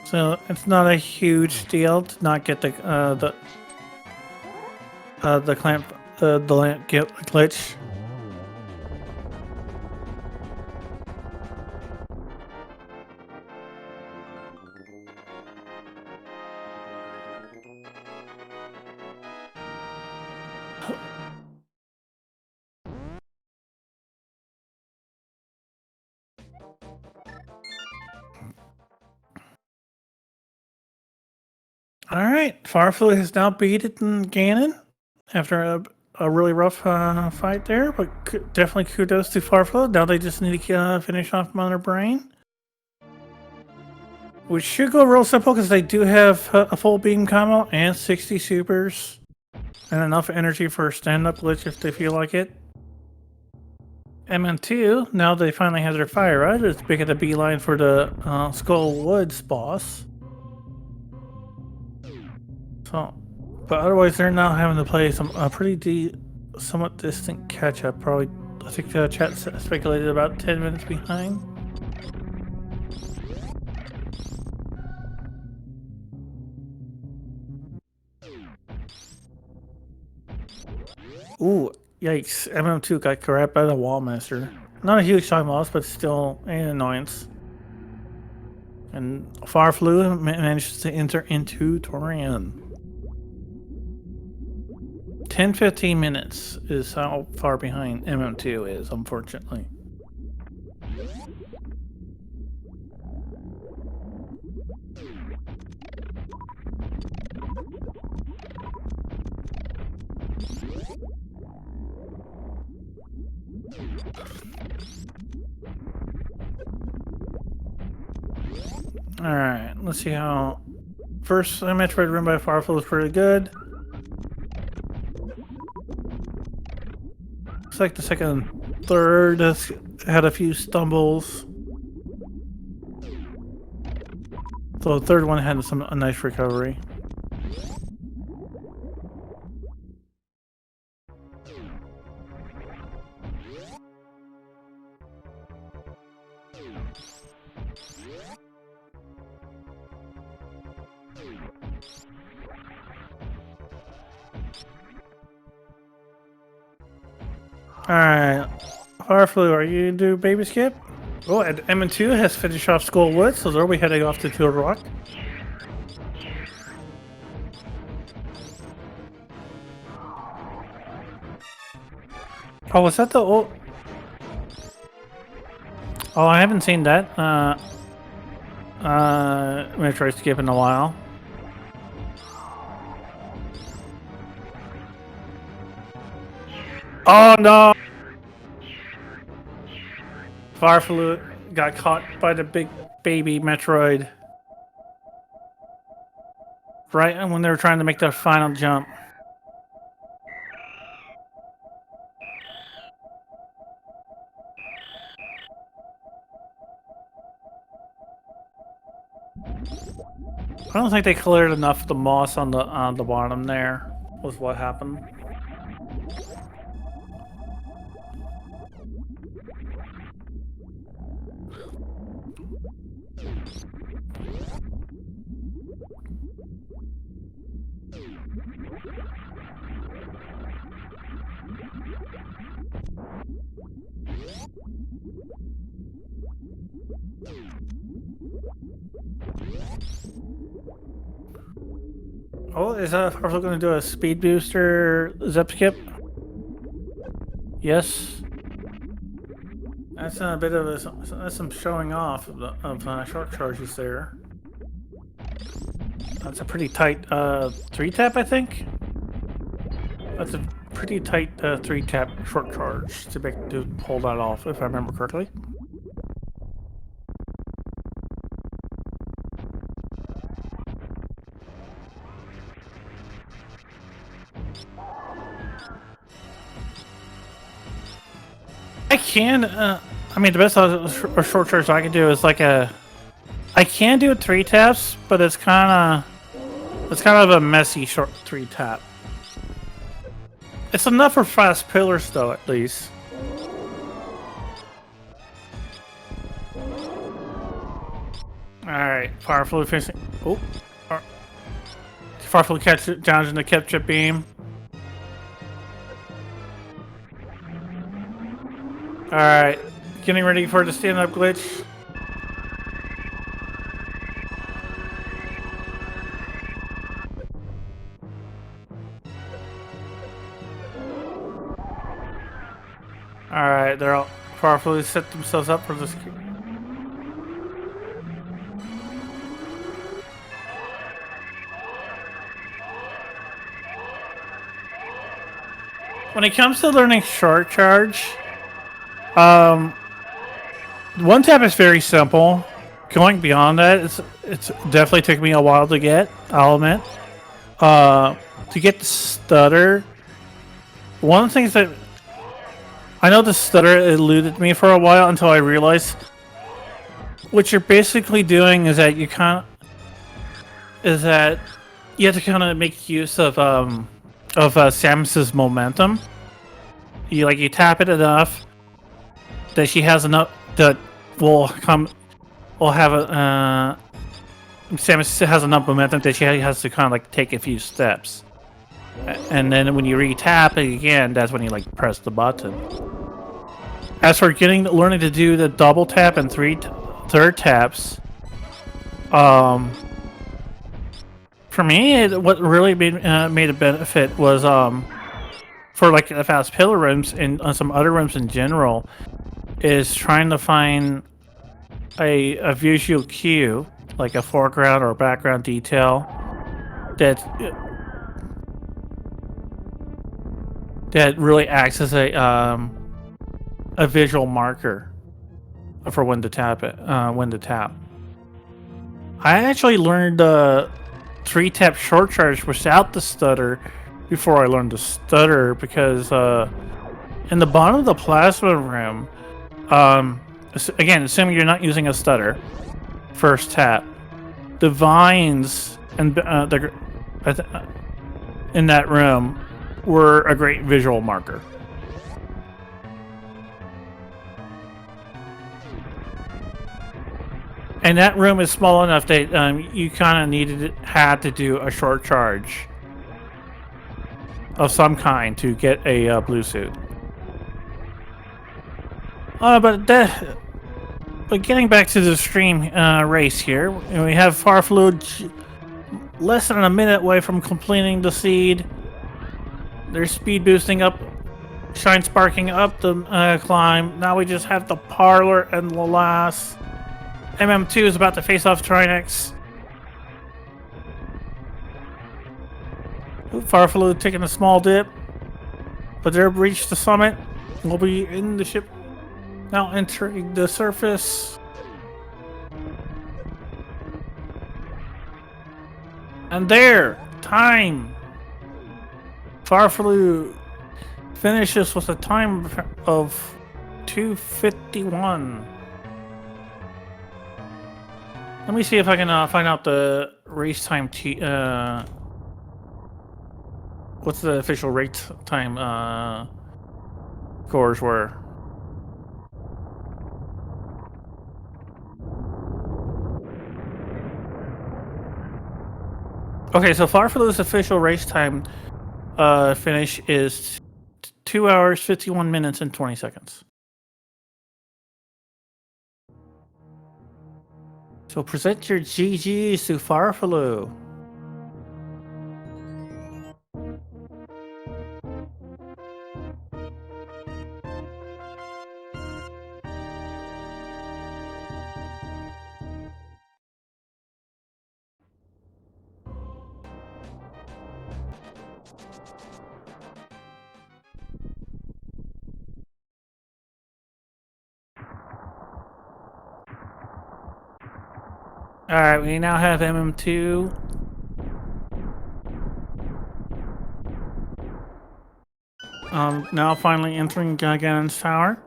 So it's not a huge deal to not get the lamp glitch. Alright, Farfaloo has now beaten Ganon after a really rough fight there, but definitely kudos to Farfaloo. Now they just need to finish off Mother Brain. Which should go real simple because they do have a full beam combo and 60 supers and enough energy for a stand-up glitch if they feel like it. MN2, now they finally have their fire rod, it's making a beeline for the Skull Woods boss. So, but otherwise they're now having to play some somewhat distant catch-up. Probably, I think the chat speculated about 10 minutes behind. Ooh, yikes. MM2 got grabbed by the Wall Master. Not a huge time loss, but still an annoyance. And Farfaloo manages to enter into Torian. 10-15 minutes is how far behind MM2 is, unfortunately. Alright, let's see how... First Metroid run by Farfaloo is pretty good. Looks like the second and third has had a few stumbles. So the third one had a nice recovery. Alright, Farfaloo, are you gonna do baby skip? Oh, and MN2 has finished off Skull Woods, so they'll be heading off to Field Rock. Oh, was that the old... Oh, I haven't seen that Metroid skip in a while. Oh no! Farflu got caught by the big baby Metroid. Right when they were trying to make their final jump. I don't think they cleared enough of the moss on the bottom there, was what happened. Oh, is Farflu going to do a speed booster zip skip? Yes. That's a bit of that's some showing off of short charges there. That's a pretty tight 3-tap, I think. That's a pretty tight 3-tap short charge to pull that off, if I remember correctly. I can, I mean, the best short charge I can do is like I can do 3 taps, but it's kind of a messy short 3-tap. It's enough for fast pillars, though, at least. Alright, Farflu finishing. Oh. Farflu catch down in the ketchup beam. Alright, getting ready for the stand-up glitch. Alright, they're all Farflu set themselves up for this. When it comes to learning short charge, 1-tap is very simple. Going beyond that, it's definitely took me a while to get, I'll admit. To get the stutter, one of the things that I know the stutter eluded me for a while until I realized what you're basically doing is that you have to kind of make use of Samus's momentum. You tap it enough that she has enough that will have a Samus has enough momentum that she has to kind of like take a few steps, and then when you re-tap it again, that's when you like press the button. As for learning to do the double tap and third taps, for me, what really made a benefit was for like the fast pillar rooms and some other rooms in general, is trying to find a visual cue, like a foreground or background detail that really acts as a visual marker for when to tap it. When to tap. I actually learned 3-tap short charge without the stutter before I learned the stutter, because in the bottom of the plasma room, again, assuming you're not using a stutter, first tap, the vines and in that room were a great visual marker. And that room is small enough that you kind of had to do a short charge of some kind to get a blue suit. But getting back to the stream race here, we have Farflu less than a minute away from completing the seed. They're speed boosting up, shine sparking up the climb. Now we just have the parlor and the last. MM2 is about to face off Trinex. Farflu taking a small dip, but they've reached the summit. We'll be in the ship Now entering the surface. And there! Time! Farfalu finishes with a time of 2:51. Let me see if I can find out the race time. What's the official race time scores were? Okay, so Farfalu's official race time finish is 2 hours, 51 minutes, and 20 seconds. So present your GGs to Farfalu. Alright, we now have MM2. Now finally entering Ganon's Tower.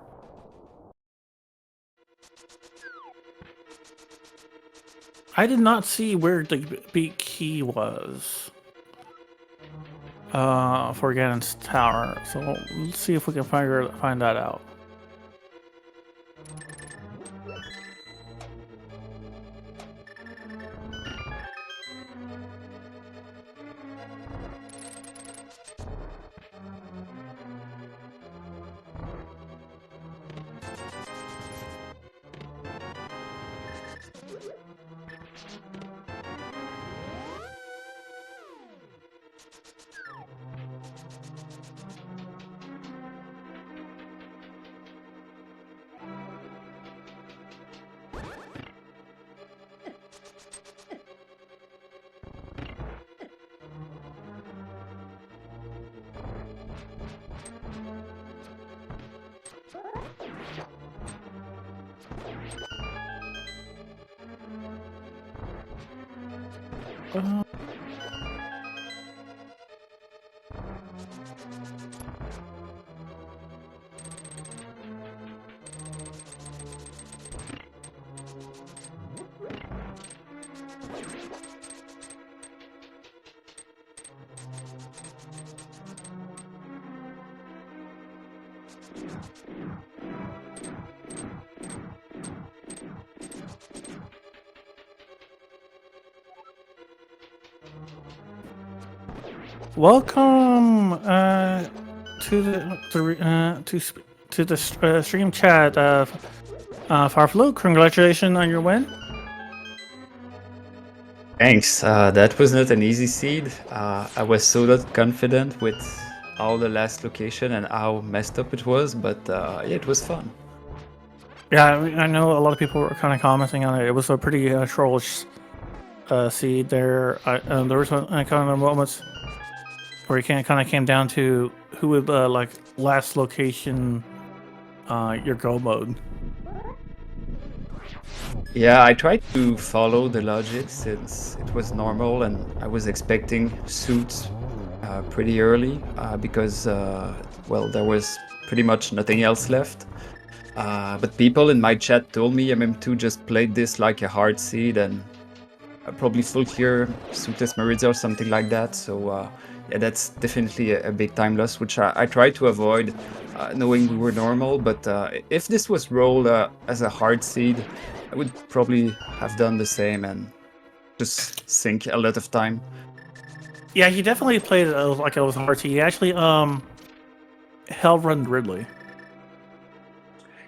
I did not see where the big key was for Ganon's Tower, so let's see if we can find that out. Welcome to the stream chat, Farfalu. Congratulations on your win. Thanks. That was not an easy seed. I was so not confident with all the last location and how messed up it was, but yeah, it was fun. Yeah, I know a lot of people were kind of commenting on it. It was a pretty trollish seed there. There was kind of moments where it kind of came down to who would like last location your go mode. Yeah, I tried to follow the logic since it was normal, and I was expecting suits pretty early because, well, there was pretty much nothing else left. But people in my chat told me MM2 just played this like a hard seed and probably full clear suitless Meritza or something like that. So yeah, that's definitely a big time loss, which I tried to avoid, knowing we were normal. But if this was rolled as a hard seed, I would probably have done the same and just sink a lot of time. Yeah, he definitely played it like it was hard seed. He actually hell run Ridley.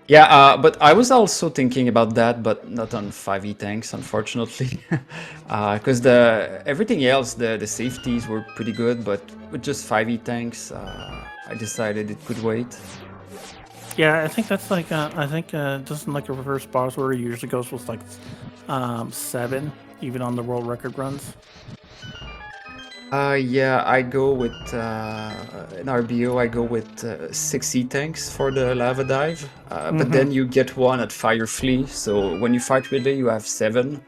Yeah, but I was also thinking about that, but not on 5e tanks, unfortunately. Because everything else, the safeties were pretty good, but with just 5e tanks, I decided it could wait. Yeah, I think that's like doesn't like a reverse boss order usually goes with like 7, even on the world record runs. Yeah, I go with in RBO. I go with 6 E-tanks for the lava dive, but then you get one at Fire Flea. So when you fight Ridley, you have 7,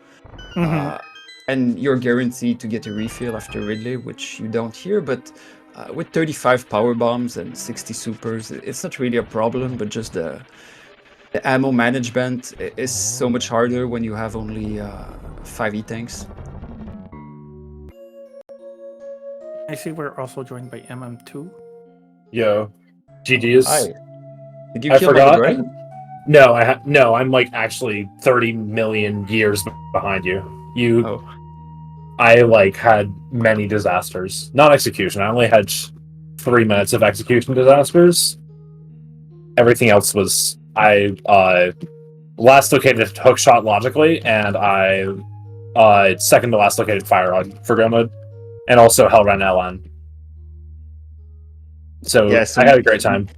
and you're guaranteed to get a refill after Ridley, which you don't here. But with 35 power bombs and 60 supers, it's not really a problem. But just the ammo management is so much harder when you have only 5 E-tanks. I see we're also joined by MM2. Yo, GG's. Hi. Did you I kill my forgot. brain? No, I'm like actually 30 million years behind you. Oh. I like had many disasters. Not execution. I only had 3 minutes of execution disasters. Everything else was I last located hookshot logically, and I second to last located fire on for go mode, and also hell ran LN. So Yeah, I had a great time.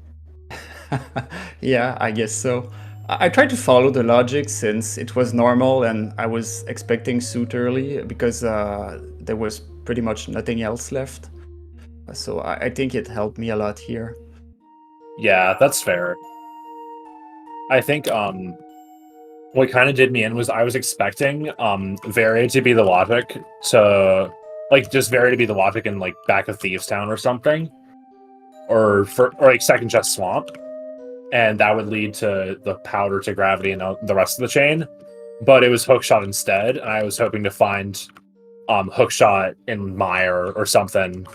Yeah, I guess so. I tried to follow the logic since it was normal and I was expecting suit early because there was pretty much nothing else left. So I think it helped me a lot here. Yeah, that's fair. I think what kind of did me in was I was expecting Vary to be the logic, so like just Vary to be the logic in like back of Thieves Town or something, or like second chest swamp, and that would lead to the powder to gravity and the rest of the chain. But it was hookshot instead, and I was hoping to find hookshot in mire or something,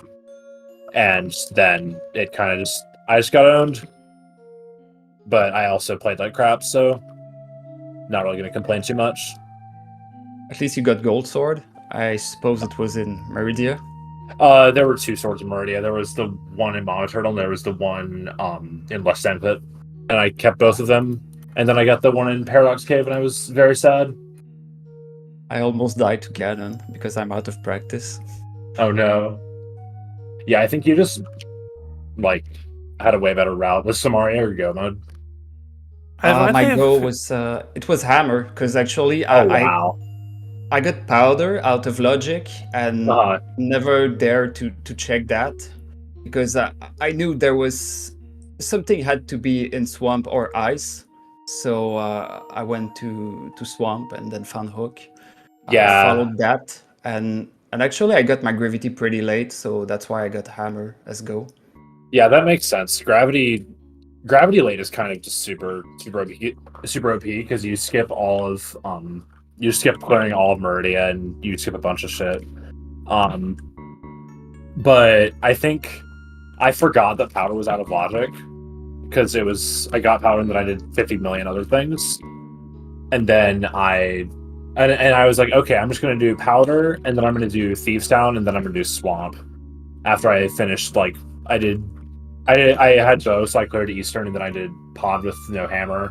and then it kind of I just got owned. But I also played like crap, so not really gonna complain too much. At least you got Gold Sword. I suppose it was in Meridia. There were 2 swords in Meridia. There was the one in Monoturtle, and there was the one in West Endpit. And I kept both of them. And then I got the one in Paradox Cave, and I was very sad. I almost died to Cannon because I'm out of practice. Oh no. Yeah, I think you just like had a way better route with Samaria or Go mode. My goal was it was Hammer because actually wow. I got powder out of logic and never dared to check that because I knew there was something had to be in swamp or ice. So I went to swamp and then found hook. Yeah. Followed that and actually I got my gravity pretty late, so that's why I got hammer as go. Yeah, that makes sense. Gravity late is kind of just super OP because you skip all of you skip clearing all of Meridia and you skip a bunch of shit. But I think I forgot that powder was out of logic because I got powder and then I did 50 million other things, and then I was like, okay, I'm just gonna do powder and then I'm gonna do Thieves Town and then I'm gonna do swamp. After I finished, like I had bow, so I cleared Eastern, and then I did pod with no hammer,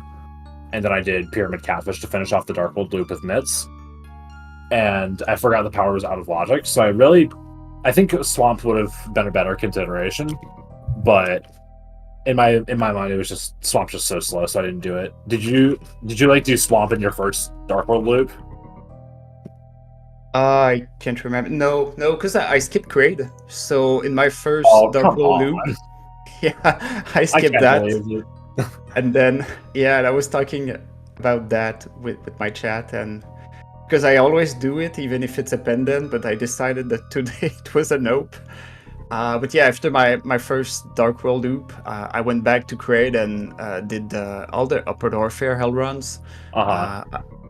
and then I did Pyramid Catfish to finish off the Darkwood loop with mitts. And I forgot the power was out of logic, so I think Swamp would have been a better consideration, but in my mind it was just Swamp's just so slow, so I didn't do it. Did you like do Swamp in your first Darkwood loop? I can't remember. No, because I skipped Kraid. So in my first Darkwood loop, yeah, I skipped that. And then, yeah, I was talking about that with my chat, and because I always do it, even if it's a pendant, but I decided that today it was a nope. But yeah, after my first Dark World loop, I went back to Kraid and did all the Upper Warfare hell runs.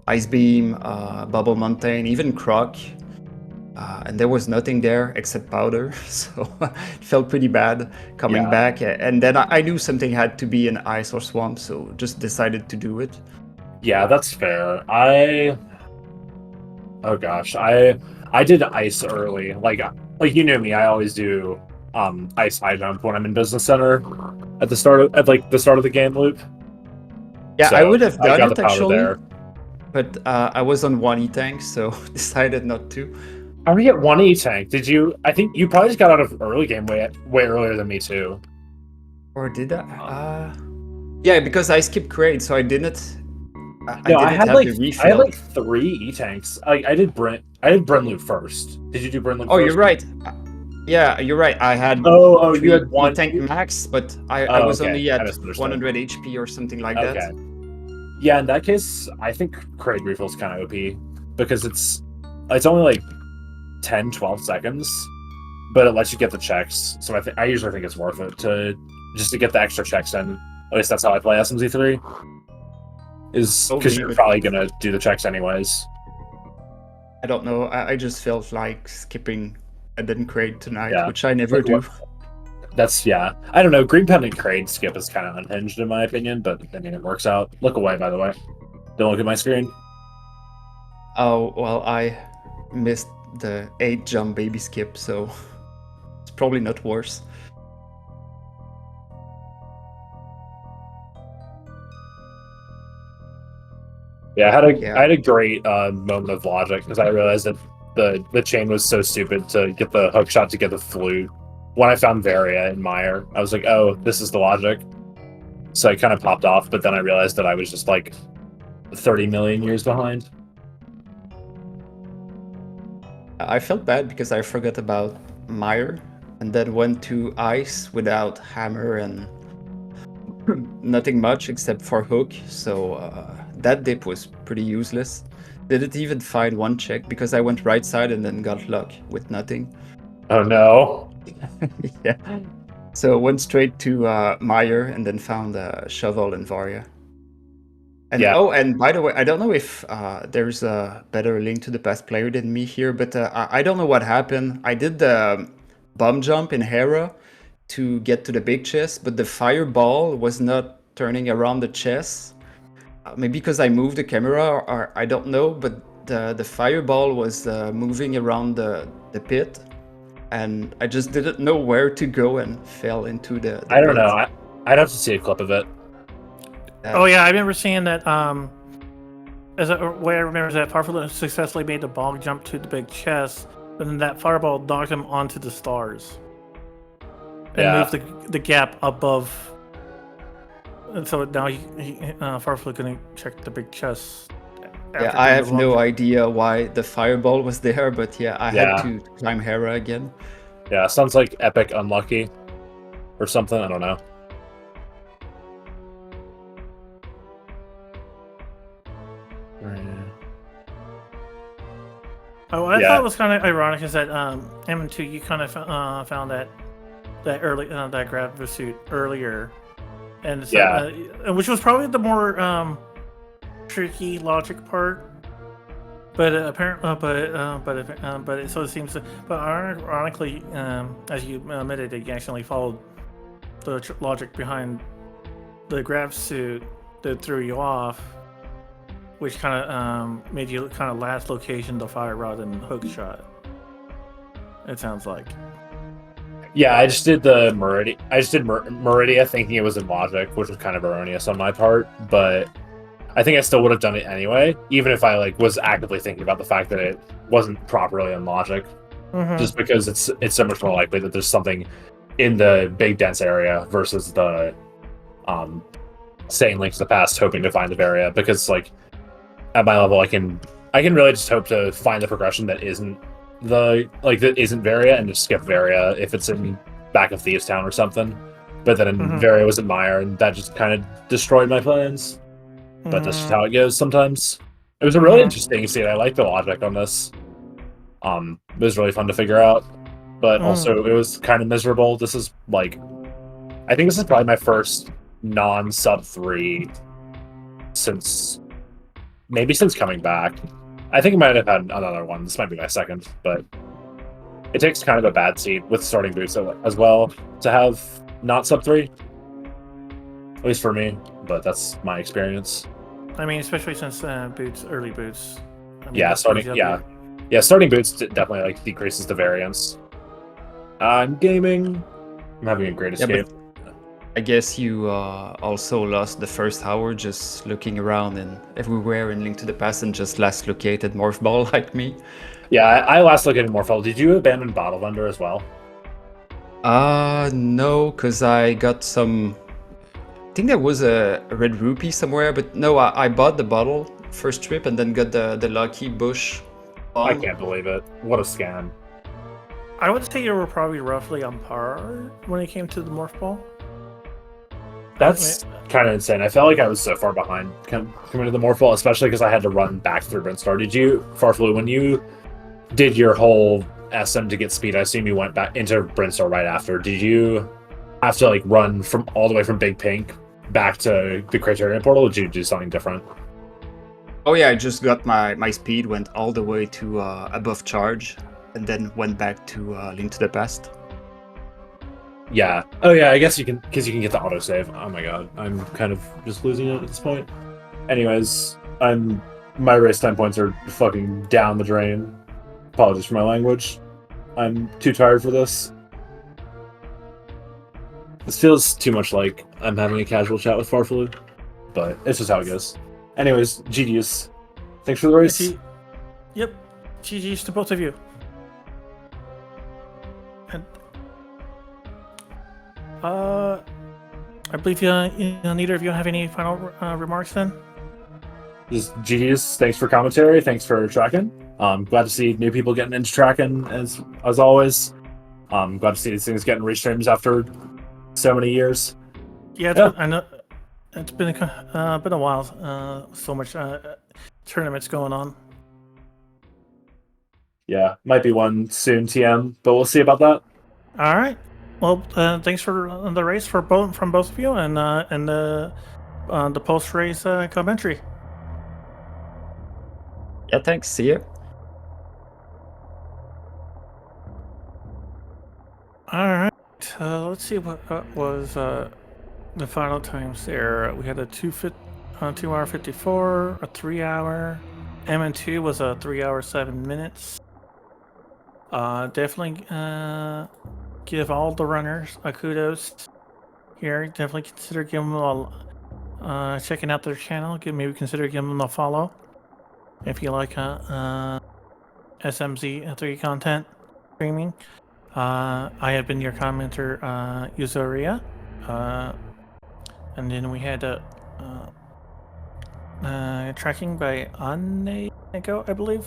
Ice Beam, Bubble Mountain, even Croc. And there was nothing there except powder, so it felt pretty bad coming back. And then I knew something had to be in ice or swamp, so just decided to do it. Yeah, that's fair. Oh gosh, I did ice early. Like you knew me, I always do ice high jump when I'm in Business Center at the start of the game loop. Yeah, so I would have done it actually, there. But I was on 1 E-tank, so decided not to. How did you get 1 E-tank? Did you? I think you probably just got out of early game way earlier than me too. Or did I? Yeah, because I skipped Kraid, so I didn't. I had like 3 E-tanks. I did Brent loop first. Did you do Brent loop first? Oh, you're right. Yeah, you're right. I had Oh, you three had one tank max, but I Oh, was okay. only I at misunderstood. 100 HP or something like Okay. that. Yeah, in that case, I think Kraid Refill is kind of OP because it's only like 10, 12 seconds, but it lets you get the checks. So I usually think it's worth it to just to get the extra checks in. At least that's how I play SMZ3. Is because Totally, you're but probably gonna do the checks anyways. I don't know. I just felt like skipping. I didn't create tonight, Yeah. which I never do. That's yeah. I don't know. Green Pendant Kraid skip is kind of unhinged in my opinion, but I mean it works out. Look away, by the way. Don't look at my screen. Oh, well, I missed the 8 jump baby skip, so it's probably not worse. Yeah, I had a great moment of logic because I realized that the chain was so stupid to get the hook shot to get the flute. When I found Varia in Meyer, I was like, oh, this is the logic. So I kind of popped off, but then I realized that I was just like 30 million years behind. I felt bad because I forgot about Meyer and then went to ice without hammer and nothing much except for hook. So that dip was pretty useless. Didn't even find one check because I went right side and then got luck with nothing. Oh no. Yeah. So went straight to Meyer and then found Shovel and Varia. And Yeah. oh, and by the way, I don't know if there's a better link to the past player than me here, but I don't know what happened. I did the bomb jump in Hera to get to the big chest, but the fireball was not turning around the chest. Maybe because I moved the camera, or I don't know, but the fireball was moving around the pit, and I just didn't know where to go and fell into the I don't pit. know. I'd have to see a clip of it. Oh yeah, I remember seeing that. As a way I remember is that Farfel successfully made the bomb jump to the big chest, but then that fireball knocked him onto the stars and Yeah. moved the gap above. And so now Farfel couldn't check the big chest. Yeah, I have no idea why the fireball was there, but yeah, I Yeah. had to climb Hera again. Yeah, sounds like epic unlucky or something. I don't know. Oh, what I Yeah. thought was kind of ironic is that M2 you kind of found that early that grab suit earlier, and so, Yeah. which was probably the more tricky logic part. But apparently, so it seems. But ironically, as you admitted, that you actually followed the logic behind the grab suit that threw you off, which kind of made you kind of last location the fire rod and hook shot. It sounds like. Yeah, I just did the Meridia. I just did Meridia thinking it was in logic, which was kind of erroneous on my part, but I think I still would have done it anyway, even if I like was actively thinking about the fact that it wasn't properly in logic. Mm-hmm. Just because it's so much more likely that there's something in the big dense area versus the saying Link to the Past hoping to find the area, because like at my level I can really just hope to find the progression that isn't Varia and just skip Varia if it's in back of Thieves Town or something. But then Varia was in Meyer and that just kind of destroyed my plans. But that's just how it goes sometimes. It was a really interesting scene. I like the logic on this. It was really fun to figure out. But also it was kind of miserable. This is like I think this is probably my first non-sub 3 since coming back. I think I might have had another one. This might be my second, but it takes kind of a bad seat with starting boots as well to have not sub 3. At least for me, but that's my experience. I mean, especially since early boots. I mean, starting boots definitely like decreases the variance. I'm gaming. I'm having a great escape. I guess you also lost the first hour just looking around and everywhere in Link to the Past and just last located Morph Ball like me. Yeah, I last located Morph Ball. Did you abandon Bottle Vendor as well? No, because I got some... I think there was a red rupee somewhere, but no, I bought the bottle first trip and then got the lucky bush. I can't believe it. What a scam. I would say you were probably roughly on par when it came to the morph ball. That's kind of insane. I felt like I was so far behind coming to the Morphball, especially because I had to run back through Brinstar. Did you, Farflu, when you did your whole SM to get speed, I assume you went back into Brinstar right after. Did you have to like run from all the way from Big Pink back to the Criterion portal, or did you do something different? Oh yeah, I just got my speed, went all the way to above charge, and then went back to Link to the Past. Yeah. Oh yeah, I guess you can, because you can get the autosave. Oh my god, I'm kind of just losing it at this point. Anyways, my race time points are fucking down the drain. Apologies for my language. I'm too tired for this. This feels too much like I'm having a casual chat with Farflu, but it's just how it goes. Anyways, GG's. Thanks for the race. Yep. GG's to both of you. And I believe neither of you have any final remarks then? Just GG's. Thanks for commentary. Thanks for tracking. Glad to see new people getting into tracking as always. Glad to see these things getting restreams after so many years. Yeah, I know it's been a while. So much tournaments going on. Yeah, might be one soon, TM, but we'll see about that. All right. Well, thanks for the race from both of you, and the post race commentary. Yeah, thanks. See you. All right. Let's see what was the final times there. We had a 2 hour 54, a 3 hour. MN2 was a 3 hour 7 minutes. Definitely give all the runners a kudos here. Definitely consider giving them a checking out their channel. Maybe consider giving them a follow if you like SMZ3 content streaming. I have been your commenter, Yuzoria, and then we had tracking by Anego, I believe.